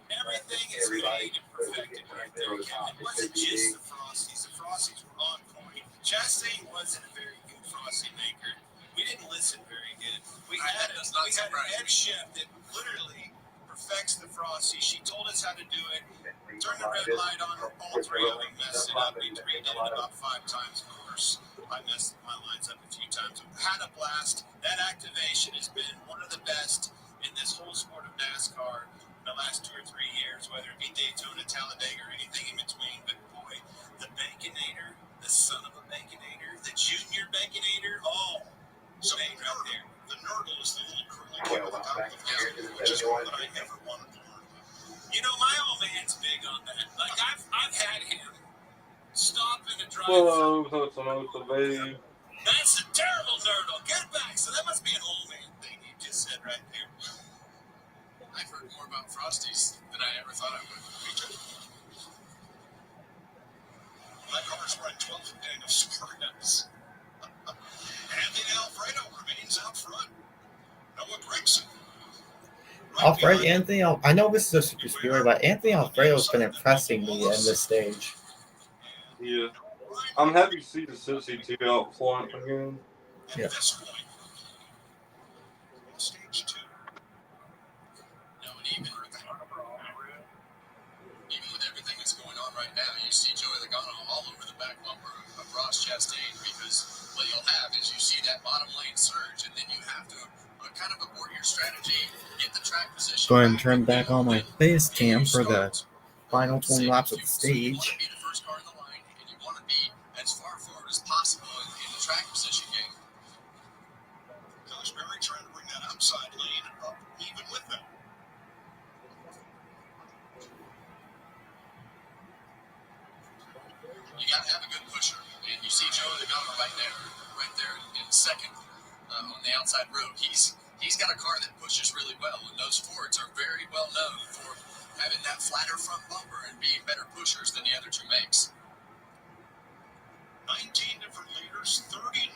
everything is made and perfected right there. It wasn't just the Frosties. The Frosties were on point. Chastain wasn't a very good Frosty maker. We didn't listen very good. We had an head chef that literally perfects the Frosty. She told us how to do it. Turned the red light on all 3 of them, messed it up. We redid it about 5 times, of course. I messed my lines up a few times. Had a blast. That activation has been one of the best in this whole sport of NASCAR in the last 2 or 3 years, whether it be Daytona, Talladega, or anything in between. But boy, the Baconator, the son of a Baconator, the junior Baconator, oh, so on that. Like I've had him stop in the drive. Whoa, that's another babe. That's a terrible turtle. Get back. So that must be an old man thing you just said right there. I've heard more about Frosties than I ever thought I would. My car's run 12th day of sprints. Anthony Alfredo remains out front. Noah Gregson. Anthony, I know this is a super speedway, but Anthony Alfredo's been impressing me in this stage. Yeah. I'm happy to see the 62 out front again. Yeah. Stage 2. No, and even with everything that's going on right now, you see Joey Logano all over the back bumper of Ross Chastain, because what you'll have is you see that bottom lane surge, and then you have to kind of abort your strategy, get the track position. Go ahead and turn back on my face cam for the final 20 laps of the stage. Be the first car in the line, and you want to be as far forward as possible in the track position game. Josh Berry trying to bring that outside lane up even with them. You got to have a good pusher, and you see Joey Logano right there in second on the outside road. He's got a car that pushes really well, and those Fords are very well known for having that flatter front bumper and being better pushers than the other two makes. 19 different leaders, 39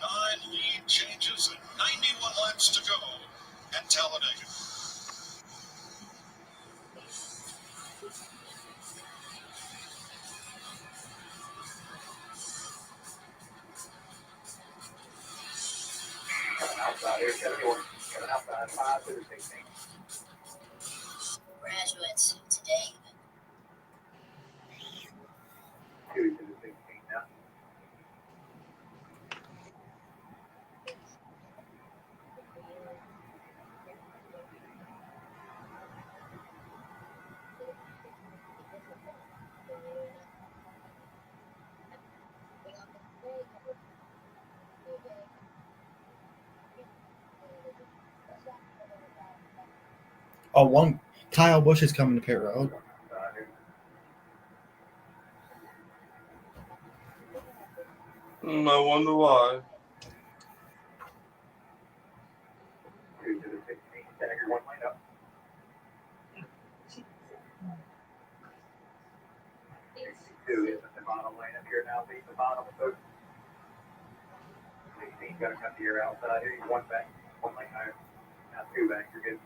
lead changes, and 91 laps to go at Talladega. Outside here, coming outside 5 to 16. Graduates, today. 2 to 16 now. Oh, Kyle Busch is coming to pit road. No wonder why. 2 to 16. Stagger 1 lane up. 62 is at the bottom lane up here now. Leave the bottom of 16 got to cut the air outside here. 1 back. 1 lane higher. Now 2 back. You're good.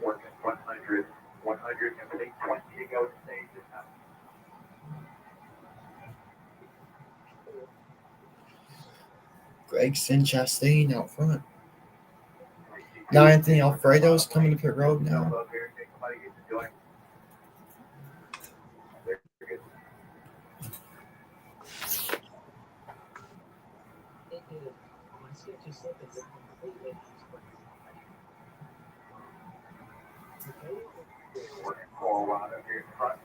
Working 100, 20 to go to stage this time. Gregson Chastain out front. Now Anthony Alfredo's coming to pit road now. Working 4 wide up here in front.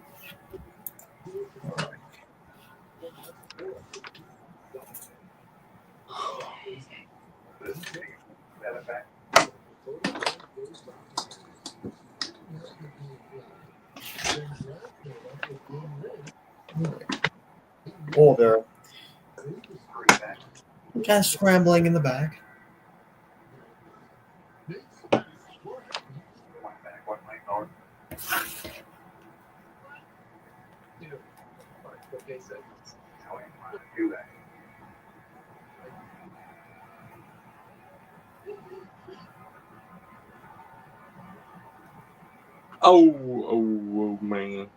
Back. Oh, they're kind of scrambling in the back. 1 back, 1 lane north. Now 2 back. Oh, man.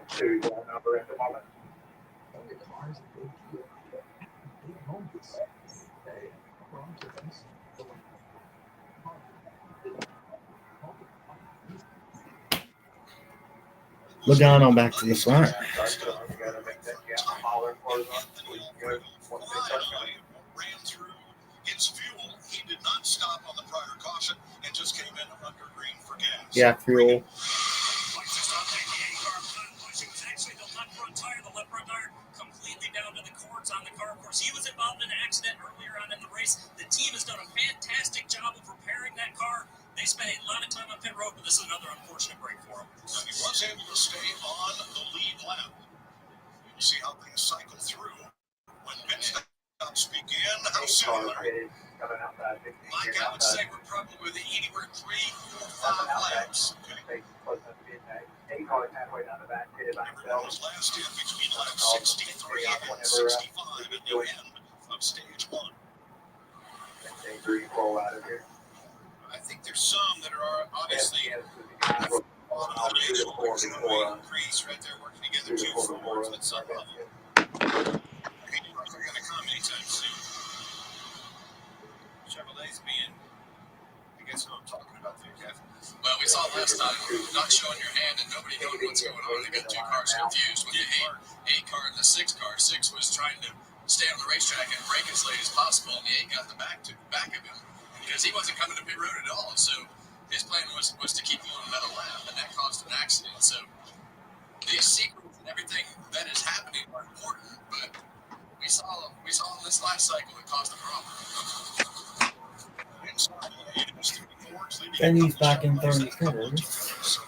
+2 number at the moment. Logano back to the front. Ran through his fuel. He did not not stop on the prior caution and just came in under green for gas. Yeah, fuel. Completely down to the cords on the car. Of course, he was involved in an accident earlier on in the race. The team has done a fantastic job of repairing that car. They spent a lot of time on pit road, but this is another unfortunate break for him. Now, he was able to stay on the lead lap. You'll see how things cycle through when pit stops begin. How similar? Mike, I would say we're probably anywhere 3, 4, 5 laps. Okay. Everyone was last in between lap 63 and 65 at the end of stage 1. I think there's some that are obviously increase right there working together, 2 Fords at some level. They're going to come anytime soon. Chevrolet's being, I guess what I'm talking about there, Kevin. Well, we saw last time, not showing your hand and nobody knowing what's going on. They got 2 cars confused with the 8 car and the 6 car. 6 was trying to stay on the racetrack and brake as late as possible, and the 8 got the back of him because he wasn't coming to pit road at all. So his plan was to keep him on another lap, and that caused an accident. So these secrets and everything that is happening are important, but we saw in this last cycle it caused a problem. And he's back in 31st.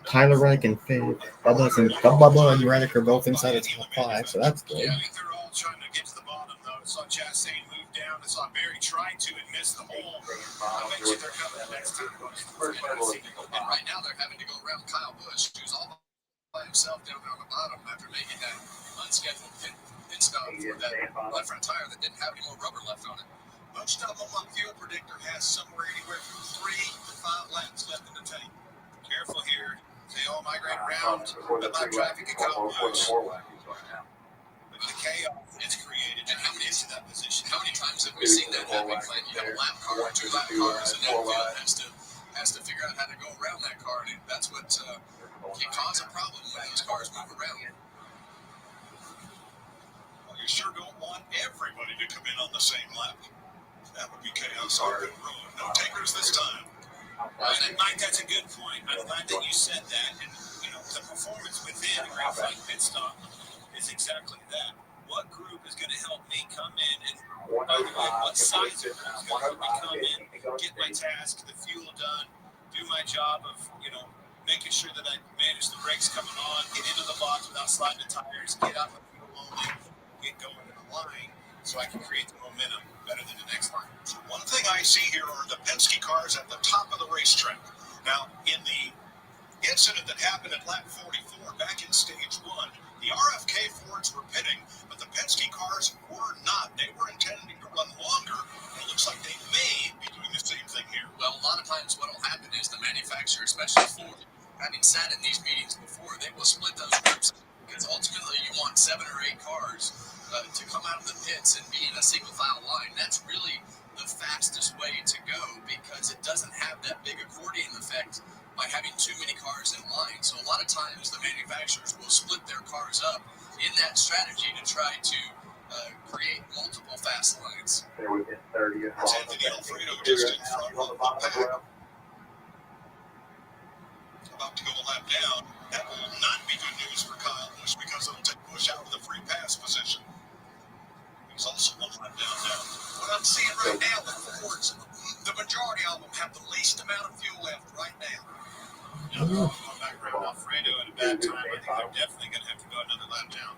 Tyler Reddick and Fave. Bubba and Reddick are both inside the top 5, so that's good. Yeah, I think they're all trying to get to the bottom, though. I saw Chastain move down. I saw Barry try to and miss the hole. I bet you they're coming next time. And right now they're having to go around Kyle Busch, who's all by himself down there on the bottom after making that unscheduled pit stop for that left front tire that didn't have any more rubber left on it. Most of them on Fuel Predictor has somewhere anywhere from 3 to 5 laps left in the tank. Careful here. They all migrate around the lap traffic at Kyle Busch. With the chaos it's created, and how many is in that position? How many times have we seen that happen, Clint? You have a lap car, 2 lap cars, and that field has to figure out how to go around that car, and that's what can cause a problem when those cars move around. Well, you sure don't want everybody to come in on the same lap. That would be chaos on pit road. No takers this time. And Mike, that's a good point. I'm glad that you said that. And the performance within a green flag pit stop is exactly that. What group is going to help me come in, and by the way, what size of group is going to help me come in, get my task, the fuel done, do my job of making sure that I manage the brakes coming on, get into the box without sliding the tires, get out the fuel only, get going in the line, so I can create the momentum better than the next line. One thing I see here are the Penske cars at the top of the racetrack. Now, in the incident that happened at lap 44 back in stage 1, the RFK Fords were pitting, but the Penske cars were not. They were intending to run longer. It looks like they may be doing the same thing here. Well, a lot of times what will happen is the manufacturer, especially Ford, having sat in these meetings before, they will split those groups because ultimately you want 7 or 8 cars to come out of the pits and be in a single file line. That's really the fastest way to go because it doesn't have that big accordion effect by having too many cars in line. So a lot of times the manufacturers will split their cars up in that strategy to try to create multiple fast lines. Anthony Alfredo just in front of the pack. About to go a lap down. That will not be good news for Kyle Busch because it'll take Busch out of the free pass position. He's also 1 lap down now. What I'm seeing right now, the Fords, the majority of them have the least amount of fuel left right now. Going back around Alfredo at a bad time. I think they're definitely going to have to go another lap down.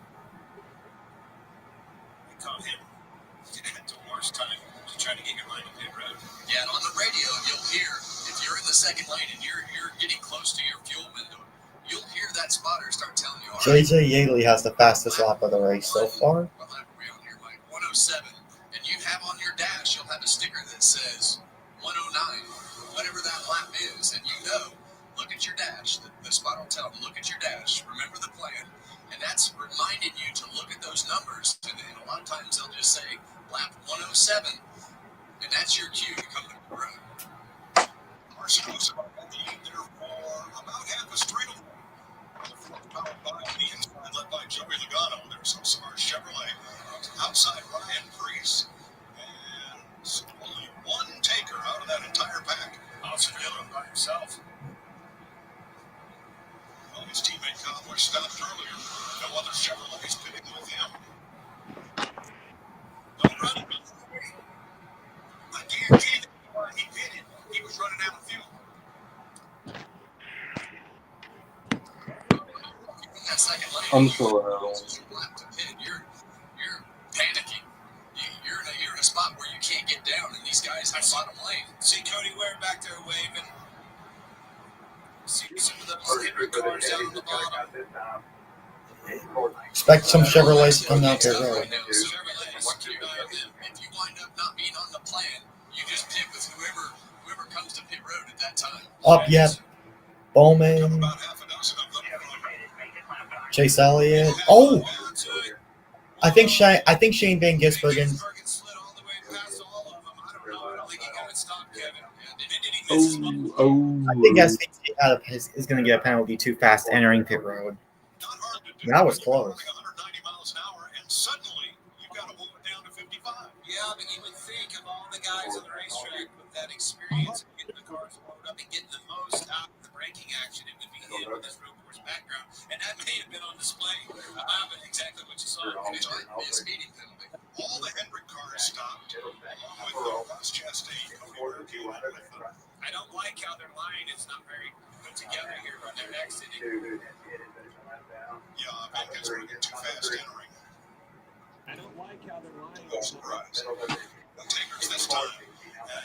They caught him at the worst time to try to get your line to pit road. Yeah, and on the radio, you'll hear, if you're in the second lane and you're getting close to your fuel window, you'll hear that spotter start telling you, JJ Yaley has the fastest lap of the race so far. 107, and you have on your dash, you'll have a sticker that says 109, whatever that lap is, and look at your dash. The spot will tell them, look at your dash, remember the plan, and that's reminding you to look at those numbers, and a lot of times they'll just say lap 107, and that's your cue to come to the road. Carson was about at the lead there for about half a straightaway. Powered by the inside, led by Joey Logano. There's also our Chevrolet outside Ryan Preece. And Chevrolet's pitting with him. Don't run it. I guarantee that he pitted. He was running out of fuel. That second lane, I'm sure. lap to pit, you're panicking. You're in a spot where you can't get down, and these guys have bottom lane. See Cody Ware back there waving. See some of those Henry cars down on the bottom. Expect some Chevrolets to come down pit road. Chevrolets, keep an eye on them. If you wind up not being on the plan, you just pit with whoever comes to pit road at that time. Up yet. Bowman. Chase Elliott. Oh! I think Shane Van Gisbergen. I think SVG is going to get a penalty too fast entering pit road. That was close. Yeah, but you would think of all the guys on the racetrack with that experience of getting the cars loaded up and getting the most out of the braking action, it would be him with his road course background. And that may have been on display. But exactly what you saw. And it might be a speeding penalty. All the Hendrick cars stopped, along with the Ross Chastain. I don't like how their line is not very put together here on their exit. Yeah, Van Gisbergen too fast entering. I don't like how they're lying. No surprise. The takers this time,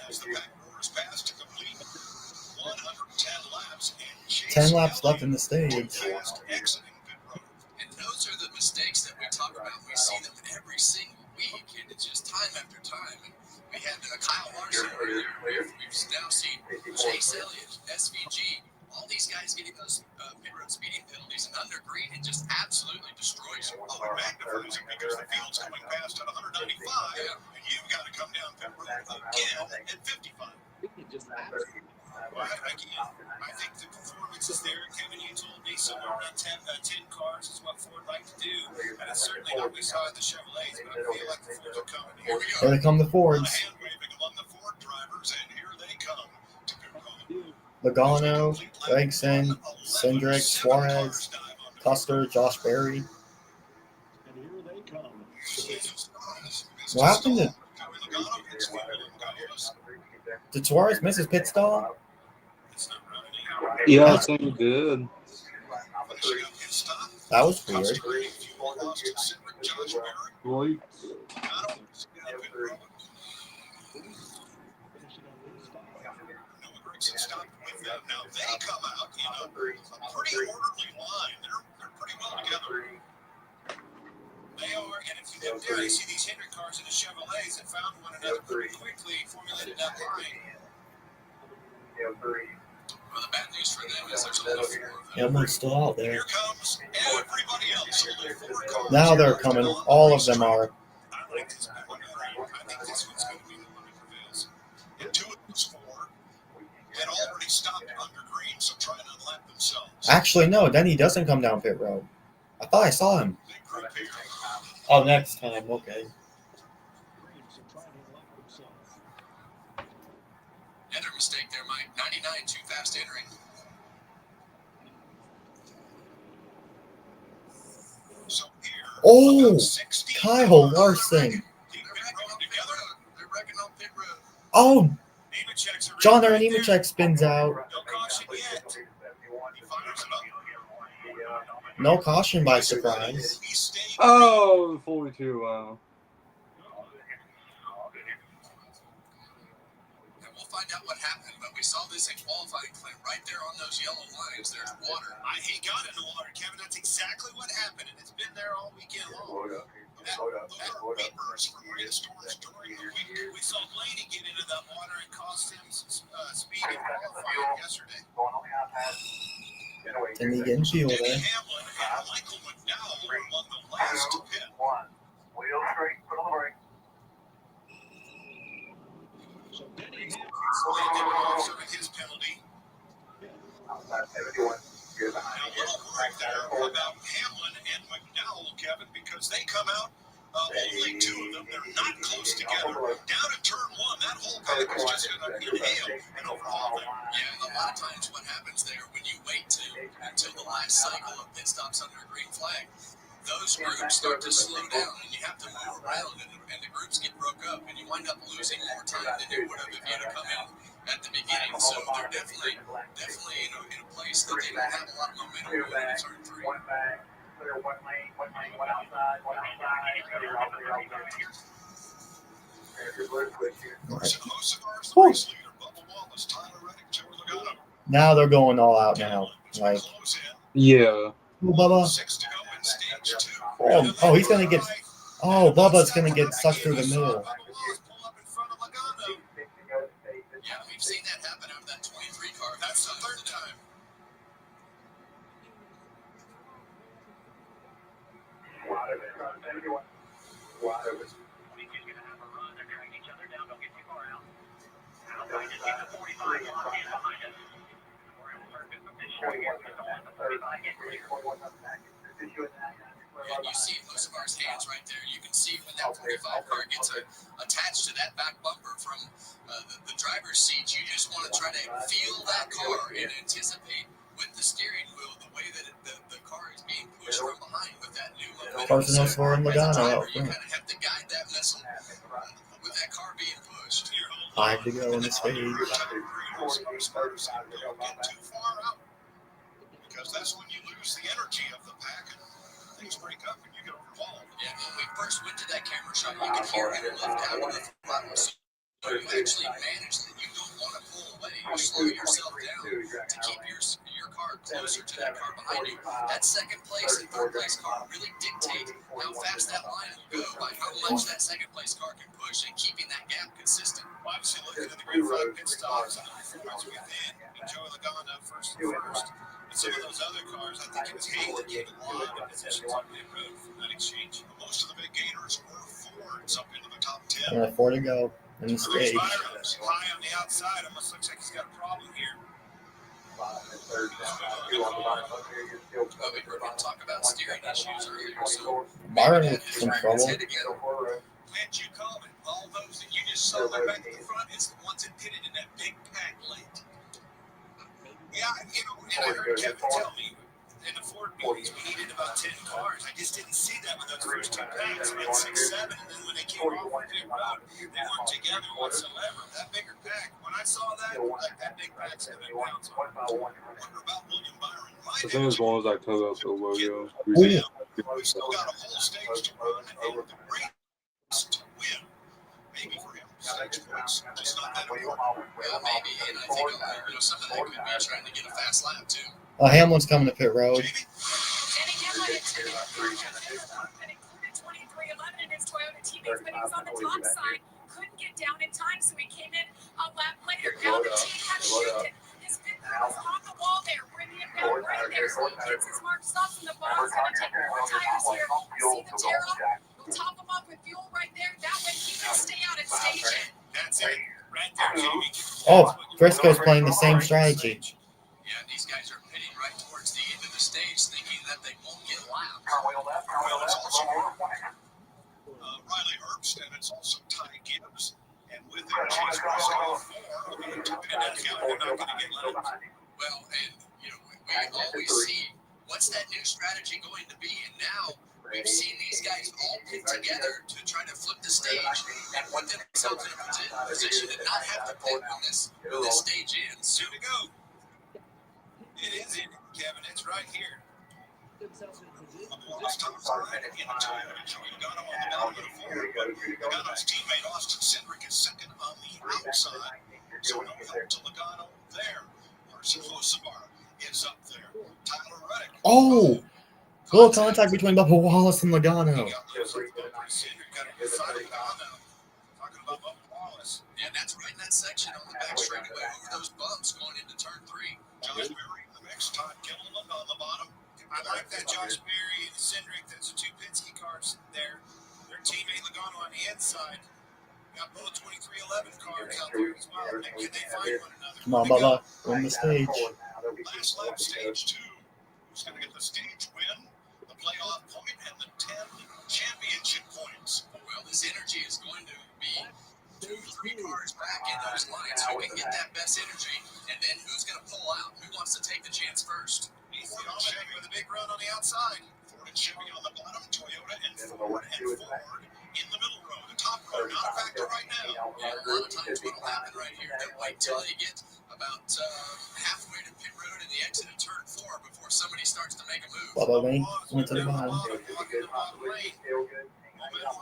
as the pack roars past to complete 110 laps and 10 laps left in the stage. Exiting pit road. And those are the mistakes that we talk about. We see them every single week, and it's just time after time. And we had Kyle Larson earlier. We've now seen Chase Elliott, SVG, all these guys getting those pit road speeding penalties, and under green, it just absolutely destroys them. Oh, it magnifies it because the field's coming past at 195, and you've got to come down pit road again at 55. Well, I think the performance is there. Kevin, you told me somewhere around 10 cars is what Ford like to do. And it's certainly not we saw in the Chevrolets, but I feel like the Fords are coming. Here we Here are. they come, the Fords. Hand waving among the Ford drivers, and here they come to pit road. Logano, Gregson, Cindric, Suarez, Custer, Josh Berry. And here they come. What happened to... Did Suarez miss his pit stop? Yeah, I think he did. That was weird. Right. Now they come out in a pretty orderly line. They're pretty well together. They are, and if you look there, you see these Hendrick cars in the Chevrolets that found one another pretty quickly, formulated that line. Well, the bad news for them is there's only 4 of them. Everyone's still out there. Here comes everybody else. Now they're coming. All of them are. I like this one. I think this one's going to be the one that prevails. And 2 of those 4 had already stopped under green, so try to unlap themselves. Actually, no. Then he doesn't come down pit road. I thought I saw him. Oh, next time. Okay. Another mistake there, Mike. 99 too fast entering. So here, Oh, Kyle Larson. They're wrecking on pit road. Oh, John Nemechek spins out. No caution by surprise. Oh, 42, wow. And we'll find out what happened, but we saw this in qualifying, Clint. Right there on those yellow lines, there's water. He got in the water, Kevin. That's exactly what happened, and it's been there all weekend long. those are vapors from rainstorms during the week. We saw Blaney get into that water and cost him speed in qualifying yesterday. Can he get in field there? Hamlin and Michael McDowell were among the last to pit. Wheel straight, put on the brake. So Denny Hamlin didn't off serving his penalty. Now, a little worried there about Hamlin and McDowell, Kevin, because they come out, only 2 of them, they're not close together. Down at turn 1, that whole pack is just going to inhale and overhaul them. Yeah, a lot of times what happens there when you wait until the last cycle of pit stops under a green flag, those groups start to slow down and you have to move around and the groups get broke up and you wind up losing more time than you would have if you had come in at the beginning. So they're definitely in a place that they don't have a lot of momentum going into turn 3. One back, clear one lane, one outside, one outside. Now they're going all out now. Like, Yeah. oh, Bubba. Oh, he's gonna get. Oh, Bubba's gonna get sucked through the middle. Yeah, we've seen that happen out of that 23 car. That's the 3rd time. And you see Josemar's hands right there. You can see when that 45 car gets attached to that back bumper from the driver's seat. You just want to try to feel that car and anticipate with the steering wheel the way that the car is being pushed from behind with that new momentum. Personal for Logano. You kind of have to guide that missile with that car being pushed. 5 to go in the stage. Because that's when you lose the energy of the pack and things break up and you get overhauled. Yeah, when we first went to that camera shot, you could hear him lift out of the throttle. So you actually manage that. You don't want to pull away. You slow yourself down to keep your car closer to that car behind you. That second place and third place car really dictate how fast that line will go by how much that second place car can push and keeping that gap consistent. Obviously, looking at the green flag pit stops and the performance we've had, Joey Logano first and first. And some of those other cars, I think it was Haley gave a lot of positions on pit road from that exchange. Most of the big gainers were Fords up into the top 10. 4 to go in the stage. High on the outside, almost looks like he's got a problem here. We heard him talk about steering issues earlier, so Byron with some trouble. Glad you called it. All those that you just saw right back at the front is the ones that pitted in that big pack late. Yeah, and I heard Kevin tell me in the Ford meetings we needed about 10 cars. I just didn't see that with those first 2 packs. We had 6, 7, and then when they came off the pit road, they weren't together whatsoever. That bigger pack, when I saw that, like that big pack's going to bounce on. I wonder about William Byron. I think as long as I tell that the logo. We still got a whole stage to run and the race to win. Maybe for him, stage points, just not that important. Yeah, maybe, and I think some of that could be trying to get a fast lap too. Hamlin's coming to pit road. Danny Hamlin included 2311 in his Toyota teammates, but he was on the top side, couldn't get down in time, so he came in a lap later. Now the team has shifted. His pit crew is on the wall there, bringing him down right there. So he gets his mark stops in the bottom. He's going to take 4 tires here. You see the tear up? He'll top him up with fuel right there. That way he can stay out at stage end. That's it. Right there, Jamie. Oh, Briscoe's playing the same strategy. Yeah, these guys are pitting right towards the end of the stage thinking that they won't get lapped. Well, it's also Riley Herbst, and it's also Ty Gibbs. And with their Chase Briscoe 4, they're not going to get lapped. Well, and, we always see what's that new strategy going to be, and now we've seen these guys all pit together to try to flip the stage and put themselves in a position to not have to pit when this stage ends. Soon to go. It is in, Kevin. It's right here. Last time right in the Toyota, Joey Logano on the bottom of the Ford, but Logano's teammate Austin Cindric is second on the outside, so no help to Logano there. Marcin Josebar is up there. Tyler Reddick. Oh! Little contact between Bubba Wallace and Logano. Talking about Bubba Wallace. Yeah, that's right in that section on the back straightaway over those bumps going into turn 3. Josh Berry in the mix, Todd Gilliland on the bottom. I like that Josh Berry and Cindric. That's the 2 Penske cars there. Their teammate Logano on the inside. Got both 2311 cars out there as well. And can they find one another? Come on, Bubba. Win the stage. Last lap, stage 2. Who's going to get the stage win, the playoff point, and the 10 championship points? Well, this energy is going to be 2, 3 cars back in those lines. Who can get that best energy? And then who's going to pull out? Who wants to take the chance first? Ethan Shea with a big run on the outside. 45 and Chevy on the bottom, Toyota and Ford in the middle row. The top row, not a factor right now. Yeah, a lot of times what'll happen right here, they'll wait till you get about halfway to pit road and the exit of turn 4 before somebody starts to make a move. Bubba Link went to the bottom. Momentum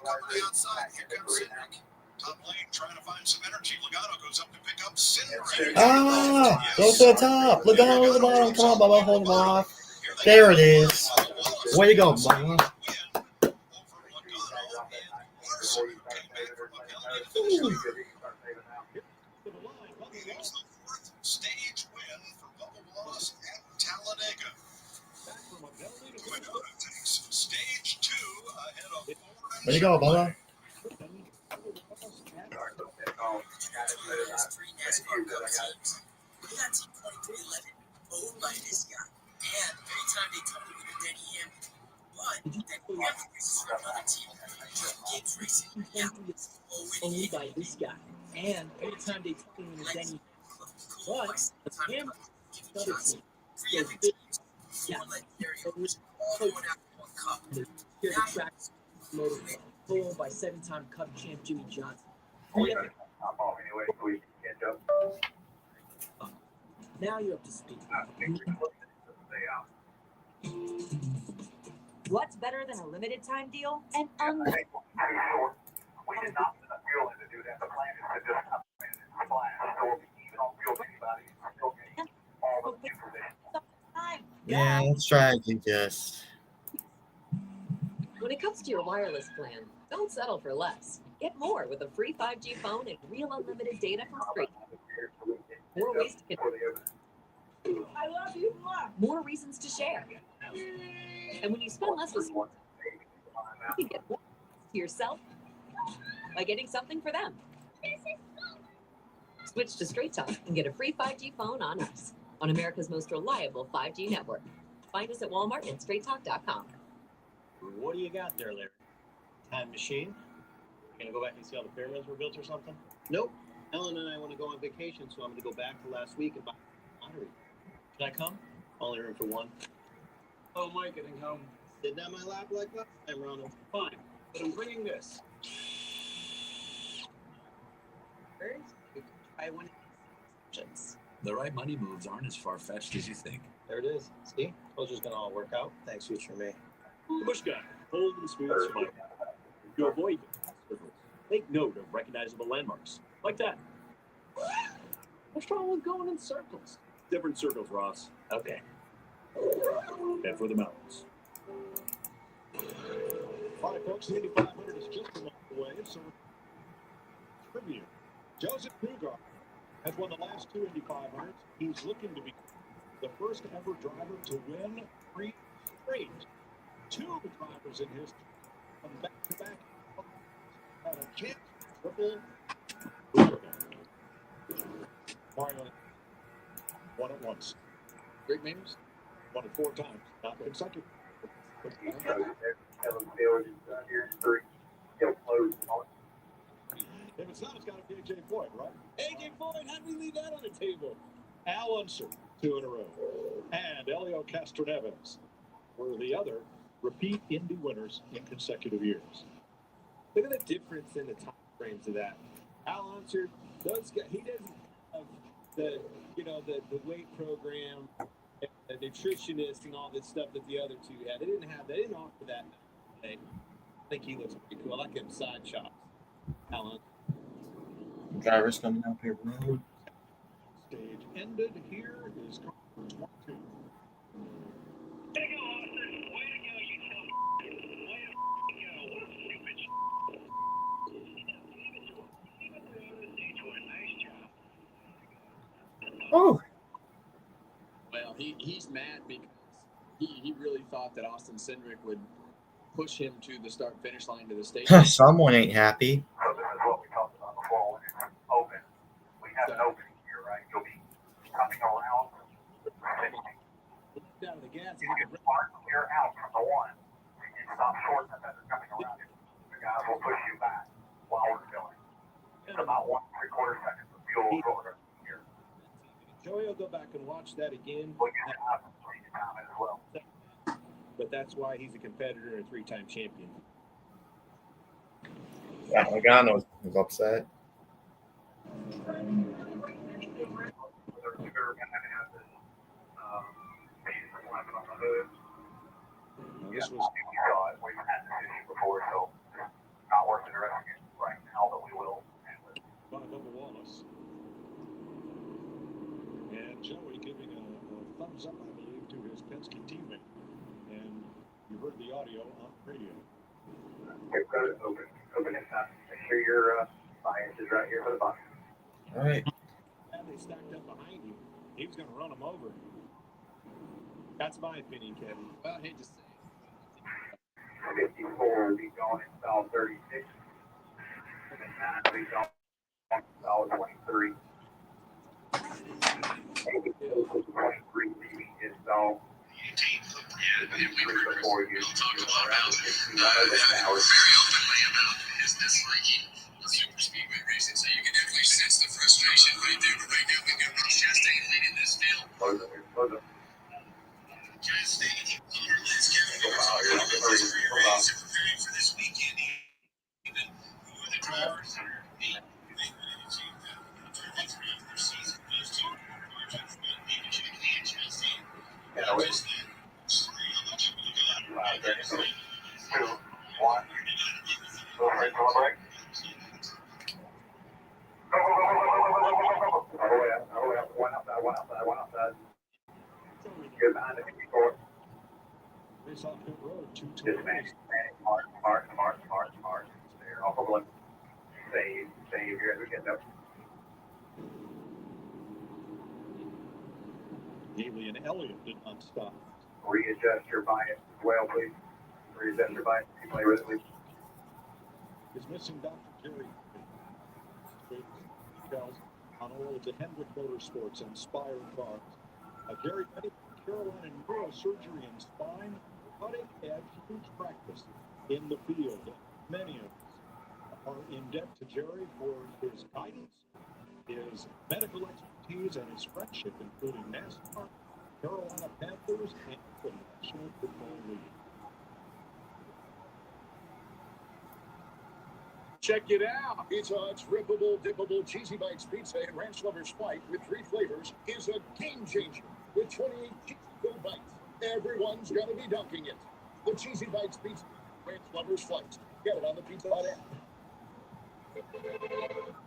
over the outside. Here comes Cindric. Top lane trying to find some energy. Logano goes up to pick up Cindric. Ah! Go to the top. Logano to the bottom. Come on, Bubba. Hold him off. There it is. Way to go, Bubba. Stage win for Bubba Wallace at Talladega. Toyota takes stage 2 ahead of Ford. Way to go, Bubba. Last 3 NASCAR Cup teams. We got Team 2311 owned by this guy. And anytime they come with a Denny Hamilton. But Denny Hamilton races for another team. Gibbs Racing. Yeah, it's owned by this guy. And anytime they come with a Denny but Hamilton another team. 3 other teams. 4 legendary owners. All going after 1 cup. Here the track motor owned by 7-time Cup champ Jimmy Johnson. Now you're up to speed. What's better than a limited time deal? An unlimited. We did not put the fuel in to do that. The plan is to just come in and splash. So we'll be even on fuel anybody. Still getting all the information. Yeah, let's try to just. When it comes to your wireless plan, don't settle for less. Get more with a free 5G phone and real unlimited data from Sprint. More ways to get. I love you, Mom. More reasons to share. And when you spend less with Sprint, you can get more to yourself by getting something for them. Switch to Straight Talk and get a free 5G phone on us on America's most reliable 5G network. Find us at Walmart and straighttalk.com. What do you got there, Larry? Time machine? Gonna go back and see how the pyramids were built or something? Nope. Ellen and I want to go on vacation, so I'm gonna go back to last week and buy a lottery. Should I come? Only room for 1. Oh, Mike, getting home. Sitting on my lap like last time, Ronald. Fine, but I'm bringing this. First, you can try one of these options. The right money moves aren't as far-fetched as you think. There it is. See? Told you it's gonna all work out. Thanks, future me. The Bush guy, cold and smooth smile. To avoid circles, take note of recognizable landmarks, like that. What's wrong with going in circles? Different circles, Ross. Okay. Head for the mountains. All right, folks, the Indy 500 is just a month away, so tribute. Joseph Kruger has won the last 2 Indy 500s. He's looking to be the first ever driver to win 3 straight. 2 drivers in history from back-to-back had a chance triple. Mario won it once. Great names. Won it 4 times, not consecutive. If it's not, it's got to be AJ Foyt, right? AJ Foyt, how did we leave that on the table? Al Unser, 2 in a row. And Elio Castroneves were the other repeat Indy winners in consecutive years. Look at the difference in the time frames of that. Al Unser, he doesn't have the the weight program, the nutritionist, and all this stuff that the other 2 had. They didn't offer that. I think he looks pretty cool. I like him side shots. Al Unser. Drivers coming up here road. Stage ended. Here is car 22. Way to go, Austin. Way to go, you son. Way to go. What a stupid Oh. Well, he's mad because he really thought that Austin Cindric would push him to the start-finish line to the station. Someone ain't happy. So this is what we talked about before when it's open. We have an opening here, right? You'll be coming around. Down to the gas. You can start clear out from the 1. You can stop short and then they're coming around. The guys will push you back while we're filling. It's about 1 3/4 seconds of fuel over here. Joey will go back and watch that again. We'll get it out and time as well. but that's why he's a competitor and a 3-time champion. Yeah, Logano was upset. This was we've had this before, so not worth addressing it right now, but we will. By Bubba Wallace. And Joey giving a thumbs up, I believe, to his Penske teammate. And you heard the audio on the radio. Open it up. Make sure your bias is right here for the box. All right. And they stacked up behind him. He was going to run him over. That's my opinion, Kevin. Well, I hate to say it. 54 will be going in stall 36. And then 9 will be going in stall 23. 23 leaving his stall. Yeah, and we talked a lot about very openly about his disliking of super speedway racing, so you can definitely sense the frustration right there. But right now we've got Ross Chastain leading this field. Chastain, Hunter Liz, Kevin, we were talking about this pre-race and preparing for this weekend. Even who are the drivers that are they ready to turn things around for their season. Those two are just even Jack and Chastain. Not just that. Get behind the 54. Race off pit road, 220. Just mark. There, off of left. Save here as we get up. Haley and Elliott did not stop. Readjust your bias as well, please. Readjust your bias. Play with it, please. Is missing Dr. Jerry. Details on all of the Hendrick Motorsports Inspired cars. Jerry Petty, Carolina neurosurgery and spine, cutting edge huge practice in the field. Many of us are in debt to Jerry for his guidance, his medical expertise, and his friendship, including NASCAR, Carolina Panthers, and the National Football League. Check it out. Pizza Hut's rippable, dippable, cheesy bites pizza and ranch lovers flight with 3 flavors is a game changer. With 28 cheesy filled bites, everyone's gonna be dunking it. The cheesy bites pizza, ranch lovers flight. Get it on the Pizza Hut app.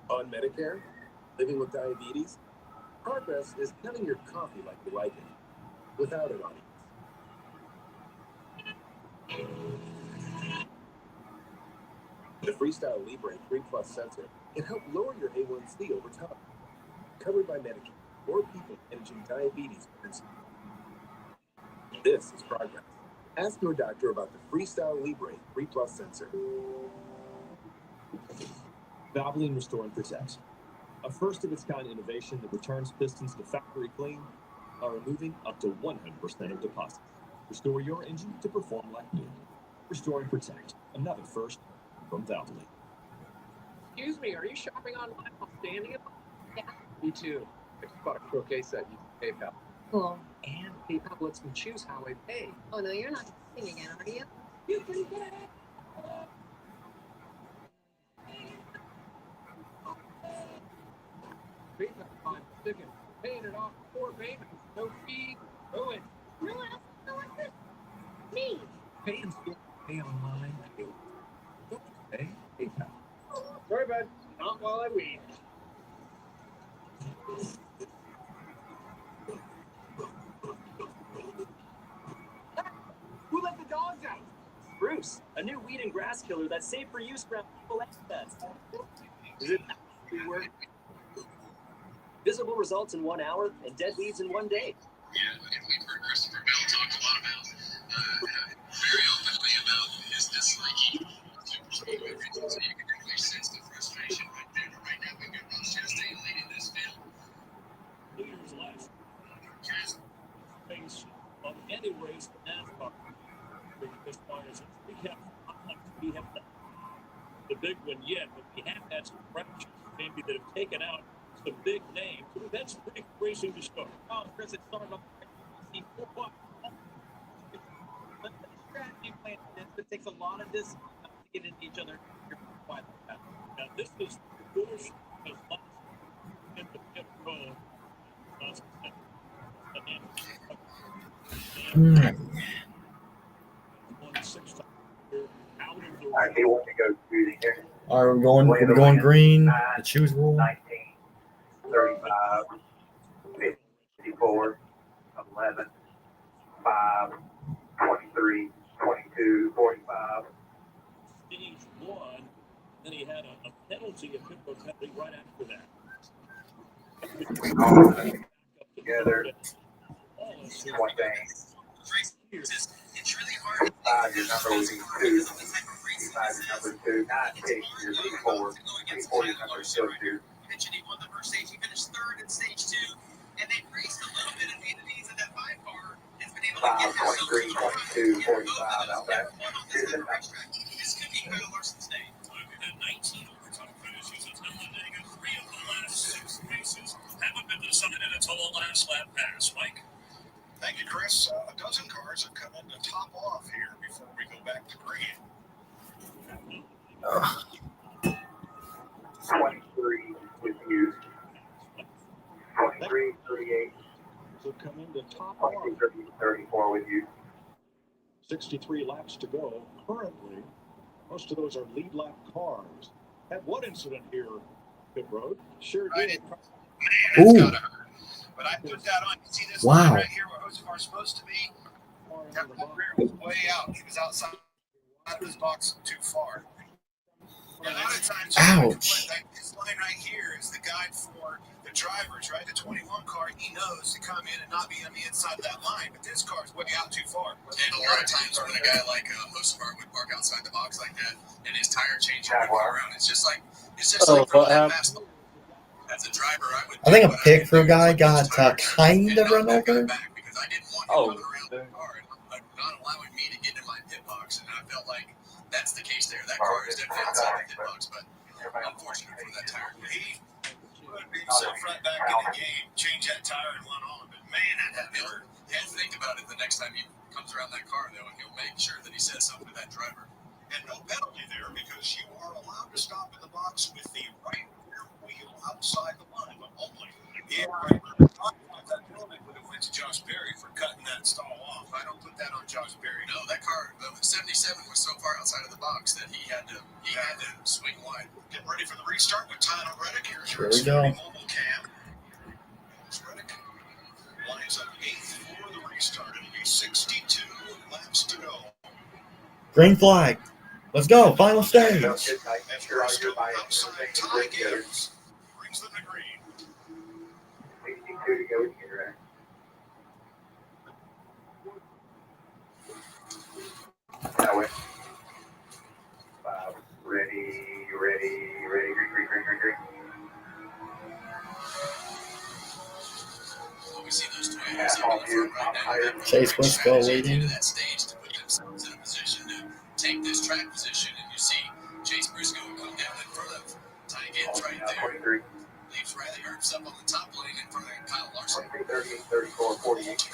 On Medicare, living with diabetes, progress is having your coffee like you like it, without an audience. The Freestyle Libre 3 Plus sensor can help lower your A1C over time. Covered by Medicare or people managing diabetes medicine. This is progress. Ask your doctor about the Freestyle Libre 3 Plus sensor. Valvoline Restore and Protect. A first-of-its-kind innovation that returns pistons to factory clean by removing up to 100% of deposits. Restore your engine to perform like new. Restore and Protect. Another first from Valvoline. Excuse me, are you shopping online while standing up? Yeah. Me too. I just bought a croquet set using PayPal. Cool. And PayPal lets me choose how I pay. Oh, no, you're not singing again, are you? You can get it. PayPal time sticking. Paying it off before payments. No fee. Do it. No one else is like this. Me. Pay in store. Pay online. Pay PayPal. Sorry, bud. Not while I wait. Who let the dogs out? Bruce, a new weed and grass killer that's safe for use around people and pets. Does it actually work? Visible results in 1 hour and dead weeds in 1 day. Yeah, and we've heard Christopher Bell talk a lot about, very openly about his disliking of super speedway racing, so you can definitely sense the frustration right there. But right now we've got Ross Chastain leading this field. Years left. Face of any race in NASCAR. We have the big one yet, but we have had some fractures, maybe that have taken out some big names. So we've had some pretty racing to start. Oh, Chris, it started off. strategy playing this. It takes a lot of discipline to get into each other. Now, this is Bush as last in the pit road. All right, he wants to go shooting here. All right, we're going green. The choose rule. 19, 35, 54, 11, 5, 23, 22, 45. Stage 1, then he had a penalty, a pit road penalty right after that. Together. One thing. It's really hard. 5, your number would be 2. 5, your number 2. 9, 6, your 4. 4, your number 2. Mentioned he won the first stage. He finished third in stage 2, and they raced a little bit and made it easy. That 5 car has been able to 5, get himself 23, 22, 45 out back. This could be Kyle Larson's day. At 19 overtime finishes at Talladega, 3 of the last 6 races haven't been decided until the last lap pass. Mike? Thank you, Chris. A dozen cars are coming to top off here before we go back to green. 23 with you. 23, 38. So come into top 22, 30, 34 with you. 63 laps to go. Currently, most of those are lead lap cars. Had one incident here, pit road. Sure did. Man, it's gotta hurt. But I put that on. You see this line right here where Hosecar's supposed to be? That rear was way out. He was outside of his box too far. A lot of times, ouch. This line right here is the guide for the drivers, right? The 21 car, he knows to come in and not be on the inside of that line, but this car's way out too far. And a lot of times when a guy like Hosecar would park outside the box like that and his tire change would go around, it's just like throwing that fastball. As a driver, I think a pit crew guy got kind of run over. Oh, not allowing me to get in my pit box, and I felt like that's the case there. That car is definitely inside the pit box, but unfortunate for that tire. He put himself right back in the game, change that tire and went on, but man, that hurt. Yeah, think about it the next time he comes around that car, though, and he'll make sure that he says something to that driver. And no penalty there because you are allowed to stop in the box with the right rear wheel outside the line, but only. Yeah, right. That penalty would have went to Josh Berry for cutting that stall off. I don't put that on Josh Berry. No, that car, the 77 was so far outside of the box that he had to swing wide. Getting ready for the restart with Tyler Reddick. Here's Here we go. mobile cam. Reddick lines up 8th for the restart. It'll be 62 laps to go. Green flag. Let's go. Final stage. Outside tie games brings them to green. 62 to go here. That way. 5, ready, green. Well, we see those Toyotas up in the front right now. Chase Briscoe leading. That stage to put themselves in a position to take this track position, and you see Chase Briscoe come down in front of Ty Gibbs right there. Leaves Riley Herbst up on the top lane in front of Kyle Larson. 38, 34, 48.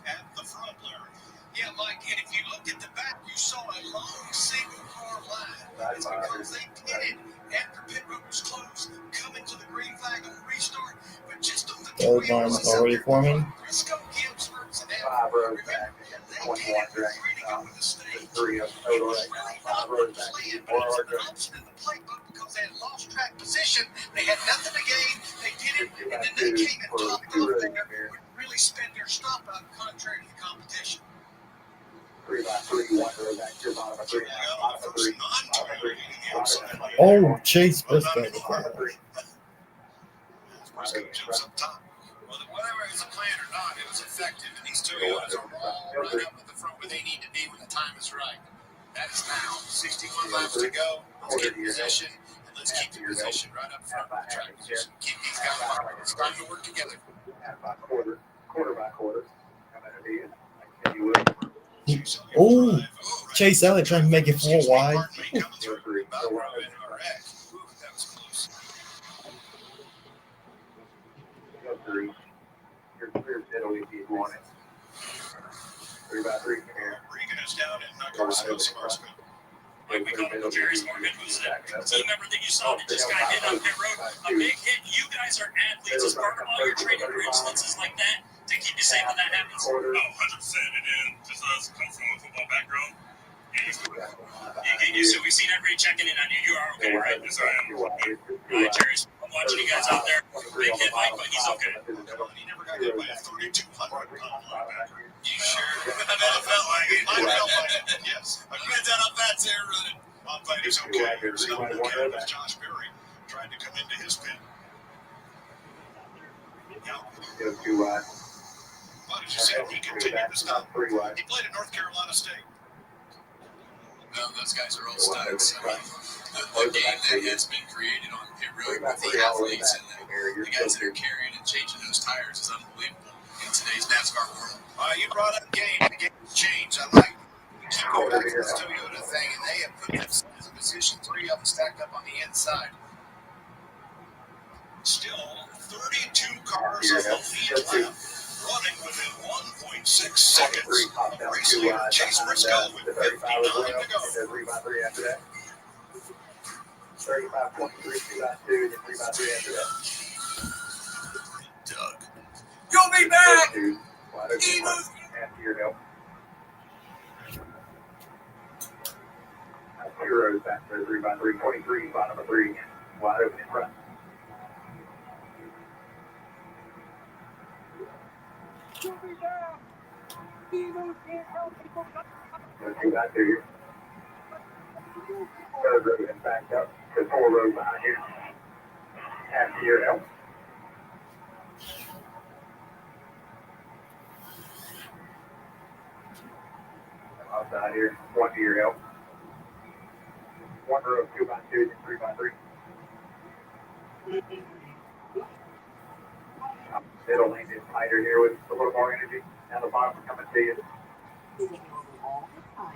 At the front, Larry. Yeah, Mike, and if you looked at the back, you saw a long single car line. It's because they pitted after pit road was closed, coming to the green flag on the restart. But just on the Third line already forming. Briscoe, Gibbs, Herbst, and 5 rows back. 21 direct. 3 of total right now. 5 rows back. 4 rows back. In the playbook because they had lost track position. They had nothing to gain. They did it, and then they came and topped off there. Really spent their stop out contrary to the competition. 3 by 3, 1 row back. 2 bottom of 3. Bottom of 3. Oh, Chase Briscoe. Briscoe jumps up top. Well, whether it was a plan or not, it was effective. And these Toyotas are all right up at the front where they need to be when the time is right. That is now 61 laps to go. Let's get in position, and let's keep the position right up front of the track position. Keep these guys moving. It's time to work together. Quarter by quarter. If you will. Oh, Chase Elliott trying to make it 4 wide. Your clear middle if you want it. 3 by 3 from here. Regan us down in Carson, Samarska. Like we called him Jerry's Morgan, who's a team member that you saw that just got hit on pit road. A big hit. You guys are athletes as part of all your training for instances like that to keep you safe when that happens. Oh, 100%. And just us come from a football background. So we've seen everybody checking in on you. You are okay, right? Yes, I am. All right, Jerry's. I'm watching you guys out there. Big hit Mike, but he's okay. He never got hit by a 3,200-pound linebacker. You sure? I bet it felt like it. I felt like it, yes. I could have done a fat tear running. I'm glad he's okay. Here's another again as Josh Berry tried to come into his pit. Now, what did you say? He continued to stop. He played at North Carolina State. No, those guys are all studs. The game that has been created on pit road with the athletes and the guys that are carrying and changing those tires is unbelievable in today's NASCAR world. You brought up game. The game's changed. I like keep going back to this Toyota thing, and they have put themselves in position 3 of them stacked up on the inside. Still, 32 cars on the lead lap, running within 1.6 seconds of race leader Chase Briscoe with 59 to go. 3x3 after that. 35.3, 2x2, then 3x3 after that. Doug. You'll be back! After your help. 2 rows back to 3x3, 23, bottom of 3, wide open in front. You'll be back. Eagles can't help people. 2x2 here. 3rd row and back up to 4 rows behind you. After your help. Outside here, 1 to your help. 1 row of 2x2, then 3x3. Middle lane is tighter here with a little more energy. Now the bottom is coming to you.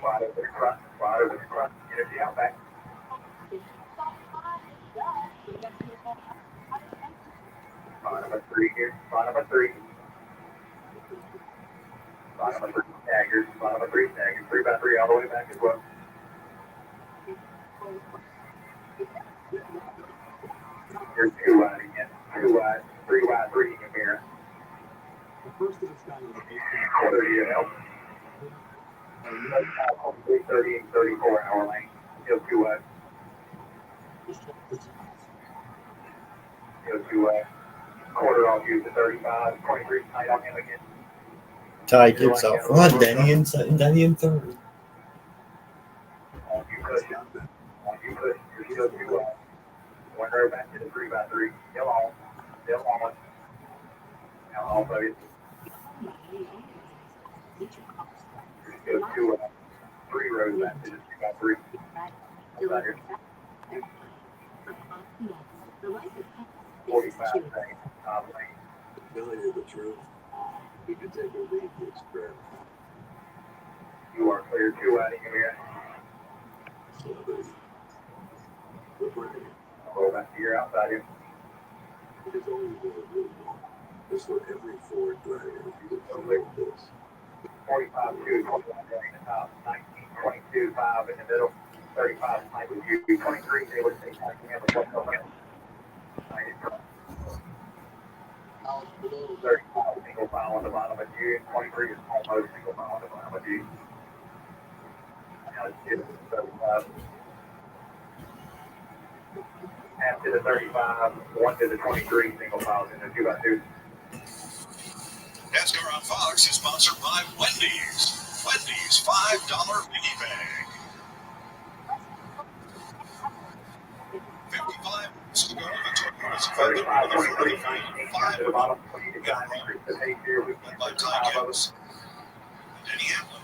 Wide open in front, wide open in front. Energy out back. Bottom of 3 here, bottom of 3. Bottom of 3 staggers, bottom of 3 staggers. 3x3 all the way back as well. Here's 2 wide again, 2 wide, 3 wide, 3 in your mirror. The first of its kind in the Quarter to your help. 30 and 34 hour lane. Still 2 wide. Still 2 wide. Quarter off you to 35, 23 tight on him again. Ty keeps out front, Denny in 3rd. On you push. On you push. You're still 2 wide. 1 row back to the 3x3. Still on. Still on. Now off of it. You're still 2 wide. 3 rows back to the 3x3. Outside here. 45 seconds. Top lane. Tell you the truth. We could take a lead to experiment. You are clear 2 wide in your mirror. Roll back to your outside here. It's only one. It's for every Ford driver. You can like this. 45, 2, 21 in the top. 19, 22, 5 in the middle. 35 tight with you. 23 able to take back the hammer. 35 single file on the bottom of you. 23 is almost single file on the bottom of you. Now it's 35. After the 35, 1 to the 23 single files in the 2x2. NASCAR on Fox is sponsored by Wendy's. Wendy's $5 biggie bag. 55 to go to the Toyota's 35, 23, 19, 5 to the bottom. We need to guys increase the pace here. We led by Ty Gibbs and Denny Hamlin.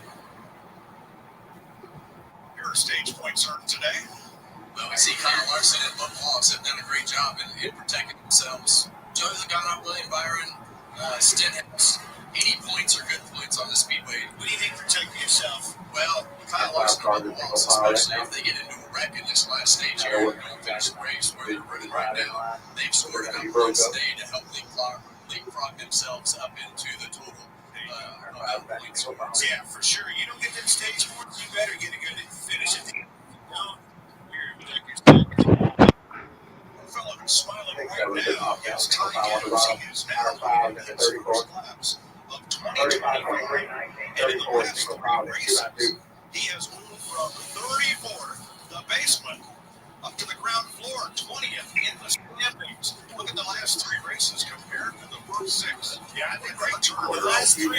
Here are stage points earned today. Well, we see Kyle Larson and Bubba Wallace have done a great job in protecting themselves. Joey Logano, William Byron, Stenhouse. 80 points are good points on the speedway. What do you think protecting yourself? Well, Kyle Larson and Bubba Wallace, especially if they get into a wreck in this last stage here and don't finish the race where they're running right now, they've scored enough points today to help leapfrog themselves up into the total points. Yeah, for sure. You don't get them stage points, you better get a good finish at the end. No, fellow who's smiling right now is Ty Gibbs. He is now leading his first laps of 2024. And in the last 3 races, he has moved from 34th, the basement, up to the ground floor, 20th in the standings. Look at the last 3 races compared to the first 6. Yeah, I think great turn. The last 3,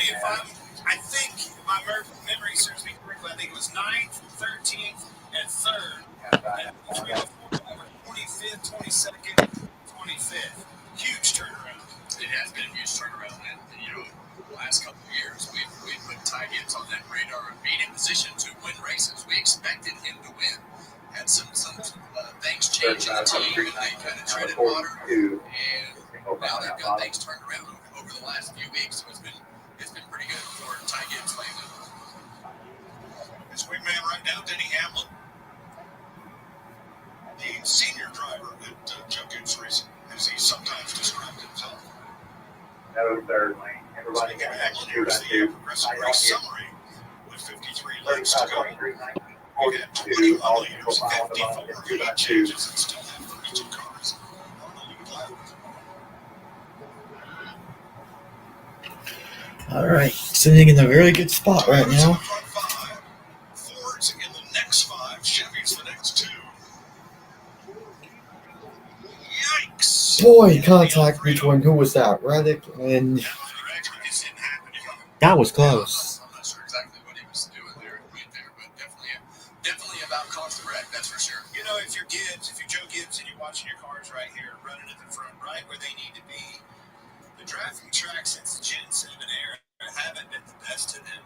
I think my memory serves me correctly, I think it was 9th, 13th, and 3rd. And the 3 before that were 25th, 22nd, 25th. Huge turnaround. It has been a huge turnaround, and the last couple of years we've put Ty Gibbs on that radar of being in position to win races. We expected him to win. Had some things change in the team, and they kind of treaded water, and now they've got things turned around over the last few weeks. So it's been pretty good for Ty Gibbs lately. His wingman right now, Denny Hamlin, the senior driver at JackLinks Racing, as he sometimes described himself. No third lane. Everybody Speaking of got Hamlin, here's the progressive race summary with 53 laps to go. We had 21 leaders, 54 lead changes, and still have 32 cars on the lead lap. All right, sitting in a very good spot right now. Ford's in the next 5, Chevy's the next 2. Yikes! Boy, contact between who was that? Reddick and that was close. I'm not sure exactly what he was doing there, but definitely about caused the wreck, that's for sure. You know, if you're Joe Gibbs and you're watching your cars right here, running at the front, right where they need to be, the drafting track since the Gen 7 era haven't been the best to them.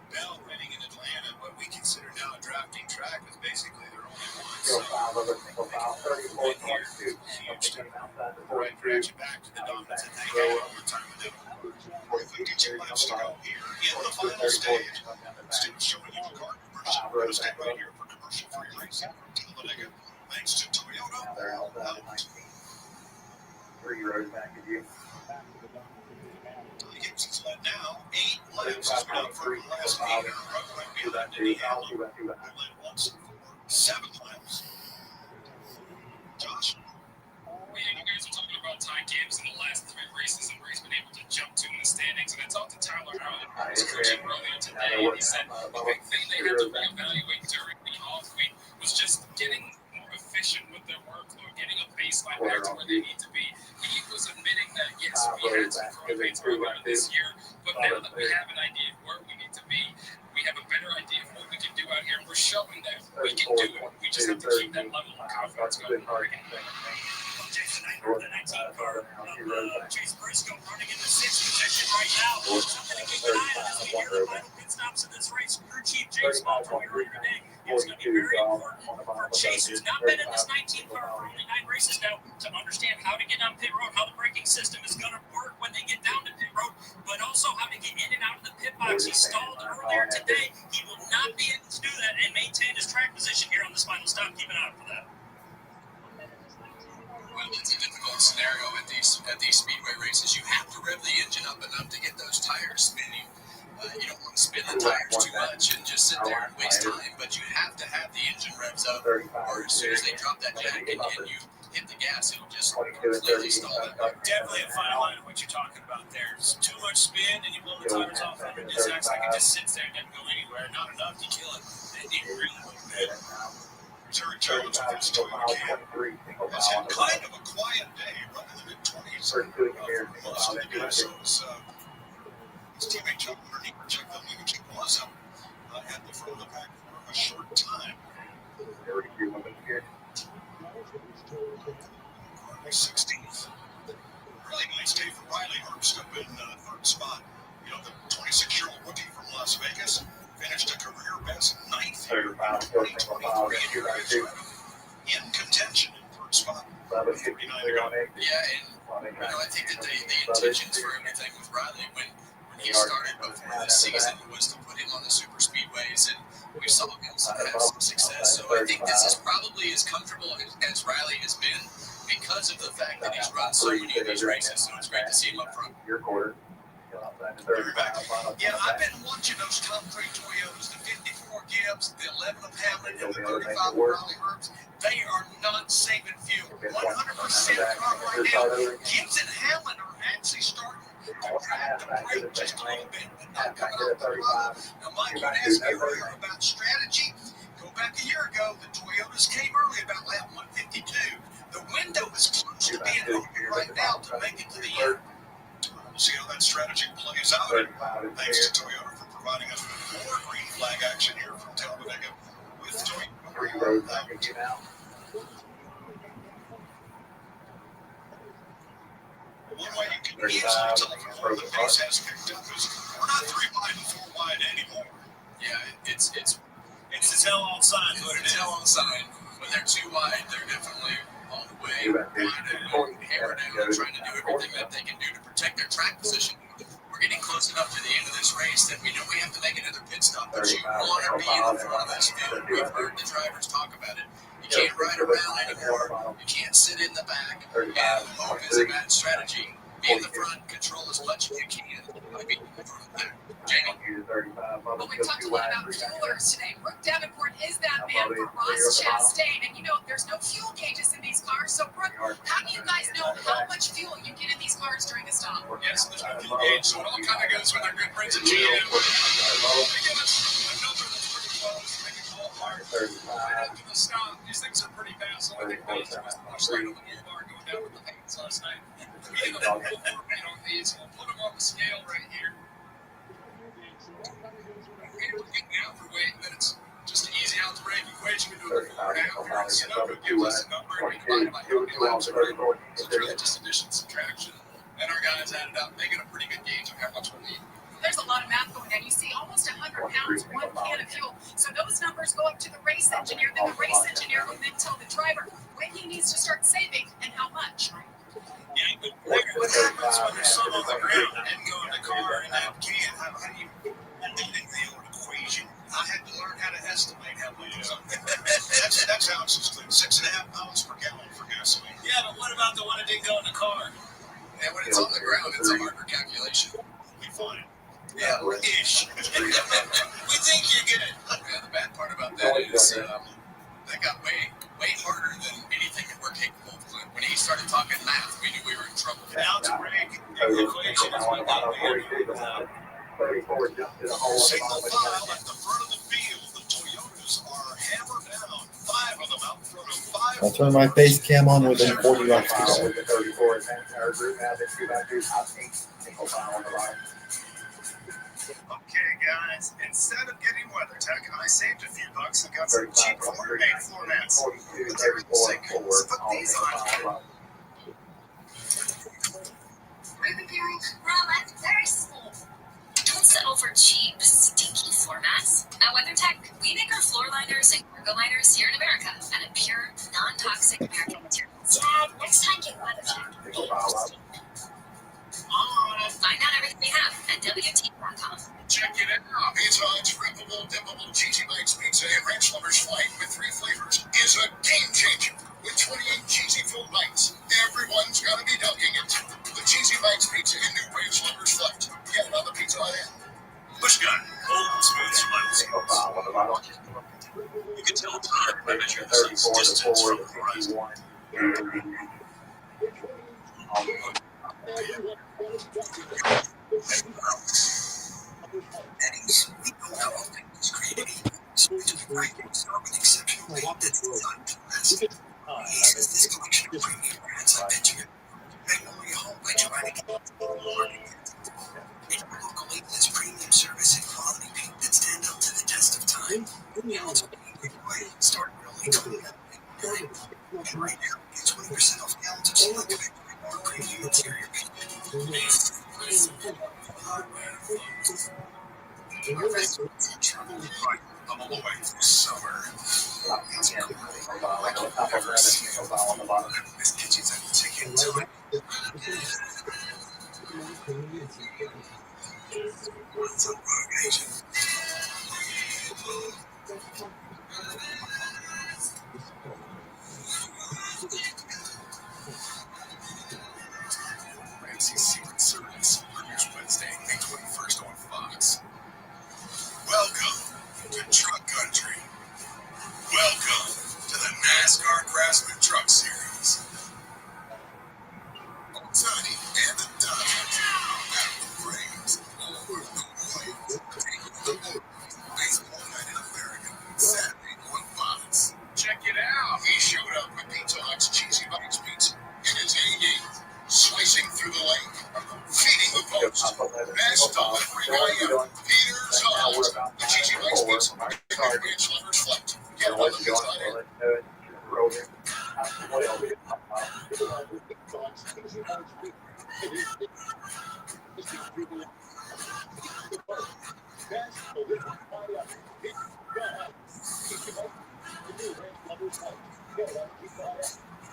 Bell winning in Atlanta, what we consider now a drafting track, is basically their only one. So, right here, huge step. Right, bring you back to the dominance that they had over time with them. 52 laps to go here in the final stage. Still showing you a car commercial. We're going to stay right here for commercial-free racing from Talladega. Thanks to Toyota. 3 rows back of you. Gibson's led now 8 laps. He's been up for the last 8 in a row right behind Denny Hamlin, who led once for 7 laps. Josh? You guys are talking about Ty Gibbs in the last 3 races and where he's been able to jump to in the standings. And I talked to Tyler earlier, his coaching earlier today, and he said the big thing they had to reevaluate during the off week was just getting more efficient with their workload, getting a baseline back to where they need to be. He was admitting that, yes, we had some growing pains earlier this year, but now that we have an idea of where we need to be, we have a better idea of what we can do out here, and we're showing that we can do it. We just have to keep that level of confidence going. Jason Knight, the 19 car of Chase Briscoe, running in the 6th position right now. Something to keep an eye on as we hear the final pit stops of this race. Crew Chief James Small told me earlier today it was going to be very important for Chase, who's not been in this 19 car for only 9 races now, to understand how to get on pit road, how the braking system is going to work when they get down to pit road, but also how to get in and out of the pit box. He stalled earlier today. He will not be able to do that and maintain his track position here on this final stop. Keep an eye out for that. Well, it's a difficult scenario at these speedway races. You have to rev the engine up enough to get those tires spinning. You don't want to spin the tires too much and just sit there and waste time, but you have to have the engine revs up, or as soon as they drop that jack and you hit the gas, it'll just completely stall that motor. Definitely a fine line of what you're talking about there. It's too much spin and you blow the tires off under this. Acts like it just sits there and doesn't go anywhere. Not enough to kill it. They need to really move it. Terry Jones with his Toyota Camry has had kind of a quiet day, running in the mid-20s for most of the day. So his teammate John Ernie checked on him, Jake was at the front of the pack for a short time. 16th. Really nice day for Riley Herbst up in 3rd spot. You know, the 26-year-old rookie from Las Vegas finished a career best 9th here in 2023 in contention in 3rd spot. 39 to go. Yeah, and I think that the intentions for everything with Riley when he started before this season was to put him on the super speedways, and we saw him have some success. So I think this is probably as comfortable as Riley has been because of the fact that he's run so many of these races. So it's great to see him up front. Your quarter. Yeah, I've been watching those top three Toyotas, the 54 Gibbs, the 11 of Hamlin, and the 35 of Riley Herbst. They are not saving fuel. 100% car right now. Gibbs and Hamlin are actually starting to drag the brake just a little bit, but not coming off the throttle. Now, Mike, you asked me earlier about strategy. Go back a year ago, the Toyotas came early about lap 152. The window is close to being open right now to make it to the end. We'll see how that strategy plays out. Thanks to Toyota for providing us with more green flag action here from Talladega with Toyota. One way you can easily tell if the pace has picked up is we're not 3 wide and 4 wide anymore. Yeah, it's a tell on sign. It's a tell on sign. When they're too wide, they're definitely all the way wide and hammer down and trying to do everything that they can do to protect their track position. We're getting close enough to the end of this race that we know we have to make another pit stop, but you want to be in the front of this field. We've heard the drivers talk about it. You can't ride around anymore. You can't sit in the back. And hope is a bad strategy. Be in the front, control as much as you can by being in the front of there. Jamie? Well, we talked a lot about fuelers today. Brooke Davenport is that man for Ross Chastain. And, there's no fuel gauges in these cars. So, Brooke, how do you guys know how much fuel you get in these cars during a stop? Yes, there's no fuel gauge, so it all kind of goes with our good friends at GM. They give us a number that's pretty close. They can call hard. Right after the stop, these things are pretty fast. The only thing we need to do is push right on the boulevard going down with the paints last night. We need to put on these. We'll put them on the scale right here. We're getting out for weight, but it's just an easy algebraic equation. We do it before and after. And Sunoco gives us a number, and we divide it by how many laps we're in. So it's really just addition, subtraction. And our guys add it up. They get a pretty good gauge of how much we need. There's a lot of math going on. You see almost 100 pounds, 1 can of fuel. So those numbers go up to the race engineer. Then the race engineer will then tell the driver when he needs to start saving and how much. Yeah, but what happens when there's some on the ground and go in the car and that can? How do you the old equation? I had to learn how to estimate how much is on there. That's how it's just 6.5 pounds per gallon for gasoline. Yeah, but what about the one that didn't go in the car? And when it's on the ground, it's a harder calculation. We find. Yeah, ish. We think you're good. Yeah, the bad part about that is that got way harder than anything that we're capable of. When he started talking math, we knew we were in trouble. Algebraic equation is what they do. Single file at the front of the field. The Toyotas are hammered down. 5 of them out front of 5. I'll turn my face cam on within 40 laps to go. Okay, guys, instead of getting WeatherTech, I saved a few bucks and got some cheap corner-made floor mats. But they're sick, so put these on. Ruby Berry, Rowlett, very small. Don't settle for cheap, stinky floor mats. At WeatherTech, we make our floor liners and cargo liners here in America out of pure, non-toxic American materials. Dad, next time get WeatherTech. Find out everything we have at WT.com. Check it out. Pizza Hut's rippable, dippable cheesy bites pizza and ranch lovers flight with 3 flavors is a game changer. With 28 cheesy full bites, everyone's got to be dunking it. The cheesy bites pizza and new ranch lovers flight. Get it on the Pizza Hut app. Push gun, cold and smooth survival seals. You can tell time by measuring the sun's distance from the horizon. Eddings, we know how often is created. So we took right and start with exceptional weight that's designed to last. He says this collection of premium brands like Benjamin, Magnolia Home by Joanna and local label's premium service and quality paint that stand up to the test of time. And also start only $29.99. And right now, get 20% off gallons of selective premium interior paint. Our restaurants in trouble. Right, I'm all the way through summer. It's cool. Like I've never seen before. This kitchen's a ticking time. What's up, Asian? Ramsey's Secret Service premieres Wednesday, May 20th. NASCAR Craftsman Truck Series. Tony and the Dodgers. Battle of Braves. Over the Royals. Taking the Orioles. Baseball Night in America. Saturday on Fox. Check it out. He showed up with Pizza Hut's Cheesy Bites Pizza in his A-game. Slicing through the lake. Feeding the post. Best delivery guy ever. Peter's Hut. The Cheesy Bites Pizza. And Ranch Lover's Flight. Get one of the Pizza Hut.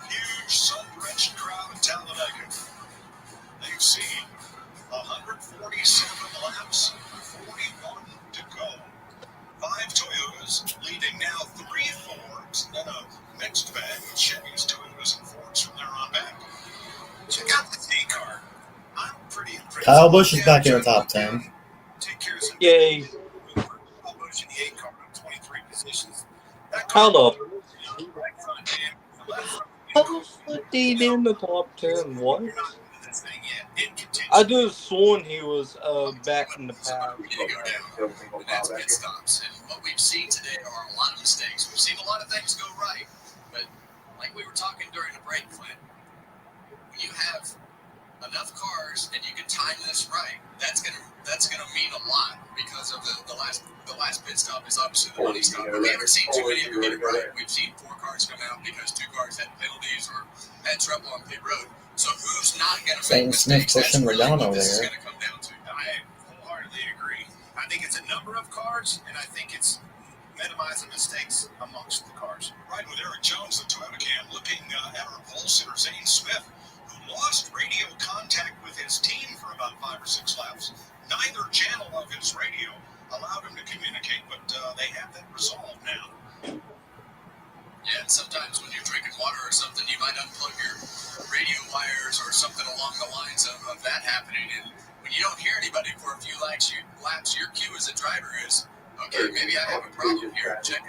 Huge sun-drenched crowd in Talladega. They've seen 147 laps, 41 to go. 5 Toyotas leading now 3 Fords, then a mixed bag of Chevys, Toyotas, and Fords from there on back. Check out the D car. I'm pretty impressed. Kyle Busch is back in the top 10. Take care of some. Yay. Kyle Busch in the 8 car on 23 positions. That Hold car up. right front end, left front Indeed in the top 10. What? You're not into this thing yet. In contention. I just sworn he was back in the past. Ready to go down. And that's pit stops. And what we've seen today are a lot of mistakes. We've seen a lot of things go right. But like we were talking during the break, Clint, when you have enough cars and you can time this right, that's gonna mean a lot because of the last pit stop is obviously the money stop. But we haven't seen too many of them get it right. We've seen 4 cars come out because 2 cars had penalties or had trouble on pit road. So who's not gonna make mistakes? That's really what this is gonna come down to. I wholeheartedly agree. I think it's a number of cars, and I think it's minimizing mistakes amongst the cars. Right with Eric Jones, the Toyota cam, looking at our pole sitter Zane Smith, who lost radio contact with his team for about 5 or 6 laps. Neither channel of his radio allowed him to communicate, but they have that resolved now. Yeah, and sometimes when you're drinking water or something, you might unplug your radio wires or something along the lines of that happening. And when you don't hear anybody for a few laps, your cue as a driver is, okay, maybe I have a problem here. Check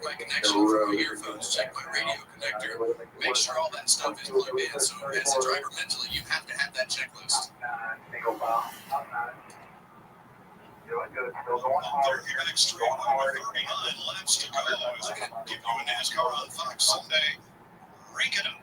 my connection for my earphones. Check my radio connector. Make sure all that stuff is plugged in. So as a driver, mentally, you have to have that checklist. They're here at extreme 39 laps to go. As we give you a NASCAR on Fox Sunday. Rank it up.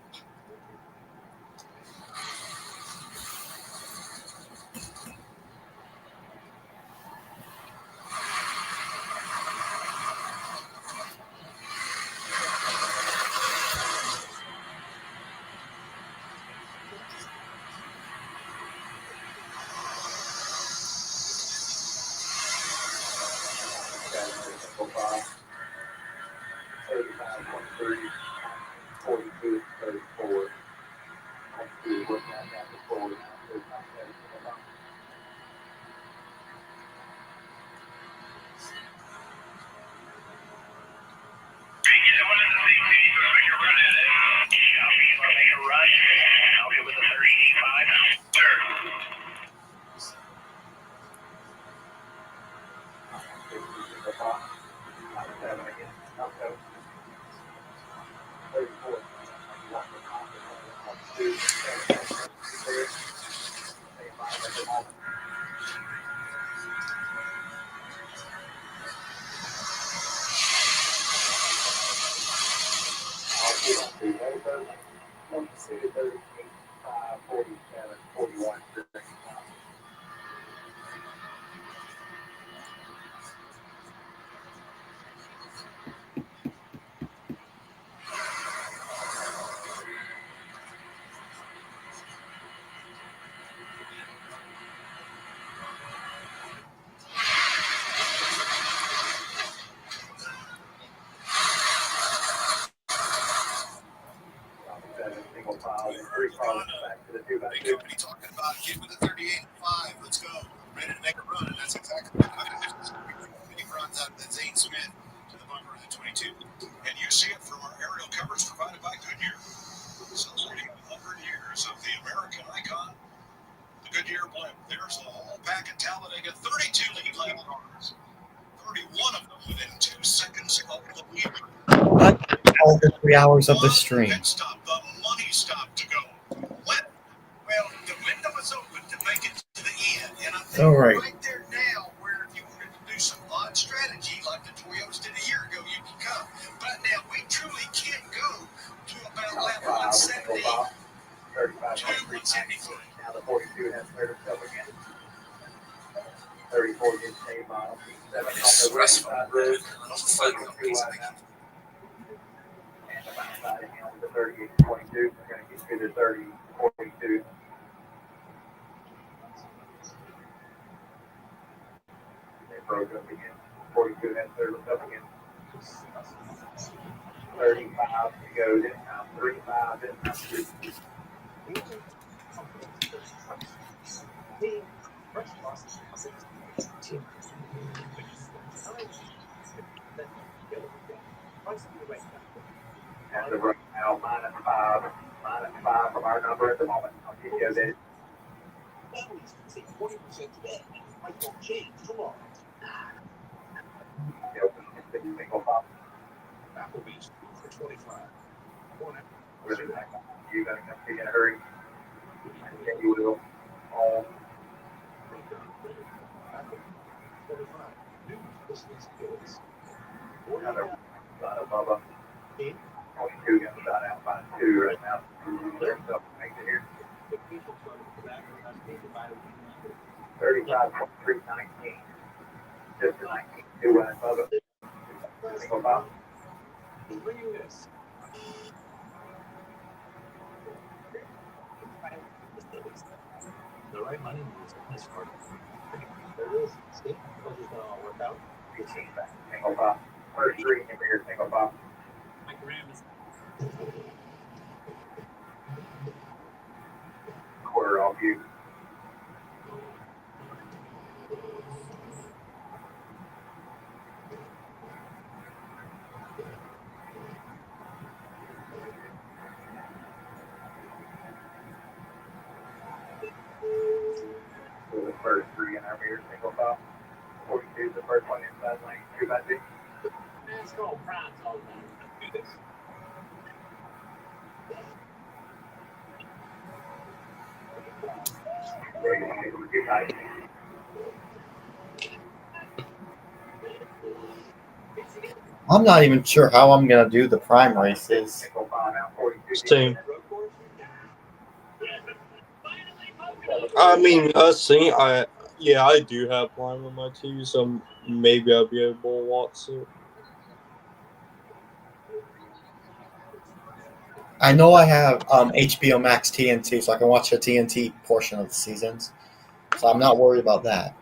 Big company talking about a kid with a 38.5. Let's go. Ready to make a run, and that's exactly what happens. He runs out of Zane Smith to the bumper of the 22. And you see it from our aerial coverage provided by Goodyear. Celebrating 100 years of the American icon, the Goodyear blimp. There's the whole pack at Talladega. 32 lead lap cars. 31 of them within 2 seconds of the lead. all the 3 hours of the stream. Stop, the money stop to go. Well, the window is open to make it to the end, and I think All right. right there now, where if you wanted to do some odd strategy like the Toyotas did a year ago, you can come. But now we truly can't go to about lap 170 to 173. Now the 42 has cleared itself again. 34 gets a bottom. 7 on the west side road. 42 wide now. And the backside again with the 38 22. We're going to get to the 30 42. They broke up again. 42 has cleared itself again. 35 to go this time. 35 this time. And the right now, -5 from our number at the moment. I'll give you that. Single pop. Applebee's for 25. Really nice. You gotta come in a hurry. And you will. All. Another Bubba. 22 gonna shot out by 2 right now. There's stuff to make it here. 35, 23, 19. Just 19. 2 right Bubba. Single pop. The right money moves on this card. There it is. See? Told you it's gonna all work out. 18 back. Single pop. 33 in here. Single pop. My grandma's. Quarter off you. So the first 3 in our mirror, single pop. 42 is the first one inside lane. 2 by 2. Let's go. Proud all the time. Do this. I'm not even sure how I'm gonna do the prime races. Same. I mean, I do have Prime on my TV, so maybe I'll be able to watch it. I know I have HBO Max TNT, so I can watch the TNT portion of the seasons. So I'm not worried about that.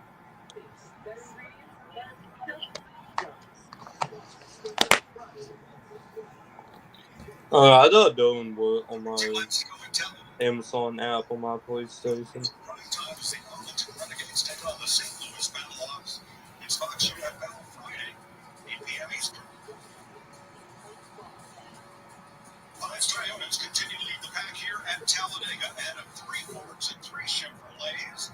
I thought doing work on my Amazon app on my PlayStation. Five Toyotas continue to lead the pack here at Talladega, ahead of 3 Fords and 3 Chevrolets.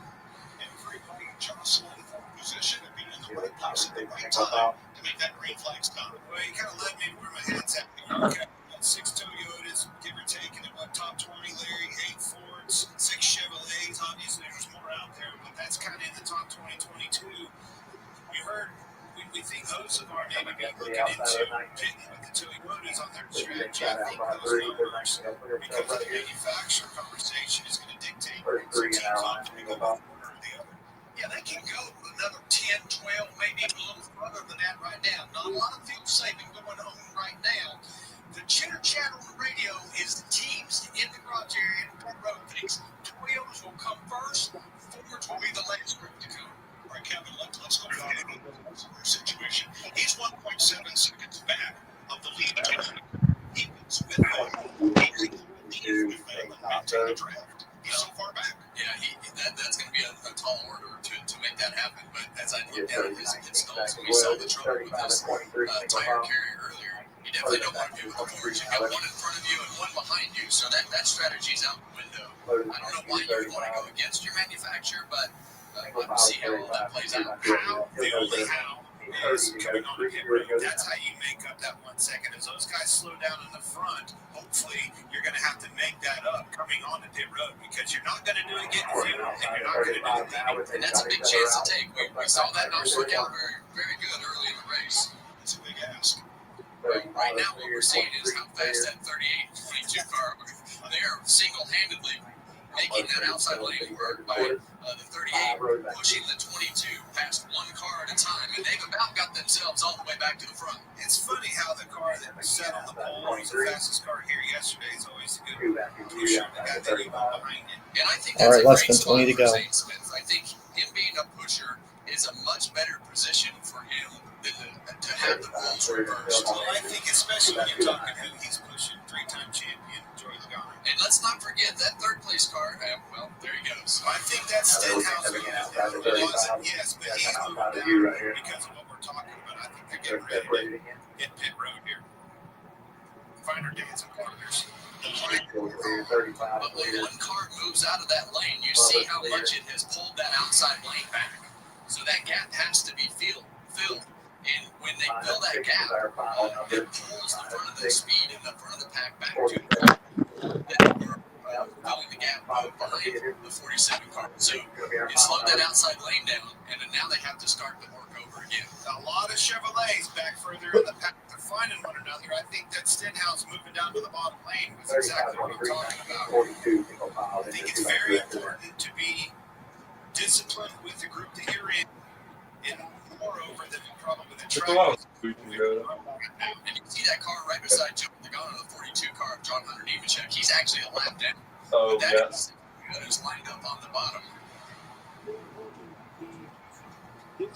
And frequently jostling for position and being in the right place at the right time to make that green flag stop. Well, you kind of let me where my head's at. Okay. 6 Toyotas, give or take, and what top 20, Larry, 8 Fords, 6 Chevrolets. Obviously, there's more out there, but that's kind of in the top 2022. We heard, we think those of our maybe be looking into pitting with the Toyotas on their strategy. I think those numbers, because of the manufacturer conversation, is going to dictate whether teams opt to go one or the other. Yeah, they can go another 10, 12, maybe even a little further than that right now. Not a lot of fuel saving going on right now. The chitter chatter on the radio is the teams in the garage area and road things. Toyotas will come first. Fords will be the last group to come. All right, Kevin, let's go back to the situation. He's 1.7 seconds back of the lead. He was with them. He's with them and maintain the draft. He's so far back. Yeah, that's going to be a tall order to make that happen. But as I looked at his installs, we saw the trouble with this tire carrier earlier. You definitely don't want to be with the Fords. You got one in front of you and one behind you, so that strategy's out the window. I don't know why you would want to go against your manufacturer, but we'll see how all that plays out. The only how is coming on the pit road. That's how you make up that 1 second. As those guys slow down in the front, hopefully you're going to have to make that up coming on the pit road because you're not going to do it getting fuel and you're not going to do it leaving. And that's a big chance to take. We saw that not work out very good early in the race. It's a big ask. Right now, what we're seeing is how fast that 38-22 car, they are single-handedly making that outside lane work by the 38 pushing the 22 past one car at a time, and they've about got themselves all the way back to the front. It's funny how the car that was set on the pole was the fastest car here yesterday is always a good pusher. The guy that you want behind it. And I think All that's right, a less great than 20 to spot for go. Zane Smith. I think him being a pusher is a much better position for him than to have the roles reversed. Well, I think especially when you're talking who he's pushing, 3-time champion Joey Logano. And let's not forget that third place car. Well, there he goes. I think that's Stenhouse moving down. It wasn't, yes, but he's moving down because of what we're talking about. I think they're getting ready to hit pit road here. Finer dancing partners. But when one car moves out of that lane, you see how much it has pulled that outside lane back. So that gap has to be filled. And when they fill that gap, it pulls the front of the speed and the front of the pack back to the car that were filling the gap behind the 47 car. So it slowed that outside lane down, and then now they have to start the work over again. A lot of Chevrolets back further in the pack. They're finding one another. I think that Stenhouse moving down to the bottom lane was exactly what I'm talking about. I think it's very important to be disciplined with the group that you're in, and moreover than probably the track. And you see that car right beside Joe Logano, the 42 car of John Hunter Nemechek. He's actually a lap down. Oh, but that yeah. is who's lined up on the bottom. You're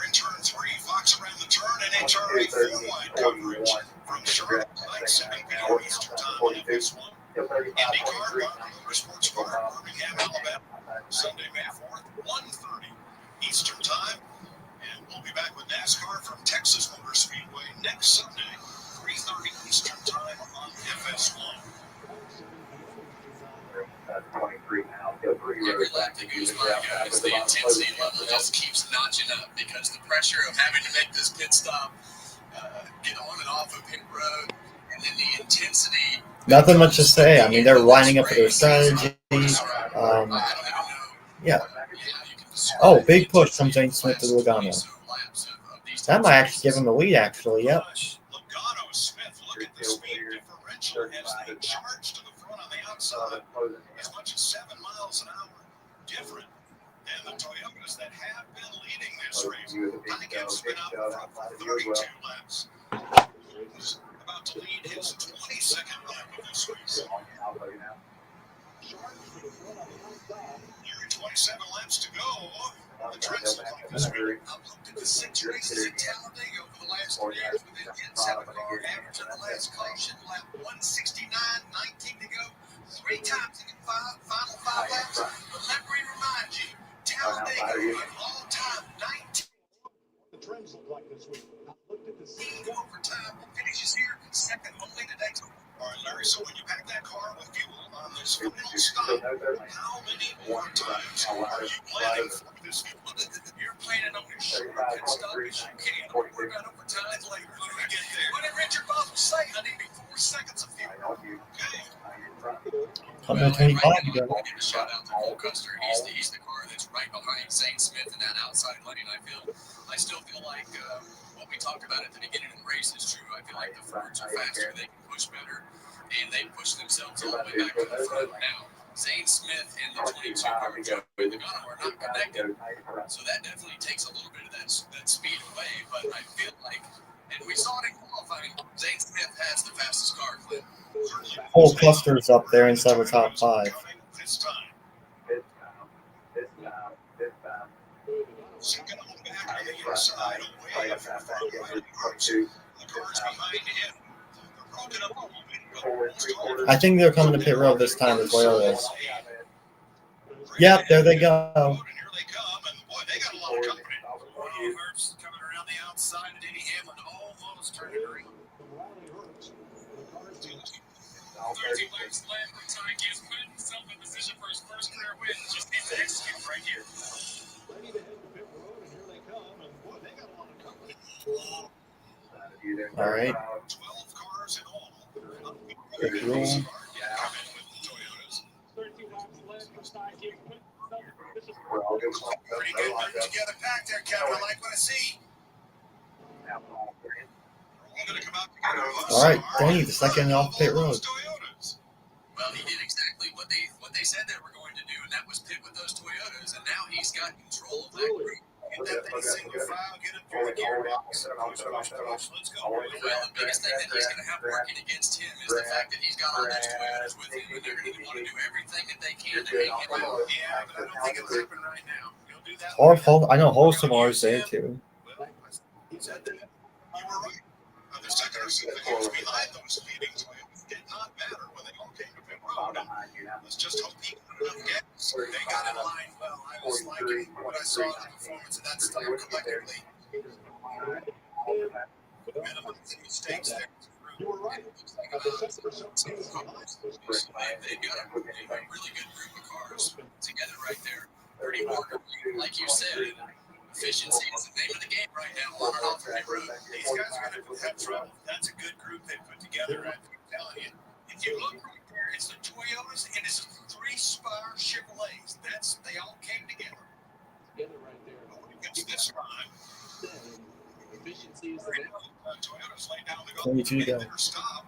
in turn 3, Fox around the turn, and a turn 4 wide coverage from Charlotte Lights and BPR Eastern Time on FS1. IndyCar, Garner Motorsports Park, Birmingham, Alabama, Sunday, May 4th, 1:30 Eastern Time. And we'll be back with NASCAR from Texas Motor Speedway next Sunday, 3:30 Eastern Time on FS1. Every lap that goes by, guys, the intensity level just keeps notching up because the pressure of having to make this pit stop, get on and off of pit road, and then the intensity. Nothing much to say. I mean, they're lining up for their strategy. Yeah. Oh, big push from Zane Smith to Logano. That might actually give him the lead, actually. Yep. Logano Smith, look at the speed differential as they charge to the front on the outside, as much as 7 miles an hour different than the Toyotas that have been leading this race. Tykett's been up front for 32 laps. He's about to lead his 22nd lap of this race. Nearly 27 laps to go. The trends look like this week. I've looked at the 6 races at Talladega over the last 3 years with an N7 car average on the last caution lap 169, 19 to go. 3 times in the final 5 laps. But let me remind you, Talladega, an all-time 19. The trends look like this week. I've looked at the overtime finishes here, second only to next. All right, Larry, so when you pack that car with fuel on this final stop, how many more times are you planning for this fuel? You're planning on as short pit stop as you can. Don't worry about overtime later when we get there. What did Richard Boss say? I need 4 seconds of fuel. Okay. 125 to go. Give a shout out to Cole Custer. He's the car that's right behind Zane Smith in that outside lane. I still feel like what we talked about at the beginning of the race is true. I feel like the Fords are faster, they can push better, and they push themselves all the way back to the front. Now, Zane Smith and the 22 car Joey Logano are not connected, so that definitely takes a little bit of that speed away. But I feel like, and we saw it in qualifying, Zane Smith has the fastest car. Whole cluster's up there inside the top 5. Second on back on the inside, away from the front right cars. The cars behind him. They're broken up a little bit. I think they're coming to pit road this time, the Toyotas. Yep, there they go. And here they come, and boy, they got a lot of company. Hurts coming around the outside, and Denny Hamlin almost turned it around. 30 laps left for Tyke is putting himself in position for his first career win. Just needs to execute right here. ready to head to pit road, and here they come. All right. 12 cars in all. Good roll. Come in with Toyotas. 13 laps left for side here. Pretty good group together pack there, Kevin. I like what I see. All right, Danny, the second off pit road. Well, he did exactly what they said they were going to do, and that was pit with those Toyotas, and now he's got control of that group. Get that thing single file, get it through the gear box. Let's go. Well, the biggest thing that he's going to have working against him is the fact that he's got all those Toyotas with him, and they're going to want to do everything that they can to make him out. Yeah, but I don't think it'll happen right now. He'll do that. I know Holstamar there too. He said that. You were right. The second or so years behind those leading Toyotas did not matter when they all came to pit road. Let's just hope he got enough gas. They got in line well. I was liking what I saw in the performance of that style collectively. Minimizing mistakes there. You were right. They've got a really good group of cars together right there. Pretty orderly, like you said. Efficiency is the name of the game right now on and off the road. These guys are going to have trouble. That's a good group they put together. I'm telling you. If you look right there, it's the Toyotas and it's the 3-Spire Chevrolets. They all came together. Together right there. It's this time. Efficiency is the game. Toyotas lay down the goal. 22 down. Their stop.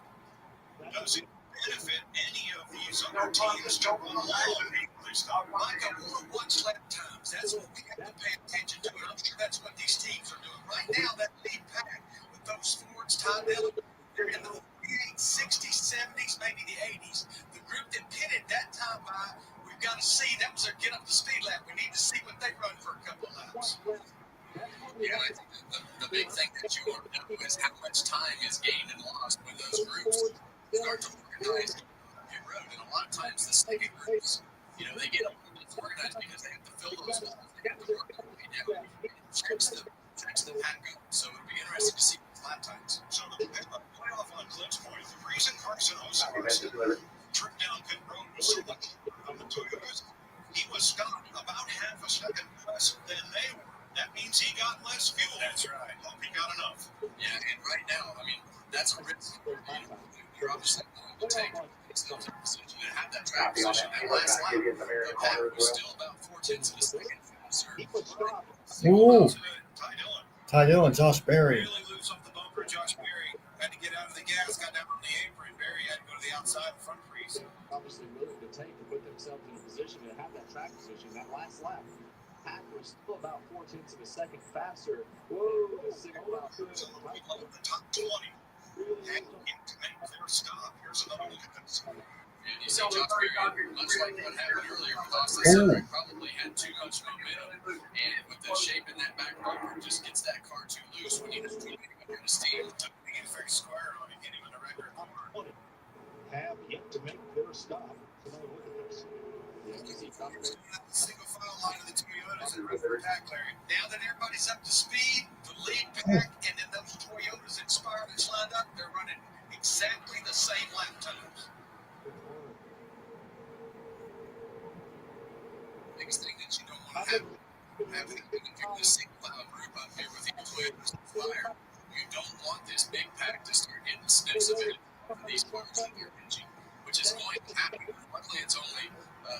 Does it benefit any of these other teams to run along? They stop. Micah, watch lap times. That's what we have to pay attention to. And I'm sure that's what these teams are doing. Right now, that lead pack with those Fords tied down, they're in the 48, 60s, 70s, maybe the 80s. The group that pitted that time by, we've got to see. That was their get up to speed lap. We need to see what they run for a couple of laps. Yeah, I think the big thing that you want to know is how much time is gained and lost when those groups start to organize pit road. And a lot of times the second groups, they get organized because they have to fill those holes. They have to work their way down. It checks the pack up. So it'll be interesting to see lap times. So the playoff on Clint's point, the reason Carson Osiris trip down pit road was so much on the Toyotas, he was stopped about half a second less than they were. That means he got less fuel. That's right. Hope he got enough. Yeah, and right now, that's a risk. You're obviously going to take to have that track position. That last lap, the pack was still about 4/10 of a second faster. Ooh. Ty Dillon, Josh Berry. Really loose off the bumper. Josh Berry had to get out of the gas, got down on the apron. Berry had to go to the outside front freeze. Obviously willing to take to put themselves in a position to have that track position. That last lap, Pack was still about 4/10 of a second faster. Whoa, the single out the top 20. And to make their stop. Here's another look at this. And you see Josh Berry, much like what happened earlier with Austin Cedric, probably had too much momentum. And with the shape in that back bumper, just gets that car too loose when he has to get under the steam. Being very square on it, hit him in the regular corner. Have yet to make their stop. Another look at this. Single file line of the Toyotas and the pack, Larry. Now that everybody's up to speed, the lead pack and then those Toyotas Inspire that's lined up, they're running exactly the same lap times. Biggest thing that you don't want to have the single file group up here with the Toyotas Inspire. You don't want this big pack to start getting snips of it from these cars that they're pitching, which is going to happen. Luckily, it's only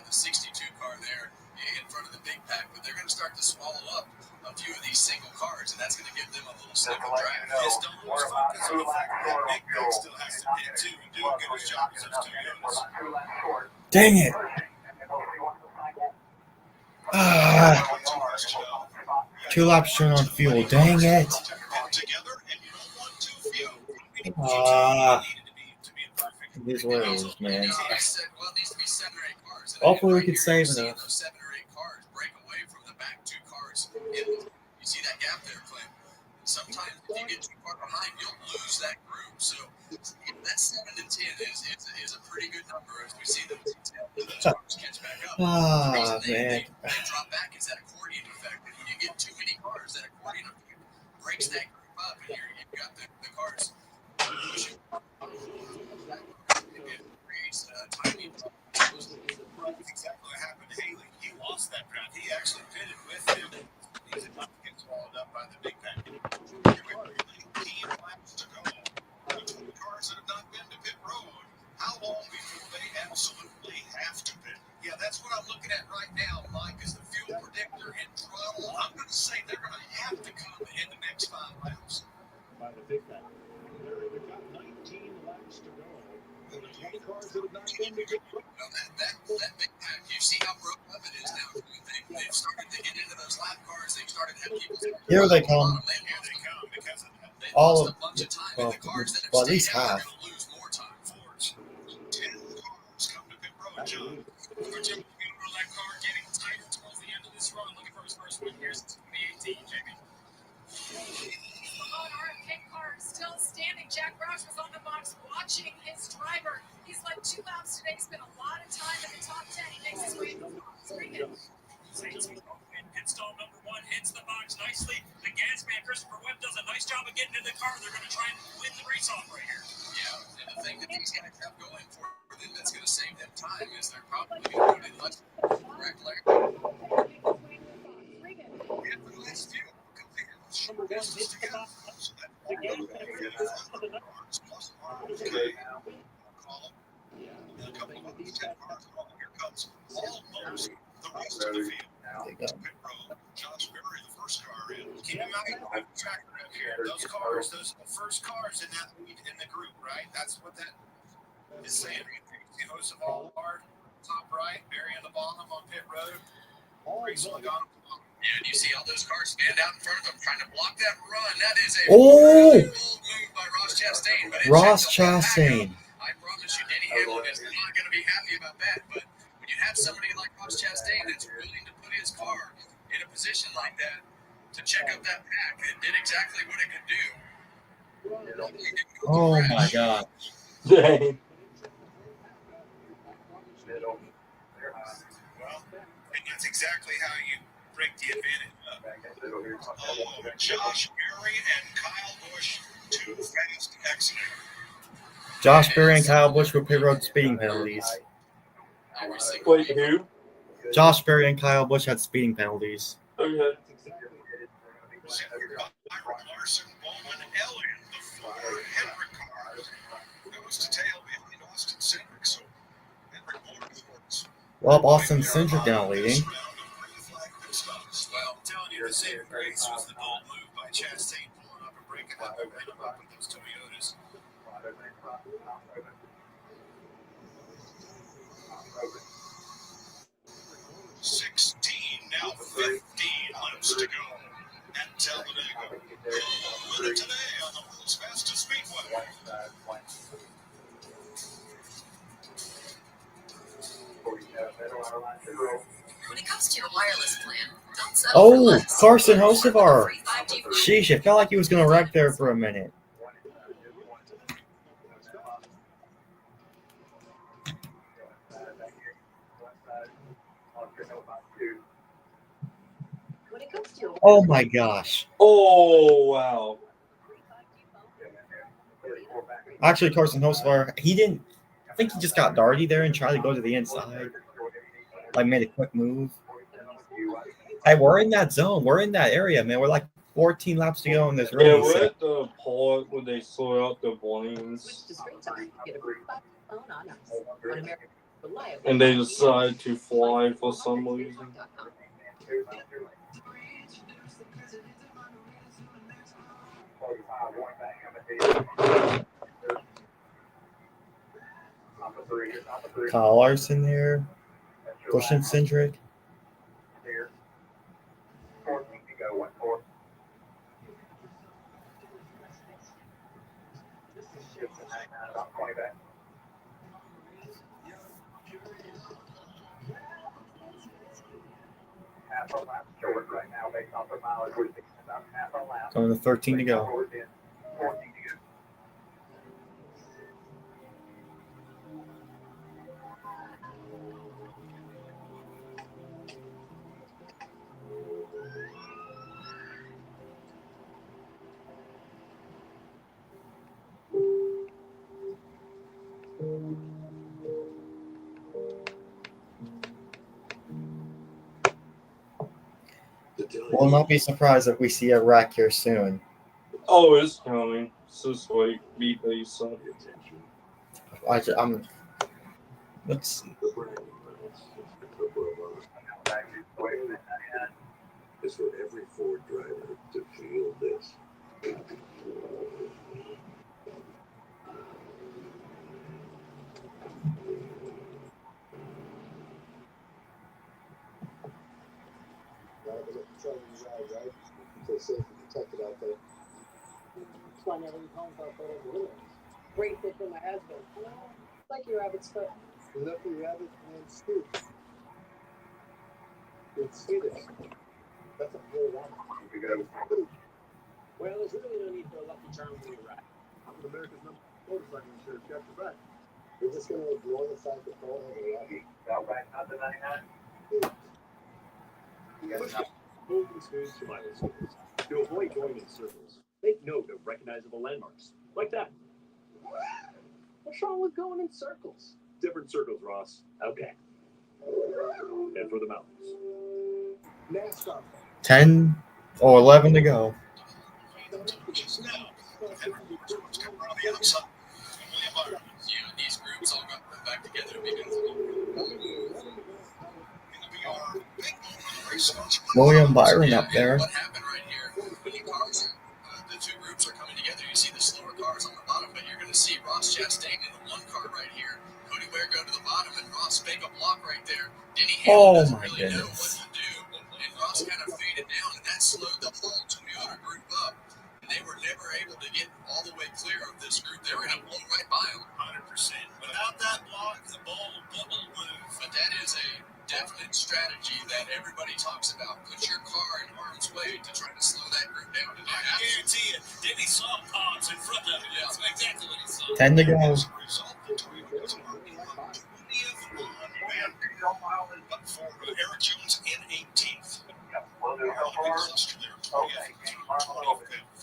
the 62 car there in front of the big pack, but they're going to start to swallow up a few of these single cars, and that's going to give them a little sniff of drag. Just don't lose focus on the fact that big pack still has to hit too and do a good job as those Toyotas. Dang it. Two laps turn on fuel. Dang it. It is what it is, man. Hopefully we can save enough. 7 or 8 cars break away from the back 2 cars. You see that gap there, Clint? Sometimes if you get too far behind, you'll lose that group. So that 7 to 10 is a pretty good number as we see those cars catch back up. The reason they drop back is that accordion effect. And when you get too many cars, that accordion effect breaks that group up, and you've got the cars pushing. It creates timing problems. Exactly what happened to Haley. He lost that round. He actually pitted with him. He's about to get swallowed up by the big pack. 18 laps to go. You see how broken up it is now. They've started to get into those lap cars. They've started to have people. Here they come. All of, well, at least half. Still standing. Jack Roush was on the box watching his driver. He's led 2 laps today. Spent a lot of time in the top 10. He makes his way to the box. Bring it. Pit stall number 1 hits the box nicely. The gas man, Christopher Webb, does a nice job of getting in the car. They're going to try and win the race off right here. Yeah, and the thing that these guys have going for them that's going to save them time is they're probably going to do less correct layer. Josh Berry, the first car in. Keep in mind, I have a tracker up here. Those cars, those are the first cars in that lead in the group, right? That's what that is saying. Joseph Allard, top right, Berry on the bottom on pit road. Yeah, and you see all those cars stand out in front of them trying to block that run. That is a really bold move by Ross Chastain. But Ross Chastain. I promise you, Denny Hamlin is not going to be happy about that. But when you have somebody like Ross Chastain that's willing to put his car in a position like that to check out that pack, it did exactly what it could do. Oh my God. Dang. Well, and that's exactly how you break the advantage up. Josh Berry and Kyle Busch, 2 fast exiting. Josh Berry and Kyle Busch with pit road speeding penalties. Wait, who? Josh Berry and Kyle Busch had speeding penalties. Okay. Larson, Bowman, Elliott, the 4 Hendrick cars. That was to tail behind Austin Cindric. So Hendrick Motorsports. Well, Austin Cindric now leading. Well, I'm telling you, the saving grace was the bold move by Chastain pulling up and breaking that momentum up with those Toyotas. 16, now 15 laps to go at Talladega. Winner today on the world's fastest speedway. When it comes to your wireless plan, don't settle for Oh, less. Carson Hocevar. Free 5G for Sheesh, it felt like he was going to wreck there for a minute. When it comes to your Oh my gosh. Oh, wow. Actually, Carson Hocevar, he didn't. I think he just got darty there and tried to go to the inside. Like, made a quick move. Hey, we're in that zone. We're in that area, man. We're like 14 laps to go in this race. Yeah, we're at the part where they slow out the lanes. And they decide to fly for some reason. Kyle Larson there. Busch and Cindric. Going to 13 to go. Will not be surprised if we see a wreck here soon. Oh, it's coming. Just wait. Be patient. I'm. Let's see. Is for every Ford driver to feel this. control when you ride, right? So safe and protected out there. That's why I never leave home without photos of little ones. Great fit for my husband. Like your rabbit's foot. Enough for your rabbit and scoop. Let's see this. That's a full one. Well, there's really no need for a lucky charm when you ride. I'm America's number one motorcycle insurance. Got your back. We're just going to ignore the fact that Paul has a rabbit. Golden Spoon Survival Skills. To avoid going in circles, make note of recognizable landmarks. Like that. What's wrong with going in circles? Different circles, Ross. Okay. And for the mountains. NASCAR. 10 or 11 to go. These groups all got put back together to begin. William Byron up there. What happened right here? When the cars, the two groups are coming together, you see the slower cars on the bottom, but you're going to see Ross Chastain in the one car right here. Cody Ware go to the bottom, and Ross make a block right there. Denny Hamlin doesn't really know what to do, and Ross kind of faded down, and that slowed the whole Toyota group up. And they were never able to get all the way clear of this group. They were going to blow right by them. 100%. Without that block, the bubble will move. But that is a definite strategy that everybody talks about. Put your car in harm's way to try to slow that group down. And I guarantee you, Denny saw pods in front of him. That's exactly what he saw. 10 to go. But for Eric Jones in 18th.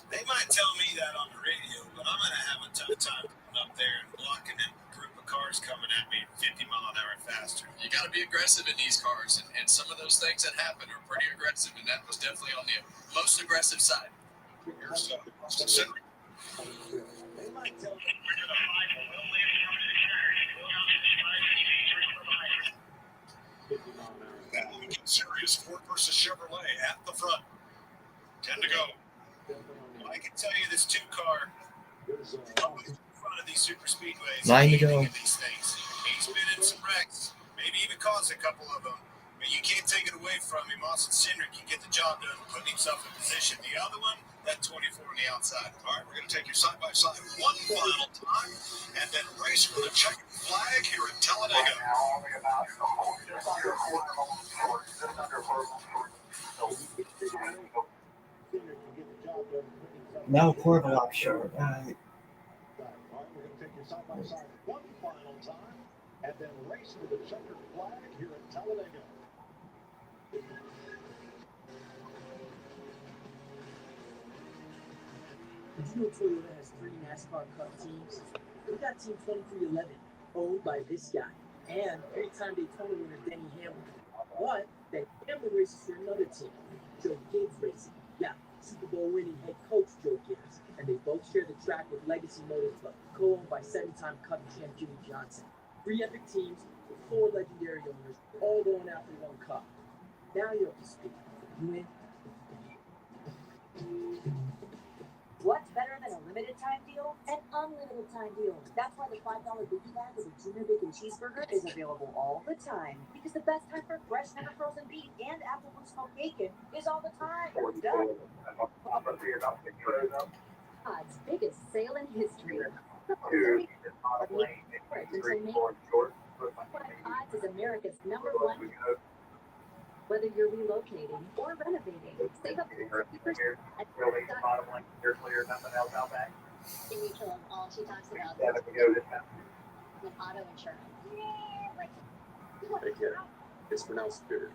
They might tell me that on the radio, but I'm going to have a tough time up there and blocking that group of cars coming at me 50 mile an hour faster. You got to be aggressive in these cars, and some of those things that happen are pretty aggressive, and that was definitely on the most aggressive side. They might tell me serious Ford versus Chevrolet at the front. 10 to go. Well, I can tell you this two-car in front of these super speedways. 9 to go. These things. He's been in some wrecks, maybe even caused a couple of them. But you can't take it away from him. Austin Cindric can get the job done, putting himself in position. The other one, that 24 on the outside. All right, we're going to take your side-by-side one final time, and then race for the checkered flag here at Talladega. Now quarter lap short. We're going to take your side-by-side one final time, and then race for the checkered flag here at Talladega. Did you know Toyota has 3 NASCAR Cup teams? We got Team 2311, owned by this guy, and 3-time Daytona winner Denny Hamlin. But then Hamlin races for another team, Joe Gibbs Racing. Yeah, Super Bowl winning head coach Joe Gibbs, and they both share the track with Legacy Motorsport, co-owned by 7-time Cup champ Jimmy Johnson. 3 epic teams with 4 legendary owners, all going after one cup. Now you're up to speed. You in? What's better than a limited time deal? An unlimited time deal. That's why the $5 biggie bag with a junior bacon cheeseburger is available all the time. Because the best time for fresh, never frozen beef and applewood smoked bacon is all the time. Done. God's biggest sale in history. Odds is America's #1. Whether you're relocating or renovating, save up to 50%. Can we kill all she talks about with auto insurance? Take care. It's pronounced Liberty.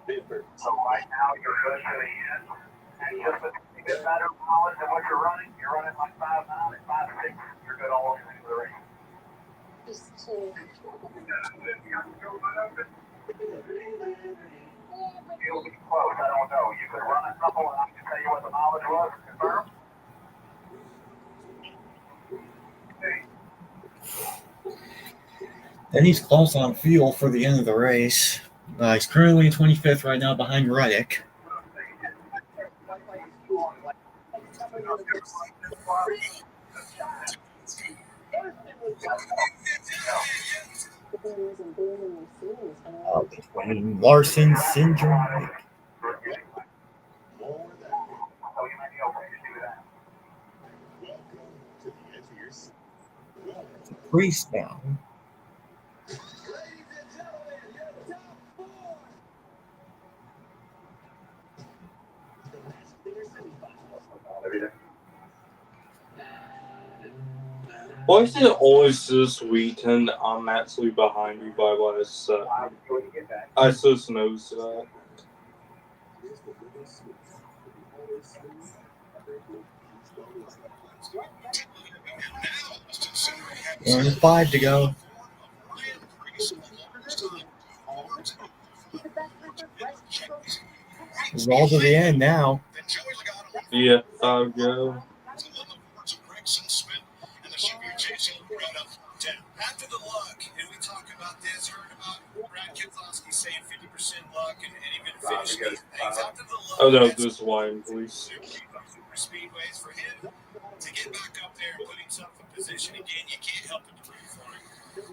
Liberty. So right now you're good to the end. And just a bit better knowledge of what you're running. You're running like 5.9 and 5.6. You're good all the way through the race. It'll be close. I don't know. You could run a couple and I can tell you what the mileage was. Confirm. And he's close on fuel for the end of the race. He's currently in 25th right now behind Reddick. Between Larson, Cindric, Priest down. Why is it always this weekend I'm actually behind you by like a second? I just noticed that. Only 5 to go. Roll to the end now. Yeah, 5 go. After the luck, and we talk about this, heard about Brad Keselowski saying 50% luck and even finishing these things. After the luck, Oh no, this line, please. super speedways for him to get back up there and put himself in position again. You can't help but to root for him.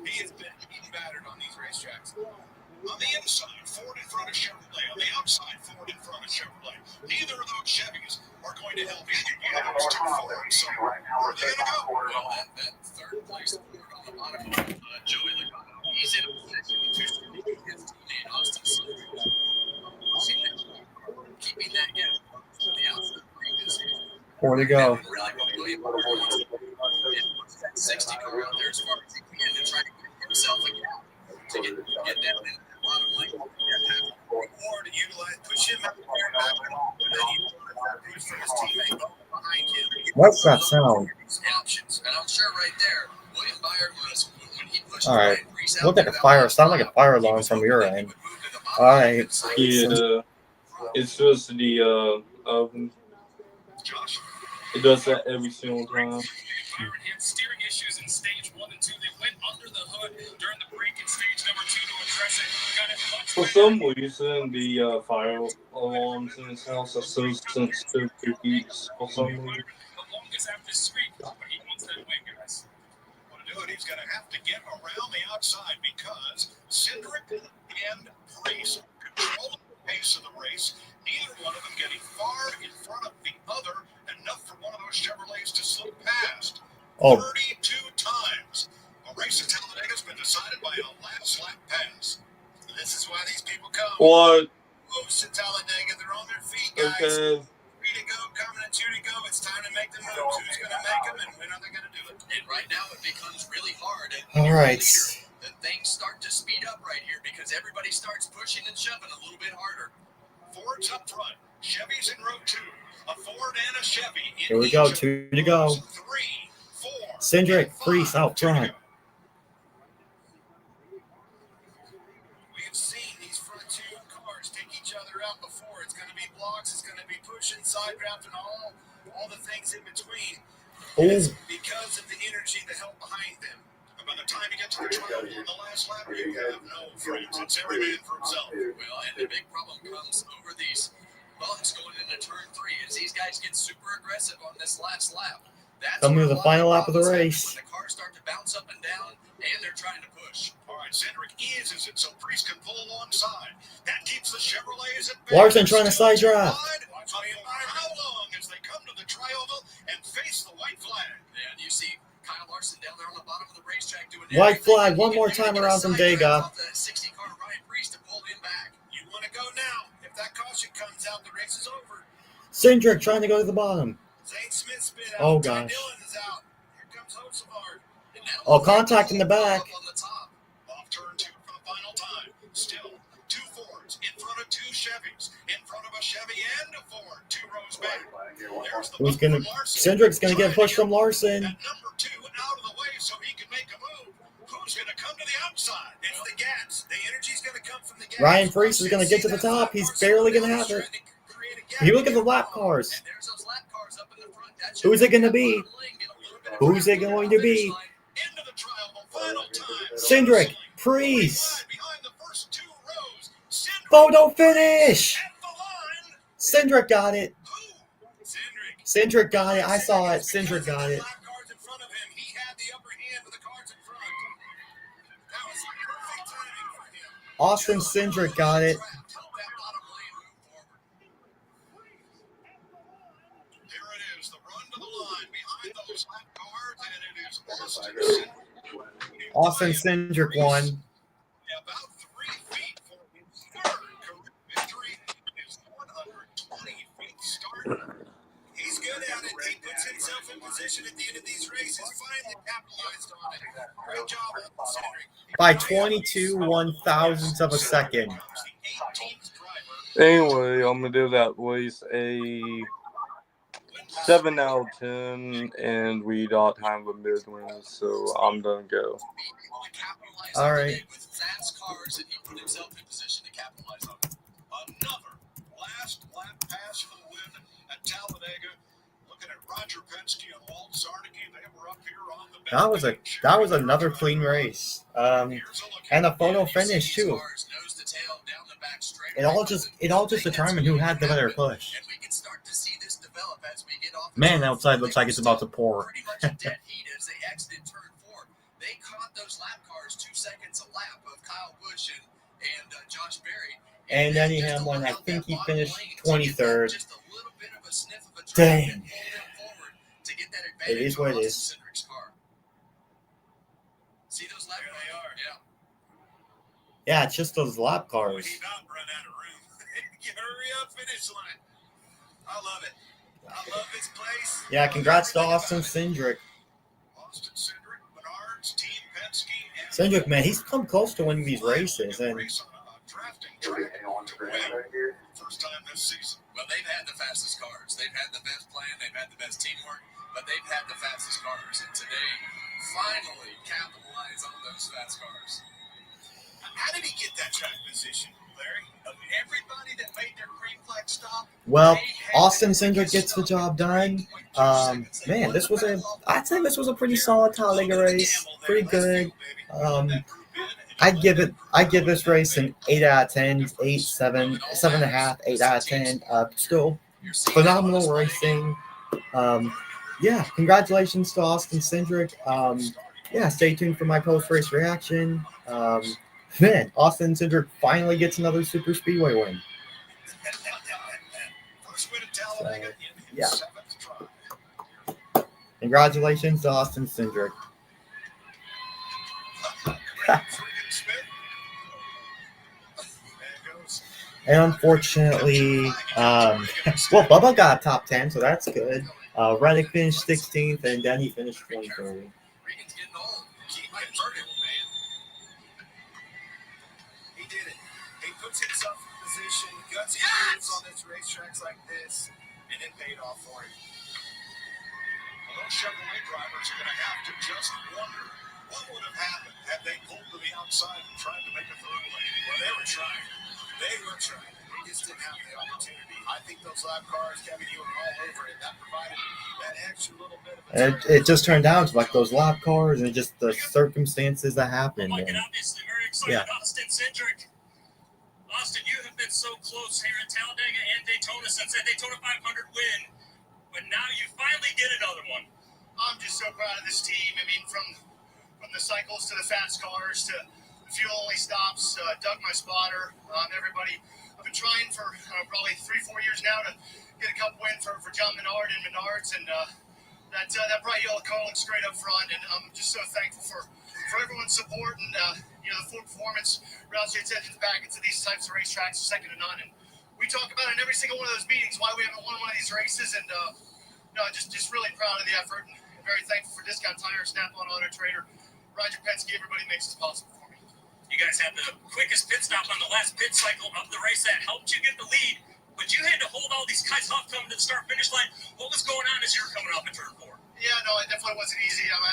He has been beaten battered on these racetracks. On the inside, Ford in front of Chevrolet. On the outside, Ford in front of Chevrolet. Neither of those Chevys are going to help either one of those two Fords. So where are they going to go? Well, that third place Ford on the bottom, Joey Logano, he's in a position to shoot his teammate Austin Cindric. Keeping that gap on the outside is 4 to go. William 60 car out there as far as he can to try to get himself a gap to get down in the bottom lane. Or to utilize, push him out there and back him up, and then you push from his teammate behind him. What's that sound? Options, and I'm sure right there, William Byard was when he pushed. All right. Look like a fire. Sound like a fire alarm from your end. All right. Yeah, it's just the oven. It does that every single time. Byron had steering issues in stage 1 and 2. They went under the hood during the break in stage number 2 to address it. Got it much For some reason, the fire alarms in his house are so sensitive to heat. For some reason. The longest after streak, but he wants that win, guys. Want to do it? He's going to have to get around the outside because Cindric and Priest control the pace of the race. Neither one of them getting far in front of the other, enough for one of those Chevrolets to slip past. 32 times. A race at Talladega has been decided by a last lap pass. This is why these people come. What? Most at Talladega, they're on their feet, guys. Okay. 3 to go, coming at 2 to go. It's time to make the moves. Who's going to make them, and when are they going to do it? And right now, it becomes really hard. And All right. Then things start to speed up right here because everybody starts pushing and shoving a little bit harder. Ford's up front. Chevy's in row 2. A Ford and a Chevy. Here we go. 2 to go. 3, 4. Cindric, Priest out front. We've seen these front 2 cars take each other out before. It's going to be blocks. It's going to be pushing, side draft, and all the things in between. It's because of the energy, the help behind them. And by the time you get to the trial in the last lap, you have no friends. It's every man for himself. Well, and the big problem comes over these bumps going into turn 3 as these guys get super aggressive on this last lap. Coming to the final lap of the race. When the cars start to bounce up and down, and they're trying to push. All right, Cindric eases it so Priest can pull alongside. That keeps the Chevrolets at bay. Larson trying to side draft. How long as they come to the tri-oval and face the white flag? And you see Kyle Larson down there on the bottom of the racetrack doing White flag one more time around Talladega. that 60 car Ryan Priest to pull him back. You want to go now. If that caution comes out, the race is over. Cindric trying to go to the bottom. Zane Smith spit out. Oh, gosh. Dillon is out. Here comes Hosevard. Oh, contact in the back. On the top. Off turn 2 for the final time. Still 2 Fords in front of 2 Chevys. In front of a Chevy and a Ford. 2 rows back. There's the Who's gonna? Cindric's gonna get pushed from Larson. number 2 out of the way so he can make a move. Who's going to come to the outside? It's the gas. The energy's going to come from the gas. Ryan Priest is gonna get to the top. He's barely gonna have it. You look at the lap cars. Who's it gonna be? Who's it going to be? Cindric, Priest. Photo finish. Cindric got it. Cindric got it. I saw it. Cindric got it. Austin Cindric got it. Here it is, the run to the line behind those lap cars, and it is Austin Cindric. Austin Cindric won. About 3 feet for his third career victory. His 120th start. He's good at it. He puts himself in position at the end of these races. Finally capitalized on it. Great job, Cindric. By 22 1/1000ths of a second. Anyway, I'm gonna give that race a 7 out of 10, and we don't have a mid win, so I'm gonna go. All right. With fast cars, and he put himself in position to capitalize on it. Another last lap pass for the win at Talladega. Looking at Roger Penske and Walt Zarnicki, they were up here on the That was another clean race. And a photo finish too. It all just determined who had the better push. Man, outside looks like it's about to pour. Pretty much a dead heat as they exited turn 4. They caught those lap cars 2 seconds a lap of Kyle Busch and Josh Berry. And Denny Hamlin, I think he finished 23rd. Dang. It is what it is. See those lap cars? They are, yeah. Yeah, it's just those lap cars. You hurry up, finish line. I love it. I love this place. Yeah, congrats to Austin Cindric. Austin Cindric, Menards, Team Penske, and Cindric, man, he's come close to winning these races, and first time this season. Well, they've had the fastest cars. They've had the best plan. They've had the best teamwork, but they've had the fastest cars. And today, finally capitalize on those fast cars. How did he get that track position, Larry? Of everybody that made their green flag stop. well, Austin Cindric gets the job done. Man, I'd say this was a pretty solid Talladega race. Pretty good. I'd give this race an 8 out of 10, 8, 7, 7.5, 8 out of 10. Still phenomenal racing. Yeah, congratulations to Austin Cindric. Yeah, stay tuned for my post-race reaction. Man, Austin Cindric finally gets another super speedway win. So, yeah. Congratulations to Austin Cindric. And unfortunately, well, Bubba got top 10, so that's good. Reddick finished 16th, and Denny finished 23rd. He did it. He puts himself in position, gutsy moves on these racetracks like this, and it paid off for him. Well, those Chevrolet drivers are going to have to just wonder what would have happened had they pulled to the outside and tried to make a third lane. Well, they were trying. They just didn't have the opportunity. I think those lap cars, Kevin, you were all over it. That provided that extra little bit of a It just turned out to like those lap cars and just the circumstances that happened. Mike, And, and obviously very excited. yeah. Austin Cindric. Austin, you have been so close here at Talladega and Daytona since that Daytona 500 win, but now you finally get another one. I'm just so proud of this team. I mean, from the cycles to the fast cars to the fuel-only stops, Doug, my spotter, everybody. I've been trying for probably 3-4 years now to get a cup win for John Menard and Menards, and that bright yellow car looks great up front, and I'm just so thankful for everyone's support and the full performance. Rouse its engines back into these types of racetracks, second to none, and we talk about it in every single one of those meetings why we haven't won one of these races, and just really proud of the effort and very thankful for Discount Tire, Snap-on Auto Trader, Roger Penske. Everybody makes this possible for me. You guys had the quickest pit stop on the last pit cycle of the race that helped you get the lead, but you had to hold all these guys off coming to the start-finish line. What was going on as you were coming up in turn 4? Yeah, no, it definitely wasn't easy. I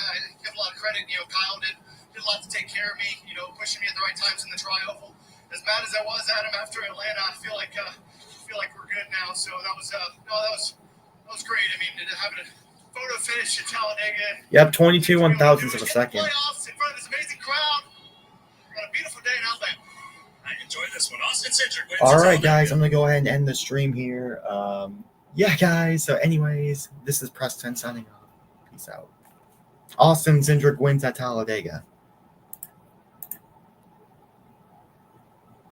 give a lot of credit. Kyle did a lot to take care of me, pushing me at the right times in the tri-oval. As bad as I was at him after Atlanta, I feel like we're good now. So that was great. I mean, having a photo finish at Talladega. Yep, 22 1/1000ths of a second. Playoffs in front of this amazing crowd. On a beautiful day in Alabama. I enjoyed this one. Austin Cindric wins. All right, guys, I'm going to go ahead and end the stream here. Yeah, guys, so anyways, this is Preston signing off. Peace out. Austin Cindric wins at Talladega.